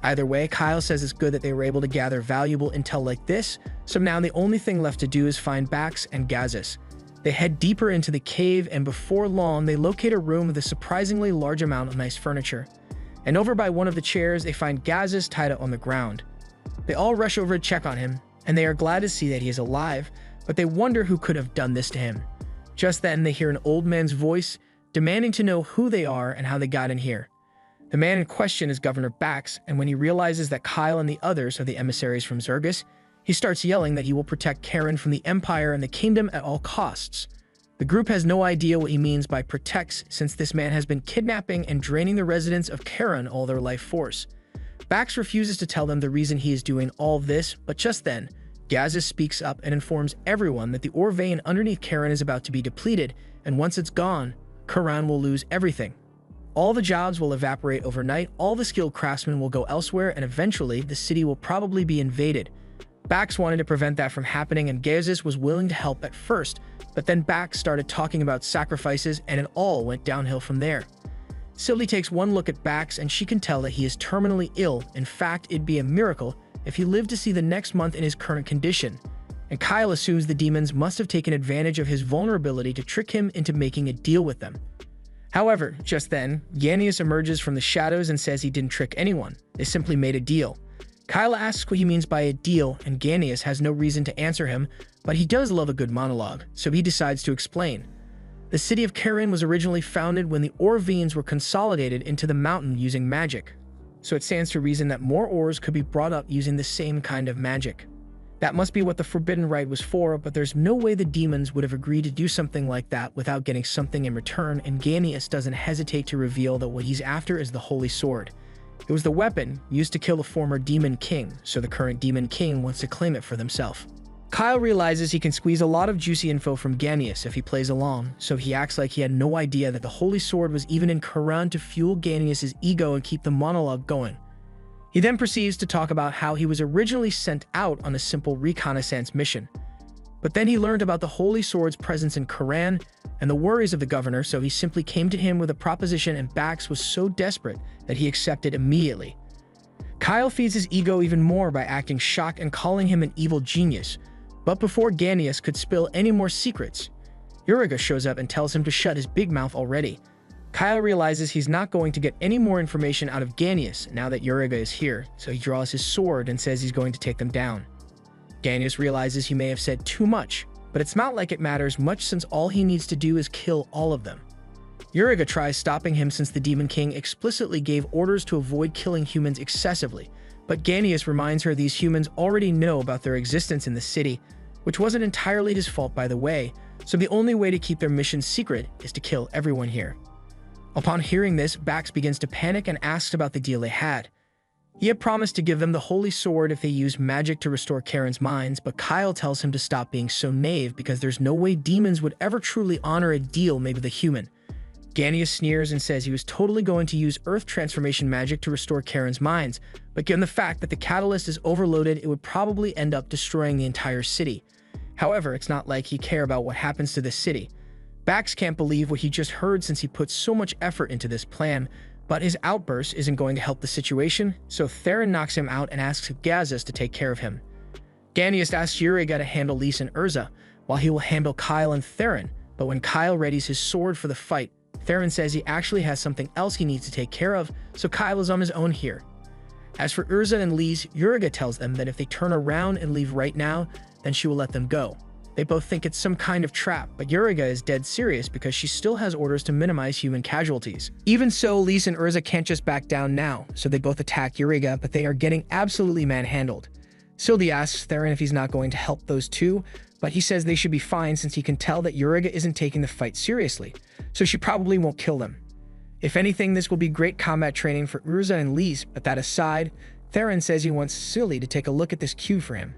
Either way, Kyle says it's good that they were able to gather valuable intel like this, so now the only thing left to do is find Bax and Gazis. They head deeper into the cave, and before long, they locate a room with a surprisingly large amount of nice furniture. And over by one of the chairs, they find Gazis tied up on the ground. They all rush over to check on him, and they are glad to see that he is alive, but they wonder who could have done this to him. Just then, they hear an old man's voice, demanding to know who they are and how they got in here. The man in question is Governor Bax, and when he realizes that Kyle and the others are the emissaries from Zergus, he starts yelling that he will protect Karen from the Empire and the Kingdom at all costs. The group has no idea what he means by protects, since this man has been kidnapping and draining the residents of Karen all their life force. Bax refuses to tell them the reason he is doing all this, but just then, Gazis speaks up and informs everyone that the ore vein underneath Karen is about to be depleted, and once it's gone, Karan will lose everything. All the jobs will evaporate overnight, all the skilled craftsmen will go elsewhere, and eventually, the city will probably be invaded. Bax wanted to prevent that from happening, and Gazis was willing to help at first, but then Bax started talking about sacrifices, and it all went downhill from there. Sylvie takes one look at Bax, and she can tell that he is terminally ill. In fact, it'd be a miracle if he lived to see the next month in his current condition, and Kyle assumes the demons must have taken advantage of his vulnerability to trick him into making a deal with them. However, just then, Ganius emerges from the shadows and says he didn't trick anyone, they simply made a deal. Kyle asks what he means by a deal, and Ganius has no reason to answer him, but he does love a good monologue, so he decides to explain. The city of Karen was originally founded when the ore veins were consolidated into the mountain using magic, so it stands to reason that more ores could be brought up using the same kind of magic. That must be what the Forbidden Rite was for, but there's no way the demons would have agreed to do something like that without getting something in return, and Ganius doesn't hesitate to reveal that what he's after is the Holy Sword. It was the weapon used to kill the former Demon King, so the current Demon King wants to claim it for themselves. Kyle realizes he can squeeze a lot of juicy info from Ganius if he plays along, so he acts like he had no idea that the Holy Sword was even in Quran to fuel Ganius' ego and keep the monologue going. He then proceeds to talk about how he was originally sent out on a simple reconnaissance mission. But then he learned about the Holy Sword's presence in Quran and the worries of the governor, so he simply came to him with a proposition, and Bax was so desperate that he accepted immediately. Kyle feeds his ego even more by acting shocked and calling him an evil genius. But before Ganius could spill any more secrets, Uriga shows up and tells him to shut his big mouth already. Kyle realizes he's not going to get any more information out of Ganius now that Uriga is here, so he draws his sword and says he's going to take them down. Ganius realizes he may have said too much, but it's not like it matters much since all he needs to do is kill all of them. Uriga tries stopping him since the Demon King explicitly gave orders to avoid killing humans excessively, but Ganius reminds her these humans already know about their existence in the city, which wasn't entirely his fault by the way, so the only way to keep their mission secret is to kill everyone here. Upon hearing this, Bax begins to panic and asks about the deal they had. He had promised to give them the Holy Sword if they used magic to restore Karen's minds, but Kyle tells him to stop being so naive because there's no way demons would ever truly honor a deal made with a human. Ganius sneers and says he was totally going to use Earth transformation magic to restore Karen's minds, but given the fact that the catalyst is overloaded, it would probably end up destroying the entire city. However, it's not like he cares about what happens to the city. Bax can't believe what he just heard since he put so much effort into this plan, but his outburst isn't going to help the situation, so Theron knocks him out and asks Gazas to take care of him. Ganius asks Uriga to handle Lys and Urza, while he will handle Kyle and Theron, but when Kyle readies his sword for the fight, Theron says he actually has something else he needs to take care of, so Kyle is on his own here. As for Urza and Lys, Uriga tells them that if they turn around and leave right now, then she will let them go. They both think it's some kind of trap, but Uriga is dead serious because she still has orders to minimize human casualties. Even so, Lys and Urza can't just back down now, so they both attack Uriga, but they are getting absolutely manhandled. Sylvie asks Theron if he's not going to help those two, but he says they should be fine since he can tell that Uriga isn't taking the fight seriously, so she probably won't kill them. If anything, this will be great combat training for Urza and Lys, but that aside, Theron says he wants Sylvie to take a look at this cue for him.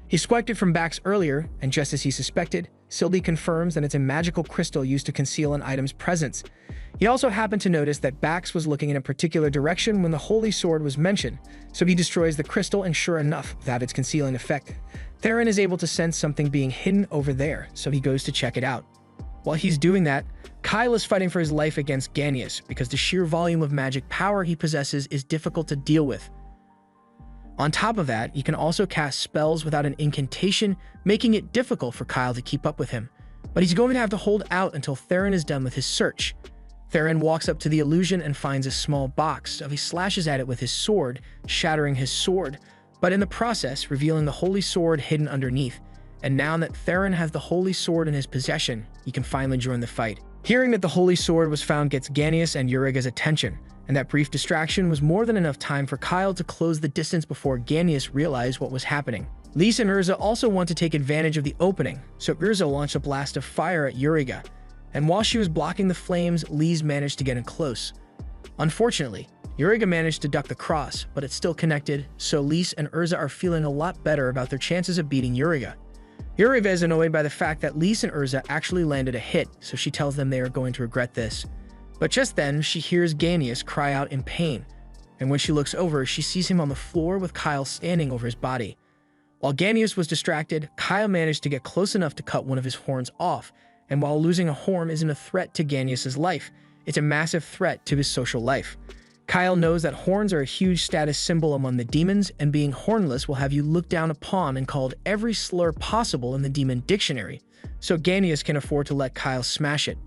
He swiped it from Bax earlier, and just as he suspected, Sylvie confirms that it's a magical crystal used to conceal an item's presence. He also happened to notice that Bax was looking in a particular direction when the Holy Sword was mentioned, so he destroys the crystal, and sure enough, without its concealing effect, Theron is able to sense something being hidden over there, so he goes to check it out. While he's doing that, Kyle is fighting for his life against Ganius because the sheer volume of magic power he possesses is difficult to deal with. On top of that, he can also cast spells without an incantation, making it difficult for Kyle to keep up with him. But he's going to have to hold out until Theron is done with his search. Theron walks up to the illusion and finds a small box, so he slashes at it with his sword, shattering his sword, but in the process, revealing the Holy Sword hidden underneath. And now that Theron has the Holy Sword in his possession, he can finally join the fight. Hearing that the Holy Sword was found gets Ganius and Uriga's attention, and that brief distraction was more than enough time for Kyle to close the distance before Ganius realized what was happening. Lys and Urza also want to take advantage of the opening, so Urza launched a blast of fire at Uriga, and while she was blocking the flames, Lys managed to get in close. Unfortunately, Uriga managed to duck the cross, but it's still connected, so Lys and Urza are feeling a lot better about their chances of beating Uriga. Uriga is annoyed by the fact that Lys and Urza actually landed a hit, so she tells them they are going to regret this. But just then, she hears Ganius cry out in pain, and when she looks over, she sees him on the floor with Kyle standing over his body. While Ganius was distracted, Kyle managed to get close enough to cut one of his horns off, and while losing a horn isn't a threat to Ganius' life, it's a massive threat to his social life. Kyle knows that horns are a huge status symbol among the demons, and being hornless will have you looked down upon and called every slur possible in the demon dictionary, so Ganius can afford to let Kyle smash it.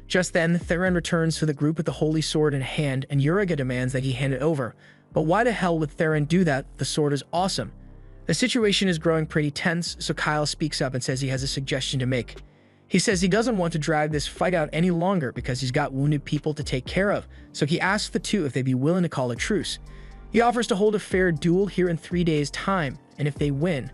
Just then, Theron returns to the group with the Holy Sword in hand, and Uriga demands that he hand it over. But why the hell would Theron do that? The sword is awesome. The situation is growing pretty tense, so Kyle speaks up and says he has a suggestion to make. He says he doesn't want to drag this fight out any longer because he's got wounded people to take care of, so he asks the two if they'd be willing to call a truce. He offers to hold a fair duel here in 3 days' time, and if they win,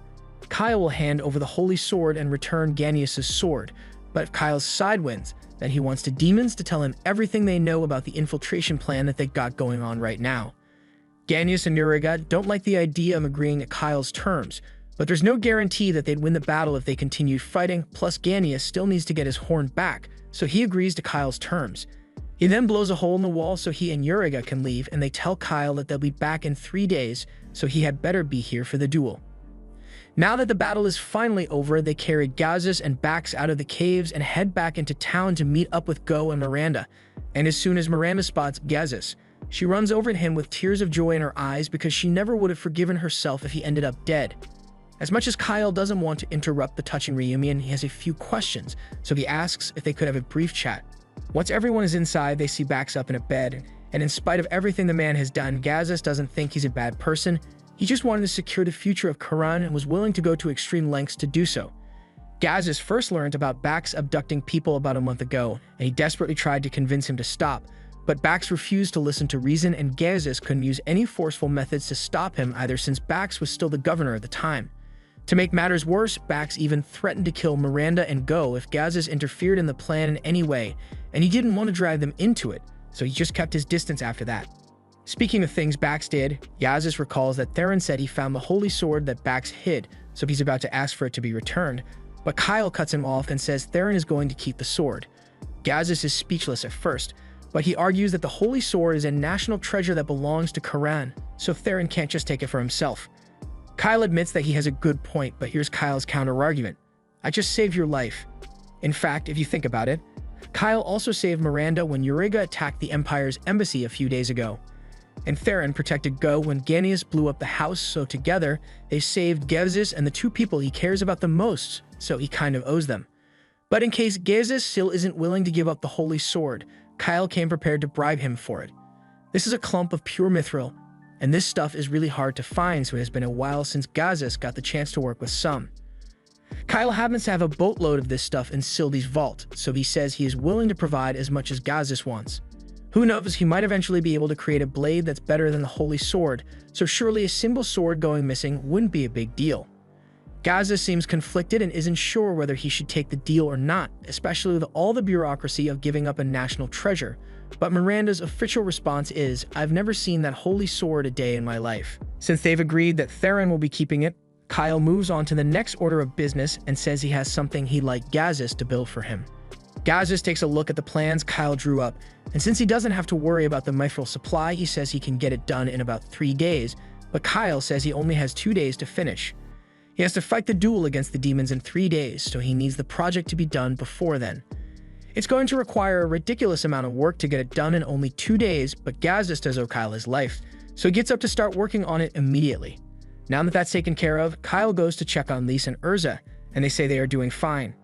Kyle will hand over the holy sword and return Ganius' sword. But if Kyle's side wins, then he wants the demons to tell him everything they know about the infiltration plan that they got going on right now. Ganius and anirecap don't like the idea of agreeing to Kyle's terms, but there's no guarantee that they'd win the battle if they continued fighting, plus Ganius still needs to get his horn back, so he agrees to Kyle's terms. He then blows a hole in the wall so he and anirecap can leave, and they tell Kyle that they'll be back in 3 days, so he had better be here for the duel. Now that the battle is finally over, they carry Gazis and Bax out of the caves and head back into town to meet up with Go and Miranda. And as soon as Miranda spots Gazis, she runs over to him with tears of joy in her eyes because she never would have forgiven herself if he ended up dead. As much as Kyle doesn't want to interrupt the touching reunion, he has a few questions, so he asks if they could have a brief chat. Once everyone is inside, they see Bax up in a bed, and in spite of everything the man has done, Gazis doesn't think he's a bad person. He just wanted to secure the future of Karan and was willing to go to extreme lengths to do so. Gazis first learned about Bax abducting people about a month ago, and he desperately tried to convince him to stop, but Bax refused to listen to reason, and Gazis couldn't use any forceful methods to stop him either since Bax was still the governor at the time. To make matters worse, Bax even threatened to kill Miranda and Go if Gazis interfered in the plan in any way, and he didn't want to drag them into it, so he just kept his distance after that. Speaking of things Bax did, Gazis recalls that Theron said he found the holy sword that Bax hid, so he's about to ask for it to be returned, but Kyle cuts him off and says Theron is going to keep the sword. Gazis is speechless at first, but he argues that the holy sword is a national treasure that belongs to Karan, so Theron can't just take it for himself. Kyle admits that he has a good point, but here's Kyle's counter-argument. I just saved your life. In fact, if you think about it, Kyle also saved Miranda when Eureka attacked the Empire's embassy a few days ago. And Theron protected Go when Ganius blew up the house, so together, they saved Gazis and the two people he cares about the most, so he kind of owes them. But in case Gazis still isn't willing to give up the holy sword, Kyle came prepared to bribe him for it. This is a clump of pure mithril, and this stuff is really hard to find, so it has been a while since Gazis got the chance to work with some. Kyle happens to have a boatload of this stuff in Sildi's vault, so he says he is willing to provide as much as Gazis wants. Who knows, he might eventually be able to create a blade that's better than the holy sword, so surely a single sword going missing wouldn't be a big deal. Gazis seems conflicted and isn't sure whether he should take the deal or not, especially with all the bureaucracy of giving up a national treasure. But Miranda's official response is, I've never seen that holy sword a day in my life. Since they've agreed that Theron will be keeping it, Kyle moves on to the next order of business and says he has something he'd like Gazis to build for him. Gazis takes a look at the plans Kyle drew up, and since he doesn't have to worry about the mithril supply, he says he can get it done in about 3 days, but Kyle says he only has 2 days to finish. He has to fight the duel against the demons in 3 days, so he needs the project to be done before then. It's going to require a ridiculous amount of work to get it done in only 2 days, but Gazis does owe Kyle his life, so he gets up to start working on it immediately. Now that that's taken care of, Kyle goes to check on Lise and Urza, and they say they are doing fine.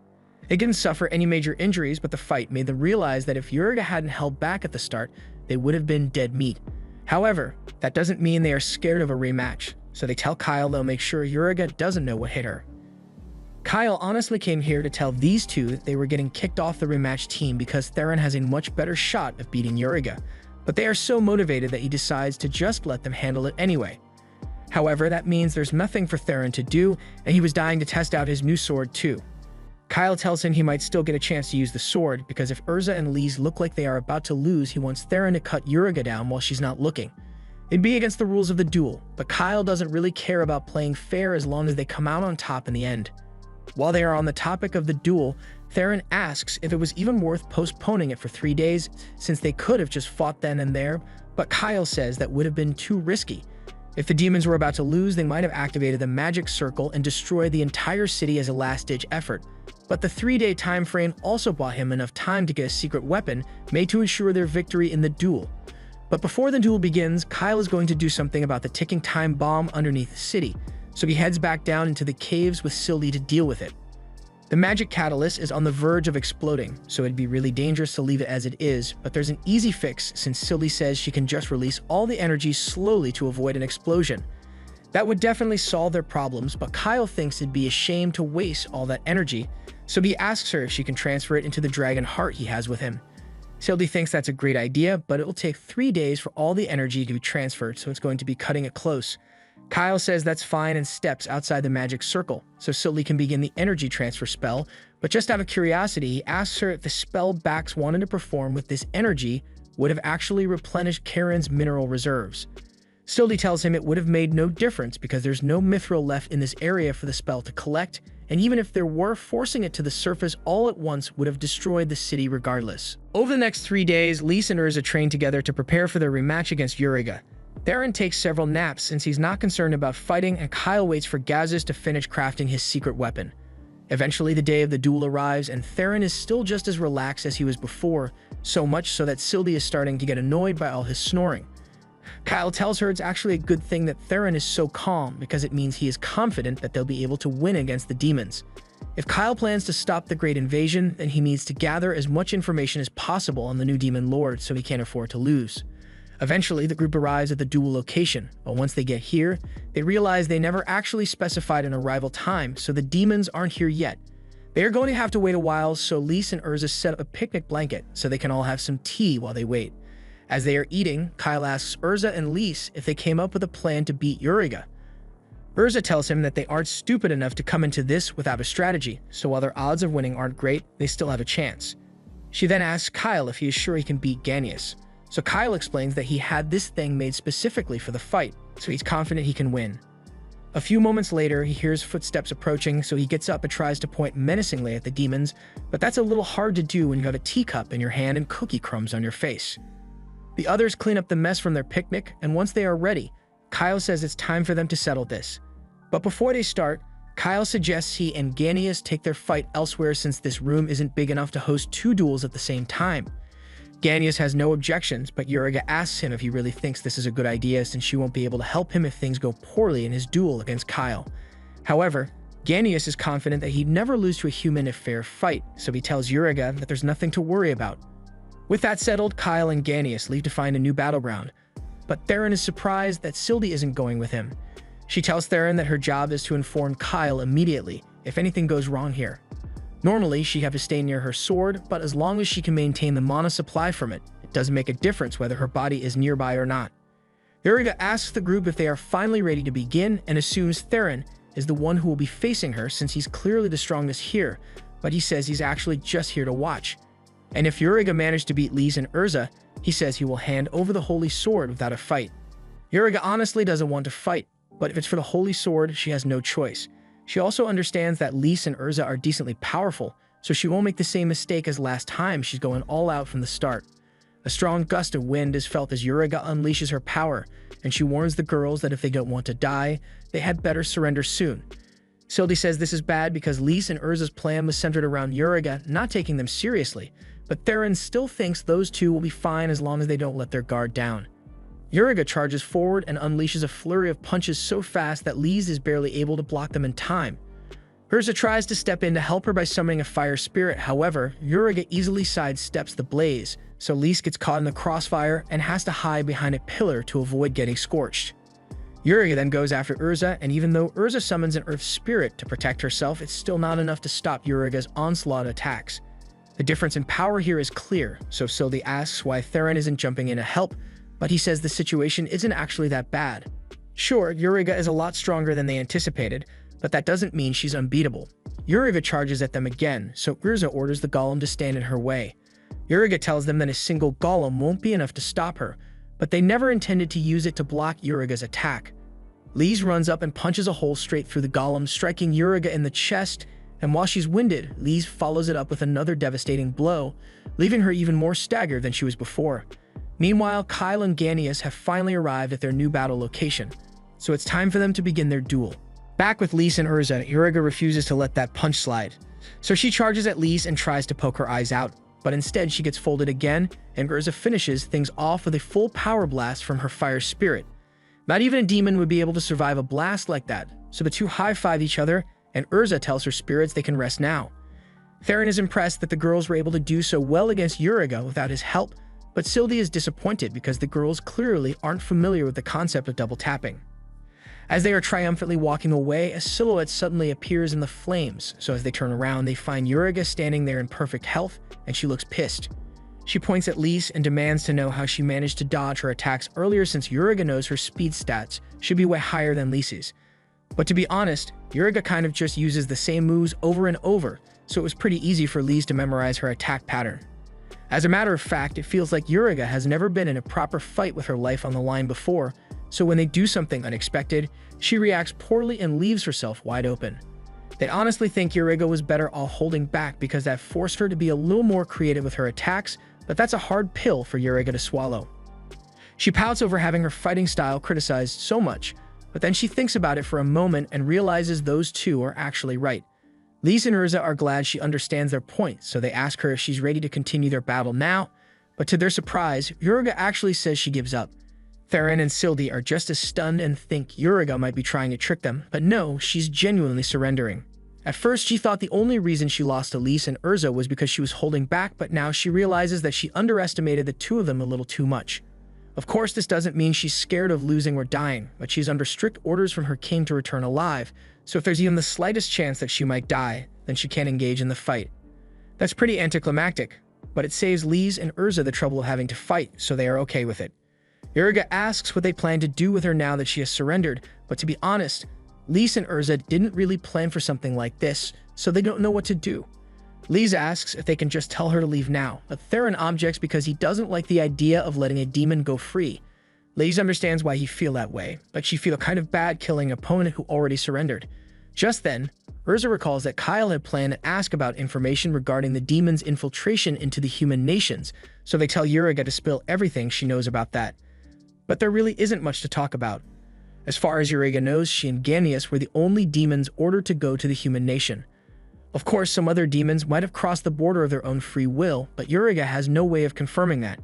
They didn't suffer any major injuries, but the fight made them realize that if Eureka hadn't held back at the start, they would have been dead meat. However, that doesn't mean they are scared of a rematch, so they tell Kyle they'll make sure Eureka doesn't know what hit her. Kyle honestly came here to tell these two that they were getting kicked off the rematch team because Theron has a much better shot of beating Eureka, but they are so motivated that he decides to just let them handle it anyway. However, that means there's nothing for Theron to do, and he was dying to test out his new sword too. Kyle tells him he might still get a chance to use the sword, because if Urza and Lise look like they are about to lose, he wants Theron to cut Eureka down while she's not looking. It'd be against the rules of the duel, but Kyle doesn't really care about playing fair as long as they come out on top in the end. While they are on the topic of the duel, Theron asks if it was even worth postponing it for 3 days, since they could have just fought then and there, but Kyle says that would have been too risky. If the demons were about to lose, they might have activated the magic circle and destroyed the entire city as a last-ditch effort. But the 3-day time frame also bought him enough time to get a secret weapon made to ensure their victory in the duel. But before the duel begins, Kyle is going to do something about the ticking time bomb underneath the city, so he heads back down into the caves with Sildi to deal with it. The magic catalyst is on the verge of exploding, so it'd be really dangerous to leave it as it is, but there's an easy fix since Sildi says she can just release all the energy slowly to avoid an explosion. That would definitely solve their problems, but Kyle thinks it'd be a shame to waste all that energy, So he asks her if she can transfer it into the dragon heart he has with him. Sylvie thinks that's a great idea, but it will take 3 days for all the energy to be transferred, so it's going to be cutting it close. Kyle says that's fine and steps outside the magic circle, so Sylvie can begin the energy transfer spell, but just out of curiosity, he asks her if the spell Bax wanted to perform with this energy would have actually replenished Karen's mineral reserves. Sylvie tells him it would have made no difference because there's no mithril left in this area for the spell to collect, and even if there were, forcing it to the surface all at once would have destroyed the city regardless. Over the next 3 days, Lys and Urza train together to prepare for their rematch against Uriga. Theron takes several naps since he's not concerned about fighting, and Kyle waits for Gazis to finish crafting his secret weapon. Eventually, the day of the duel arrives, and Theron is still just as relaxed as he was before, so much so that Sylvie is starting to get annoyed by all his snoring. Kyle tells her it's actually a good thing that Theron is so calm because it means he is confident that they'll be able to win against the demons. If Kyle plans to stop the Great Invasion, then he needs to gather as much information as possible on the new demon lord so he can't afford to lose. Eventually, the group arrives at the duel location, but once they get here, they realize they never actually specified an arrival time, so the demons aren't here yet. They are going to have to wait a while, so Lys and Urza set up a picnic blanket so they can all have some tea while they wait. As they are eating, Kyle asks Urza and Lys if they came up with a plan to beat Uriga. Urza tells him that they aren't stupid enough to come into this without a strategy, so while their odds of winning aren't great, they still have a chance. She then asks Kyle if he is sure he can beat Ganius. So Kyle explains that he had this thing made specifically for the fight, so he's confident he can win. A few moments later, he hears footsteps approaching, so he gets up and tries to point menacingly at the demons, but that's a little hard to do when you have a teacup in your hand and cookie crumbs on your face. The others clean up the mess from their picnic, and once they are ready, Kyle says it's time for them to settle this. But before they start, Kyle suggests he and Ganius take their fight elsewhere since this room isn't big enough to host 2 duels at the same time. Ganius has no objections, but Uriga asks him if he really thinks this is a good idea since she won't be able to help him if things go poorly in his duel against Kyle. However, Ganius is confident that he'd never lose to a human in a fair fight, so he tells Uriga that there's nothing to worry about. With that settled, Kyle and Ganius leave to find a new battleground, but Theron is surprised that Sylvie isn't going with him. She tells Theron that her job is to inform Kyle immediately if anything goes wrong here. Normally, she'd have to stay near her sword, but as long as she can maintain the mana supply from it, it doesn't make a difference whether her body is nearby or not. Uriga asks the group if they are finally ready to begin and assumes Theron is the one who will be facing her since he's clearly the strongest here, but he says he's actually just here to watch. And if Uriga managed to beat Lys and Urza, he says he will hand over the Holy Sword without a fight. Uriga honestly doesn't want to fight, but if it's for the Holy Sword, she has no choice. She also understands that Lys and Urza are decently powerful, so she won't make the same mistake as last time. She's going all out from the start. A strong gust of wind is felt as Uriga unleashes her power, and she warns the girls that if they don't want to die, they had better surrender soon. Sylvie says this is bad because Lys and Urza's plan was centered around Uriga not taking them seriously, but Theron still thinks those two will be fine as long as they don't let their guard down. Uriga charges forward and unleashes a flurry of punches so fast that Lys is barely able to block them in time. Urza tries to step in to help her by summoning a fire spirit, however, Uriga easily sidesteps the blaze, so Lys gets caught in the crossfire and has to hide behind a pillar to avoid getting scorched. Uriga then goes after Urza, and even though Urza summons an earth spirit to protect herself, it's still not enough to stop Uriga's onslaught attacks. The difference in power here is clear, so Sylvie asks why Theron isn't jumping in to help, but he says the situation isn't actually that bad. Sure, Uriga is a lot stronger than they anticipated, but that doesn't mean she's unbeatable. Uriga charges at them again, so Urza orders the golem to stand in her way. Uriga tells them that a single golem won't be enough to stop her, but they never intended to use it to block Uriga's attack. Lys runs up and punches a hole straight through the golem, striking Uriga in the chest, and while she's winded, Lys follows it up with another devastating blow, leaving her even more staggered than she was before. Meanwhile, Kyle and Ganius have finally arrived at their new battle location, so it's time for them to begin their duel. Back with Lys and Urza, Uriga refuses to let that punch slide, so she charges at Lys and tries to poke her eyes out, but instead she gets folded again, and Urza finishes things off with a full power blast from her fire spirit. Not even a demon would be able to survive a blast like that, so the two high-five each other, and Urza tells her spirits they can rest now. Theron is impressed that the girls were able to do so well against Uriga without his help, but Sylvie is disappointed because the girls clearly aren't familiar with the concept of double tapping. As they are triumphantly walking away, a silhouette suddenly appears in the flames, so as they turn around, they find Uriga standing there in perfect health, and she looks pissed. She points at Lise and demands to know how she managed to dodge her attacks earlier since Uriga knows her speed stats should be way higher than Lise's. But to be honest, Uriga kind of just uses the same moves over and over, so it was pretty easy for Lise to memorize her attack pattern. As a matter of fact, it feels like Uriga has never been in a proper fight with her life on the line before, so when they do something unexpected, she reacts poorly and leaves herself wide open. They honestly think Uriga was better off holding back because that forced her to be a little more creative with her attacks, but that's a hard pill for Uriga to swallow. She pouts over having her fighting style criticized so much, but then she thinks about it for a moment and realizes those two are actually right. Lise and Urza are glad she understands their point, so they ask her if she's ready to continue their battle now, but to their surprise, Uriga actually says she gives up. Theron and Sildi are just as stunned and think Uriga might be trying to trick them, but no, she's genuinely surrendering. At first, she thought the only reason she lost to Lise and Urza was because she was holding back, but now she realizes that she underestimated the two of them a little too much. Of course, this doesn't mean she's scared of losing or dying, but she's under strict orders from her king to return alive, so if there's even the slightest chance that she might die, then she can't engage in the fight. That's pretty anticlimactic, but it saves Lise and Urza the trouble of having to fight, so they are okay with it. Uriga asks what they plan to do with her now that she has surrendered, but to be honest, Lise and Urza didn't really plan for something like this, so they don't know what to do. Lise asks if they can just tell her to leave now, but Theron objects because he doesn't like the idea of letting a demon go free. Lise understands why he feel that way, but she feel kind of bad killing an opponent who already surrendered. Just then, Urza recalls that Kyle had planned to ask about information regarding the demon's infiltration into the human nations, so they tell Uriga to spill everything she knows about that. But there really isn't much to talk about. As far as Uriga knows, she and Ganius were the only demons ordered to go to the human nation. Of course, some other demons might have crossed the border of their own free will, but Uriga has no way of confirming that.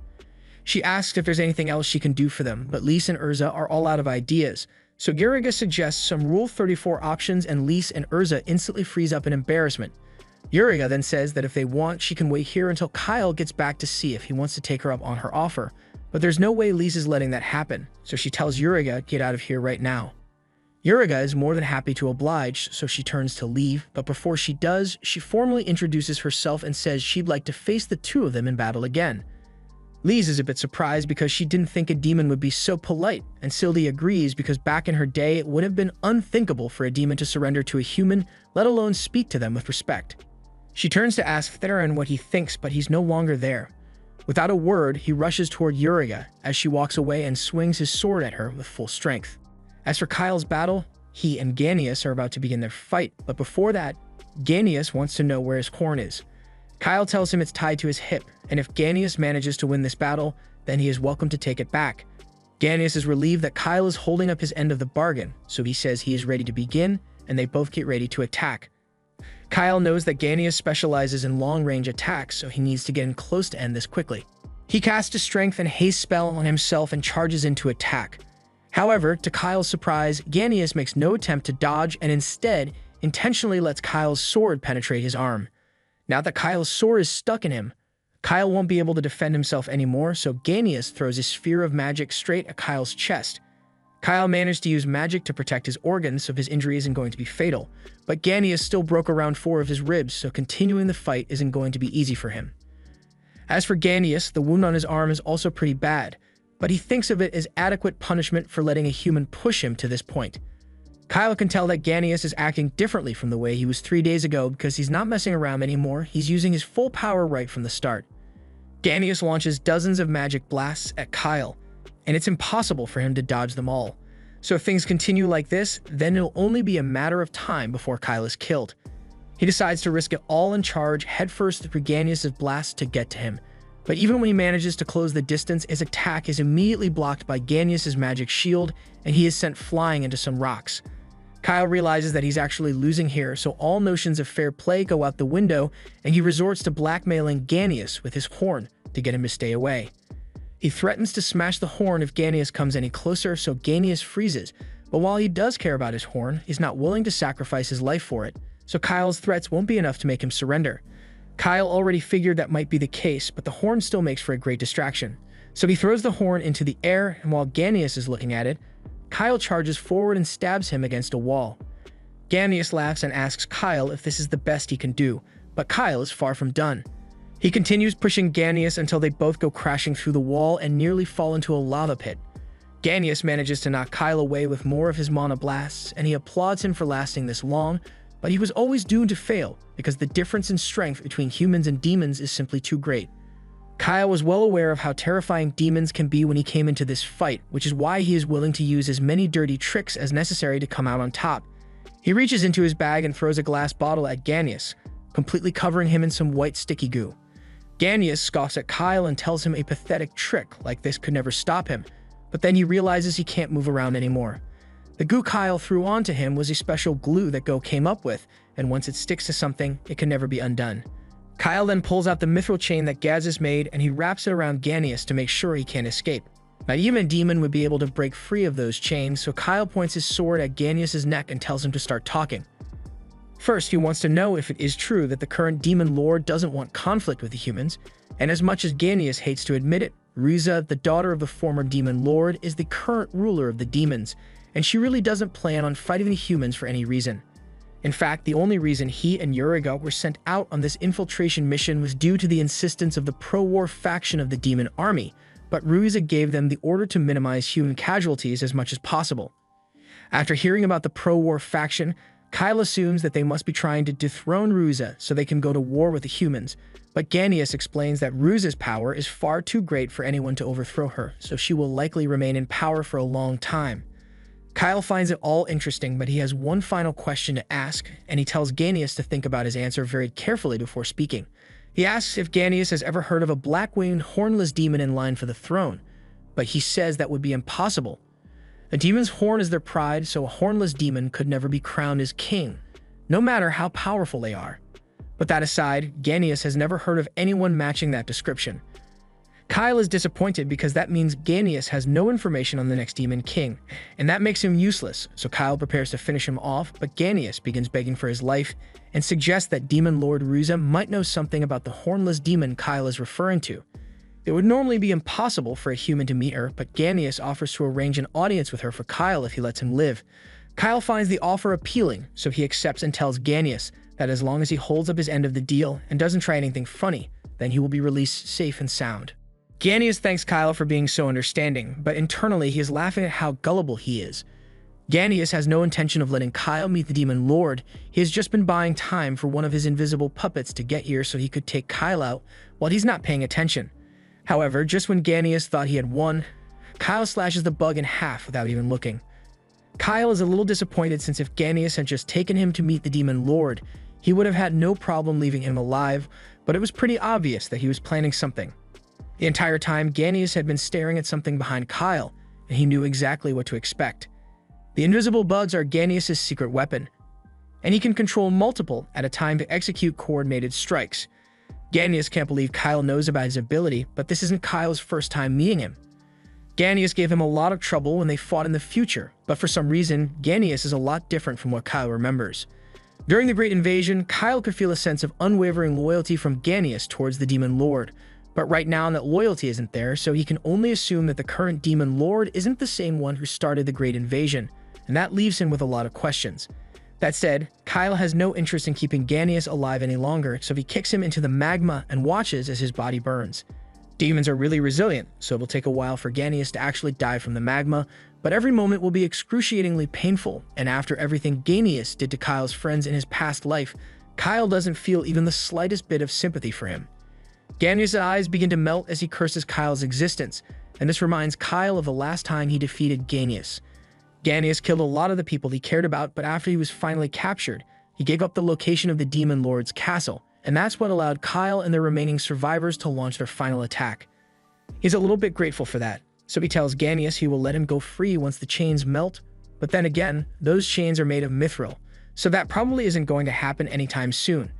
She asks if there's anything else she can do for them, but Lise and Urza are all out of ideas, so Uriga suggests some Rule 34 options and Lise and Urza instantly freeze up in embarrassment. Uriga then says that if they want, she can wait here until Kyle gets back to see if he wants to take her up on her offer, but there's no way Lise is letting that happen, so she tells Uriga get out of here right now. Uriga is more than happy to oblige, so she turns to leave, but before she does, she formally introduces herself and says she'd like to face the two of them in battle again. Lise is a bit surprised because she didn't think a demon would be so polite, and Sildi agrees because back in her day it would have been unthinkable for a demon to surrender to a human, let alone speak to them with respect. She turns to ask Theron what he thinks, but he's no longer there. Without a word, he rushes toward Uriga as she walks away and swings his sword at her with full strength. As for Kyle's battle, he and Ganius are about to begin their fight, but before that, Ganius wants to know where his horn is. Kyle tells him it's tied to his hip, and if Ganius manages to win this battle, then he is welcome to take it back. Ganius is relieved that Kyle is holding up his end of the bargain, so he says he is ready to begin, and they both get ready to attack. Kyle knows that Ganius specializes in long-range attacks, so he needs to get in close to end this quickly. He casts a strength and haste spell on himself and charges into attack. However, to Kyle's surprise, Ganius makes no attempt to dodge and instead intentionally lets Kyle's sword penetrate his arm. Now that Kyle's sword is stuck in him, Kyle won't be able to defend himself anymore, so Ganius throws his sphere of magic straight at Kyle's chest. Kyle managed to use magic to protect his organs, so his injury isn't going to be fatal, but Ganius still broke around 4 of his ribs, so continuing the fight isn't going to be easy for him. As for Ganius, the wound on his arm is also pretty bad, but he thinks of it as adequate punishment for letting a human push him to this point. Kyle can tell that Ganius is acting differently from the way he was 3 days ago because he's not messing around anymore, he's using his full power right from the start. Ganius launches dozens of magic blasts at Kyle, and it's impossible for him to dodge them all. So if things continue like this, then it'll only be a matter of time before Kyle is killed. He decides to risk it all and charge headfirst through Ganius' blast to get to him. But even when he manages to close the distance, his attack is immediately blocked by Ganius' magic shield, and he is sent flying into some rocks. Kyle realizes that he's actually losing here, so all notions of fair play go out the window, and he resorts to blackmailing Ganius with his horn to get him to stay away. He threatens to smash the horn if Ganius comes any closer, so Ganius freezes, but while he does care about his horn, he's not willing to sacrifice his life for it, so Kyle's threats won't be enough to make him surrender. Kyle already figured that might be the case, but the horn still makes for a great distraction. So he throws the horn into the air, and while Ganius is looking at it, Kyle charges forward and stabs him against a wall. Ganius laughs and asks Kyle if this is the best he can do, but Kyle is far from done. He continues pushing Ganius until they both go crashing through the wall and nearly fall into a lava pit. Ganius manages to knock Kyle away with more of his mana blasts, and he applauds him for lasting this long, but he was always doomed to fail because the difference in strength between humans and demons is simply too great. Kyle was well aware of how terrifying demons can be when he came into this fight, which is why he is willing to use as many dirty tricks as necessary to come out on top. He reaches into his bag and throws a glass bottle at Ganius, completely covering him in some white sticky goo. Ganius scoffs at Kyle and tells him a pathetic trick like this could never stop him, but then he realizes he can't move around anymore. The goo Kyle threw onto him was a special glue that Go came up with, and once it sticks to something, it can never be undone. Kyle then pulls out the mithril chain that Gazis made and he wraps it around Ganius to make sure he can't escape. Not even a demon would be able to break free of those chains, so Kyle points his sword at Ganius' neck and tells him to start talking. First, he wants to know if it is true that the current demon lord doesn't want conflict with the humans, and as much as Ganius hates to admit it, Riza, the daughter of the former demon lord, is the current ruler of the demons, and she really doesn't plan on fighting the humans for any reason. In fact, the only reason he and Uriga were sent out on this infiltration mission was due to the insistence of the pro-war faction of the demon army, but Riza gave them the order to minimize human casualties as much as possible. After hearing about the pro-war faction, Kyle assumes that they must be trying to dethrone Riza so they can go to war with the humans, but Ganius explains that Riza's power is far too great for anyone to overthrow her, so she will likely remain in power for a long time. Kyle finds it all interesting, but he has one final question to ask, and he tells Ganius to think about his answer very carefully before speaking. He asks if Ganius has ever heard of a black-winged, hornless demon in line for the throne, but he says that would be impossible. A demon's horn is their pride, so a hornless demon could never be crowned as king, no matter how powerful they are. But that aside, Ganius has never heard of anyone matching that description. Kyle is disappointed because that means Ganius has no information on the next demon king, and that makes him useless, so Kyle prepares to finish him off, but Ganius begins begging for his life and suggests that Demon Lord Riza might know something about the hornless demon Kyle is referring to. It would normally be impossible for a human to meet her, but Ganius offers to arrange an audience with her for Kyle if he lets him live. Kyle finds the offer appealing, so he accepts and tells Ganius that as long as he holds up his end of the deal and doesn't try anything funny, then he will be released safe and sound. Ganius thanks Kyle for being so understanding, but internally he is laughing at how gullible he is. Ganius has no intention of letting Kyle meet the Demon Lord. He has just been buying time for one of his invisible puppets to get here so he could take Kyle out while he's not paying attention. However, just when Ganius thought he had won, Kyle slashes the bug in half without even looking. Kyle is a little disappointed since if Ganius had just taken him to meet the Demon Lord, he would have had no problem leaving him alive, but it was pretty obvious that he was planning something. The entire time, Ganius had been staring at something behind Kyle, and he knew exactly what to expect. The invisible bugs are Ganius' secret weapon, and he can control multiple at a time to execute coordinated strikes. Ganius can't believe Kyle knows about his ability, but this isn't Kyle's first time meeting him. Ganius gave him a lot of trouble when they fought in the future, but for some reason, Ganius is a lot different from what Kyle remembers. During the Great Invasion, Kyle could feel a sense of unwavering loyalty from Ganius towards the Demon Lord, but right now that loyalty isn't there, so he can only assume that the current Demon Lord isn't the same one who started the Great Invasion, and that leaves him with a lot of questions. That said, Kyle has no interest in keeping Ganius alive any longer, so he kicks him into the magma and watches as his body burns. Demons are really resilient, so it will take a while for Ganius to actually die from the magma, but every moment will be excruciatingly painful, and after everything Ganius did to Kyle's friends in his past life, Kyle doesn't feel even the slightest bit of sympathy for him. Ganius' eyes begin to melt as he curses Kyle's existence, and this reminds Kyle of the last time he defeated Ganius. Ganius killed a lot of the people he cared about, but after he was finally captured, he gave up the location of the Demon Lord's castle, and that's what allowed Kyle and the remaining survivors to launch their final attack. He's a little bit grateful for that, so he tells Ganius he will let him go free once the chains melt, but then again, those chains are made of mithril, so that probably isn't going to happen anytime soon.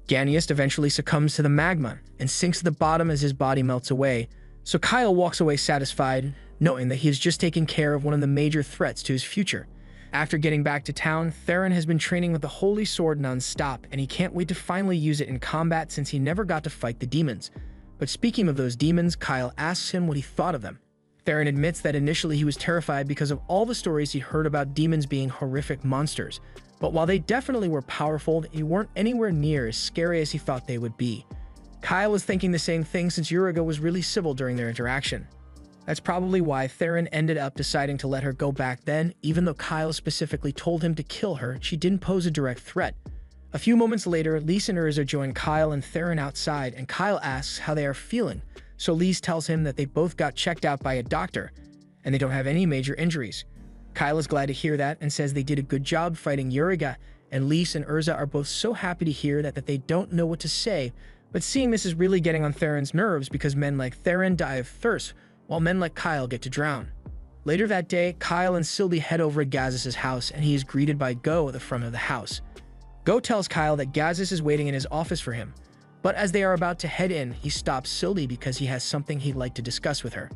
Ganius eventually succumbs to the magma and sinks to the bottom as his body melts away, so Kyle walks away satisfied, knowing that he has just taken care of one of the major threats to his future. After getting back to town, Theron has been training with the Holy Sword non-stop, and he can't wait to finally use it in combat since he never got to fight the demons. But speaking of those demons, Kyle asks him what he thought of them. Theron admits that initially he was terrified because of all the stories he'd heard about demons being horrific monsters, but while they definitely were powerful, they weren't anywhere near as scary as he thought they would be. Kyle was thinking the same thing since Uriga was really civil during their interaction. That's probably why Theron ended up deciding to let her go back then. Even though Kyle specifically told him to kill her, she didn't pose a direct threat. A few moments later, Lise and Urza join Kyle and Theron outside, and Kyle asks how they are feeling. So Lise tells him that they both got checked out by a doctor, and they don't have any major injuries. Kyle is glad to hear that and says they did a good job fighting Uriga, and Lise and Urza are both so happy to hear that they don't know what to say, but seeing this is really getting on Theron's nerves because men like Theron die of thirst, while men like Kyle get to drown. Later that day, Kyle and Sylvie head over to Gazis' house, and he is greeted by Go at the front of the house. Go tells Kyle that Gazis is waiting in his office for him, but as they are about to head in, he stops Sylvie because he has something he'd like to discuss with her.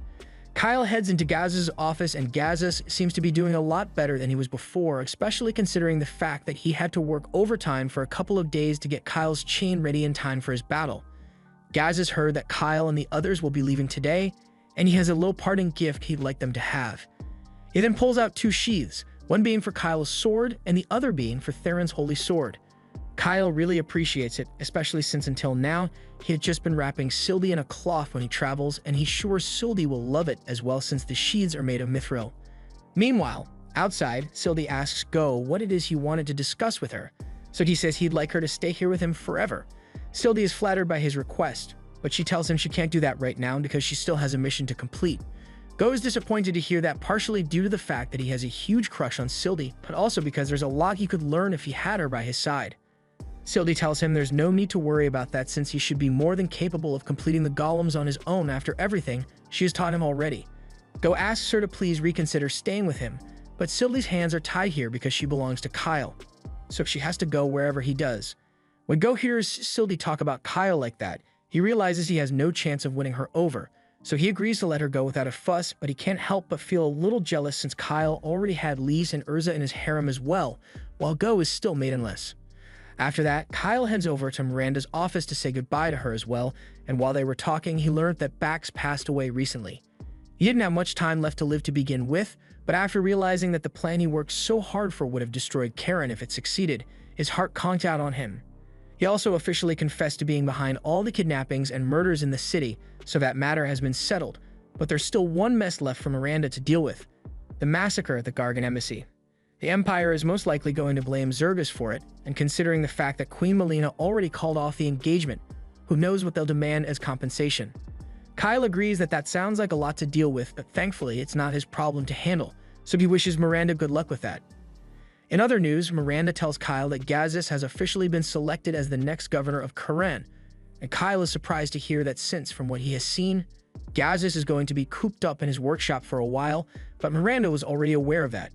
Kyle heads into Gazis' office, and Gazis seems to be doing a lot better than he was before, especially considering the fact that he had to work overtime for a couple of days to get Kyle's chain ready in time for his battle. Gazis heard that Kyle and the others will be leaving today, and he has a little parting gift he'd like them to have. He then pulls out two sheaths, one being for Kyle's sword and the other being for Theron's holy sword. Kyle really appreciates it, especially since until now, he had just been wrapping Sylvie in a cloth when he travels, and he's sure Sylvie will love it as well since the sheaths are made of mithril. Meanwhile, outside, Sylvie asks Go what it is he wanted to discuss with her, so he says he'd like her to stay here with him forever. Sylvie is flattered by his request, but she tells him she can't do that right now because she still has a mission to complete. Go is disappointed to hear that, partially due to the fact that he has a huge crush on Sylvie, but also because there's a lot he could learn if he had her by his side. Sylvie tells him there's no need to worry about that since he should be more than capable of completing the golems on his own after everything she has taught him already. Go asks her to please reconsider staying with him, but Sylvie's hands are tied here because she belongs to Kyle, so she has to go wherever he does. When Go hears Sylvie talk about Kyle like that, he realizes he has no chance of winning her over, so he agrees to let her go without a fuss, but he can't help but feel a little jealous since Kyle already had Lise and Urza in his harem as well, while Go is still maidenless. After that, Kyle heads over to Miranda's office to say goodbye to her as well, and while they were talking, he learned that Bax passed away recently. He didn't have much time left to live to begin with, but after realizing that the plan he worked so hard for would have destroyed Karen if it succeeded, his heart conked out on him. He also officially confessed to being behind all the kidnappings and murders in the city, so that matter has been settled, but there's still one mess left for Miranda to deal with: the massacre at the Gargan Embassy. The Empire is most likely going to blame Zergus for it, and considering the fact that Queen Melina already called off the engagement, who knows what they'll demand as compensation. Kyle agrees that sounds like a lot to deal with, but thankfully it's not his problem to handle, so he wishes Miranda good luck with that. In other news, Miranda tells Kyle that Gazis has officially been selected as the next governor of Karan, and Kyle is surprised to hear that since, from what he has seen, Gazis is going to be cooped up in his workshop for a while, but Miranda was already aware of that.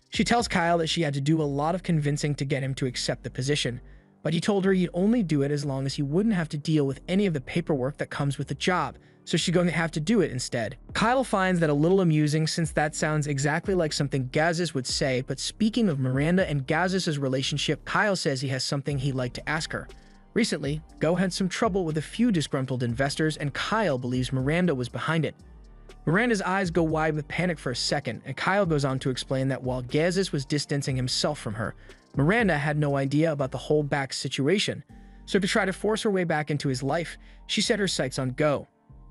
She tells Kyle that she had to do a lot of convincing to get him to accept the position, but he told her he'd only do it as long as he wouldn't have to deal with any of the paperwork that comes with the job, so she's going to have to do it instead. Kyle finds that a little amusing since that sounds exactly like something Gazis would say, but speaking of Miranda and Gazis' relationship, Kyle says he has something he'd like to ask her. Recently, Go had some trouble with a few disgruntled investors, and Kyle believes Miranda was behind it. Miranda's eyes go wide with panic for a second, and Kyle goes on to explain that while Gazis was distancing himself from her, Miranda had no idea about the whole back situation, so to try to force her way back into his life, she set her sights on Go.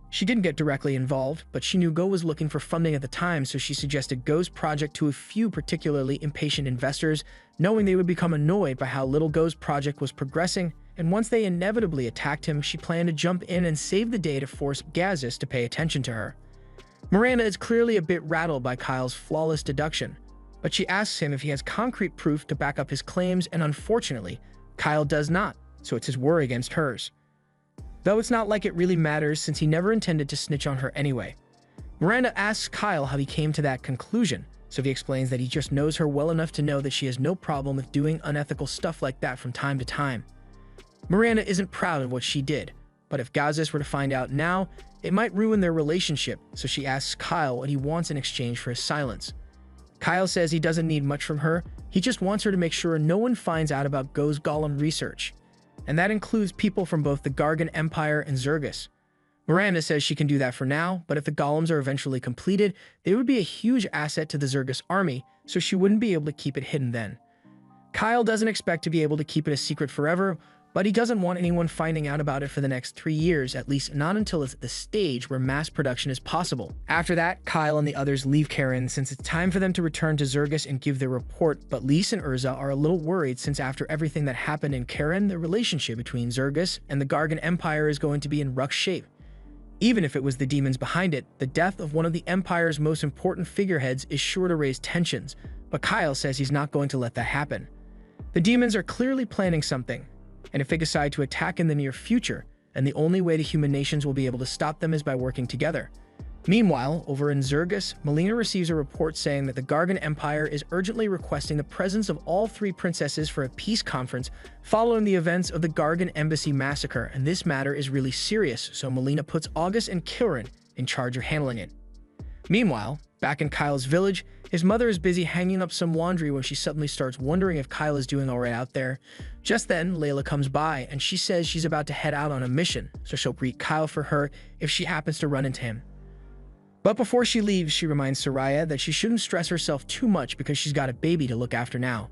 She didn't get directly involved, but she knew Go was looking for funding at the time, so she suggested Go's project to a few particularly impatient investors, knowing they would become annoyed by how little Go's project was progressing, and once they inevitably attacked him, she planned to jump in and save the day to force Gazis to pay attention to her. Miranda is clearly a bit rattled by Kyle's flawless deduction, but she asks him if he has concrete proof to back up his claims, and unfortunately, Kyle does not, so it's his word against hers. Though it's not like it really matters since he never intended to snitch on her anyway. Miranda asks Kyle how he came to that conclusion, so he explains that he just knows her well enough to know that she has no problem with doing unethical stuff like that from time to time. Miranda isn't proud of what she did, but if Gazis were to find out now, it might ruin their relationship, so she asks Kyle what he wants in exchange for his silence. Kyle says he doesn't need much from her, he just wants her to make sure no one finds out about Go's golem research, and that includes people from both the Gargan Empire and Zergus. Miranda says she can do that for now, but if the golems are eventually completed, they would be a huge asset to the Zergus army, so she wouldn't be able to keep it hidden then. Kyle doesn't expect to be able to keep it a secret forever, but he doesn't want anyone finding out about it for the next 3 years, at least not until it's at the stage where mass production is possible. After that, Kyle and the others leave Karen since it's time for them to return to Zergus and give their report, but Lise and Urza are a little worried since after everything that happened in Karen, the relationship between Zergus and the Gargan Empire is going to be in rough shape. Even if it was the demons behind it, the death of one of the Empire's most important figureheads is sure to raise tensions, but Kyle says he's not going to let that happen. The demons are clearly planning something, and if they decide to attack in the near future, and the only way the human nations will be able to stop them is by working together. Meanwhile, over in Zergus, Melina receives a report saying that the Gargan Empire is urgently requesting the presence of all 3 princesses for a peace conference following the events of the Gargan Embassy massacre, and this matter is really serious, so Melina puts August and Kirin in charge of handling it. Meanwhile, back in Kyle's village, his mother is busy hanging up some laundry when she suddenly starts wondering if Kyle is doing alright out there. Just then, Layla comes by, and she says she's about to head out on a mission, so she'll greet Kyle for her if she happens to run into him. But before she leaves, she reminds Soraya that she shouldn't stress herself too much because she's got a baby to look after now.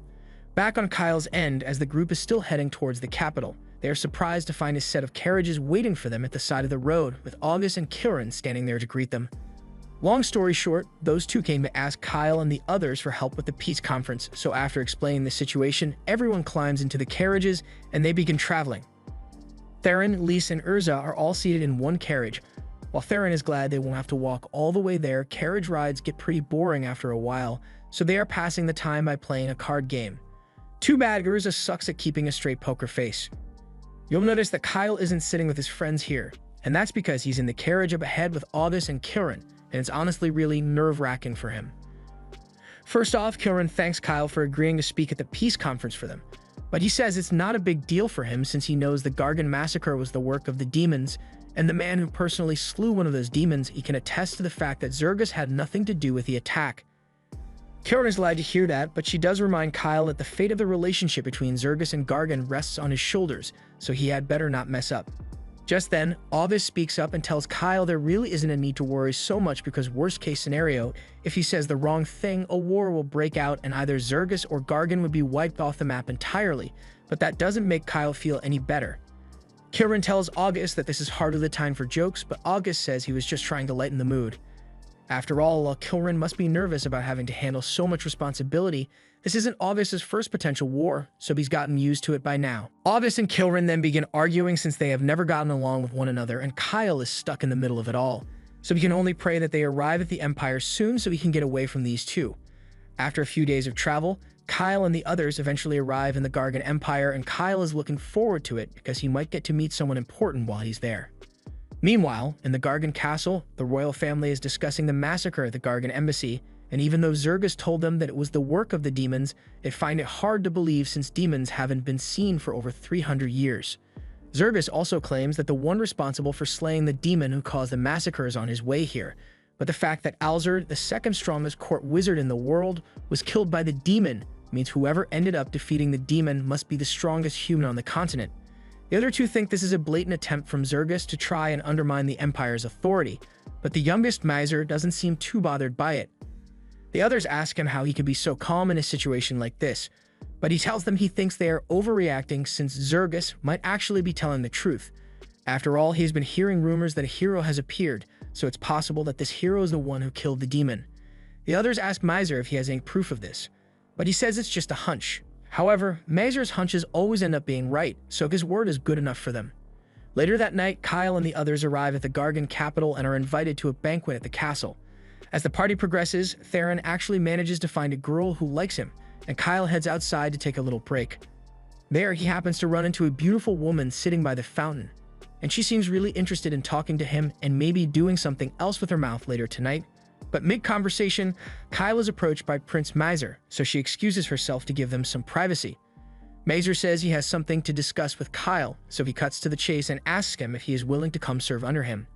Back on Kyle's end, as the group is still heading towards the capital, they are surprised to find a set of carriages waiting for them at the side of the road, with August and Kirin standing there to greet them. Long story short, those two came to ask Kyle and the others for help with the peace conference, so after explaining the situation, everyone climbs into the carriages and they begin traveling. Theron, Lise, and Urza are all seated in one carriage. While Theron is glad they won't have to walk all the way there, carriage rides get pretty boring after a while, so they are passing the time by playing a card game. Too bad Urza sucks at keeping a straight poker face. You'll notice that Kyle isn't sitting with his friends here, and that's because he's in the carriage up ahead with August and Kirin, and it's honestly really nerve-wracking for him. First off, Kirin thanks Kyle for agreeing to speak at the peace conference for them, but he says it's not a big deal for him since he knows the Gargan massacre was the work of the demons, and the man who personally slew one of those demons, he can attest to the fact that Zergus had nothing to do with the attack. Kirin is glad to hear that, but she does remind Kyle that the fate of the relationship between Zergus and Gargan rests on his shoulders, so he had better not mess up. Just then, August speaks up and tells Kyle there really isn't a need to worry so much because worst case scenario, if he says the wrong thing, a war will break out and either Zergus or Gargan would be wiped off the map entirely, but that doesn't make Kyle feel any better. Kirin tells August that this is hardly the time for jokes, but August says he was just trying to lighten the mood. After all, while Kirin must be nervous about having to handle so much responsibility, this isn't August's first potential war, so he's gotten used to it by now. August and Kirin then begin arguing since they have never gotten along with one another, and Kyle is stuck in the middle of it all, so we can only pray that they arrive at the Empire soon so he can get away from these two. After a few days of travel, Kyle and the others eventually arrive in the Gargan Empire, and Kyle is looking forward to it because he might get to meet someone important while he's there. Meanwhile, in the Gargan Castle, the royal family is discussing the massacre at the Gargan Embassy, and even though Zergus told them that it was the work of the demons, they find it hard to believe since demons haven't been seen for over 300 years. Zergus also claims that the one responsible for slaying the demon who caused the massacre is on his way here, but the fact that Alzur, the second strongest court wizard in the world, was killed by the demon means whoever ended up defeating the demon must be the strongest human on the continent. The other two think this is a blatant attempt from Zergus to try and undermine the Empire's authority, but the youngest miser doesn't seem too bothered by it. The others ask him how he could be so calm in a situation like this, but he tells them he thinks they are overreacting since Zergus might actually be telling the truth. After all, he's been hearing rumors that a hero has appeared, so it's possible that this hero is the one who killed the demon. The others ask Miser if he has any proof of this, but he says it's just a hunch. However, Miser's hunches always end up being right, so his word is good enough for them. Later that night, Kyle and the others arrive at the Gargan capital and are invited to a banquet at the castle. As the party progresses, Theron actually manages to find a girl who likes him, and Kyle heads outside to take a little break. There, he happens to run into a beautiful woman sitting by the fountain, and she seems really interested in talking to him and maybe doing something else with her mouth later tonight. But mid-conversation, Kyle is approached by Prince Miser, so she excuses herself to give them some privacy. Miser says he has something to discuss with Kyle, so he cuts to the chase and asks him if he is willing to come serve under him.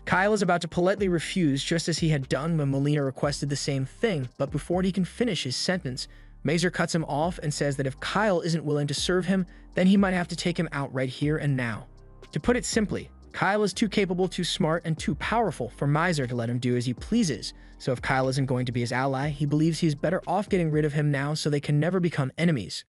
Kyle is about to politely refuse just as he had done when Melina requested the same thing, but before he can finish his sentence, Miser cuts him off and says that if Kyle isn't willing to serve him, then he might have to take him out right here and now. To put it simply, Kyle is too capable, too smart, and too powerful for Miser to let him do as he pleases. So if Kyle isn't going to be his ally, he believes he's better off getting rid of him now so they can never become enemies.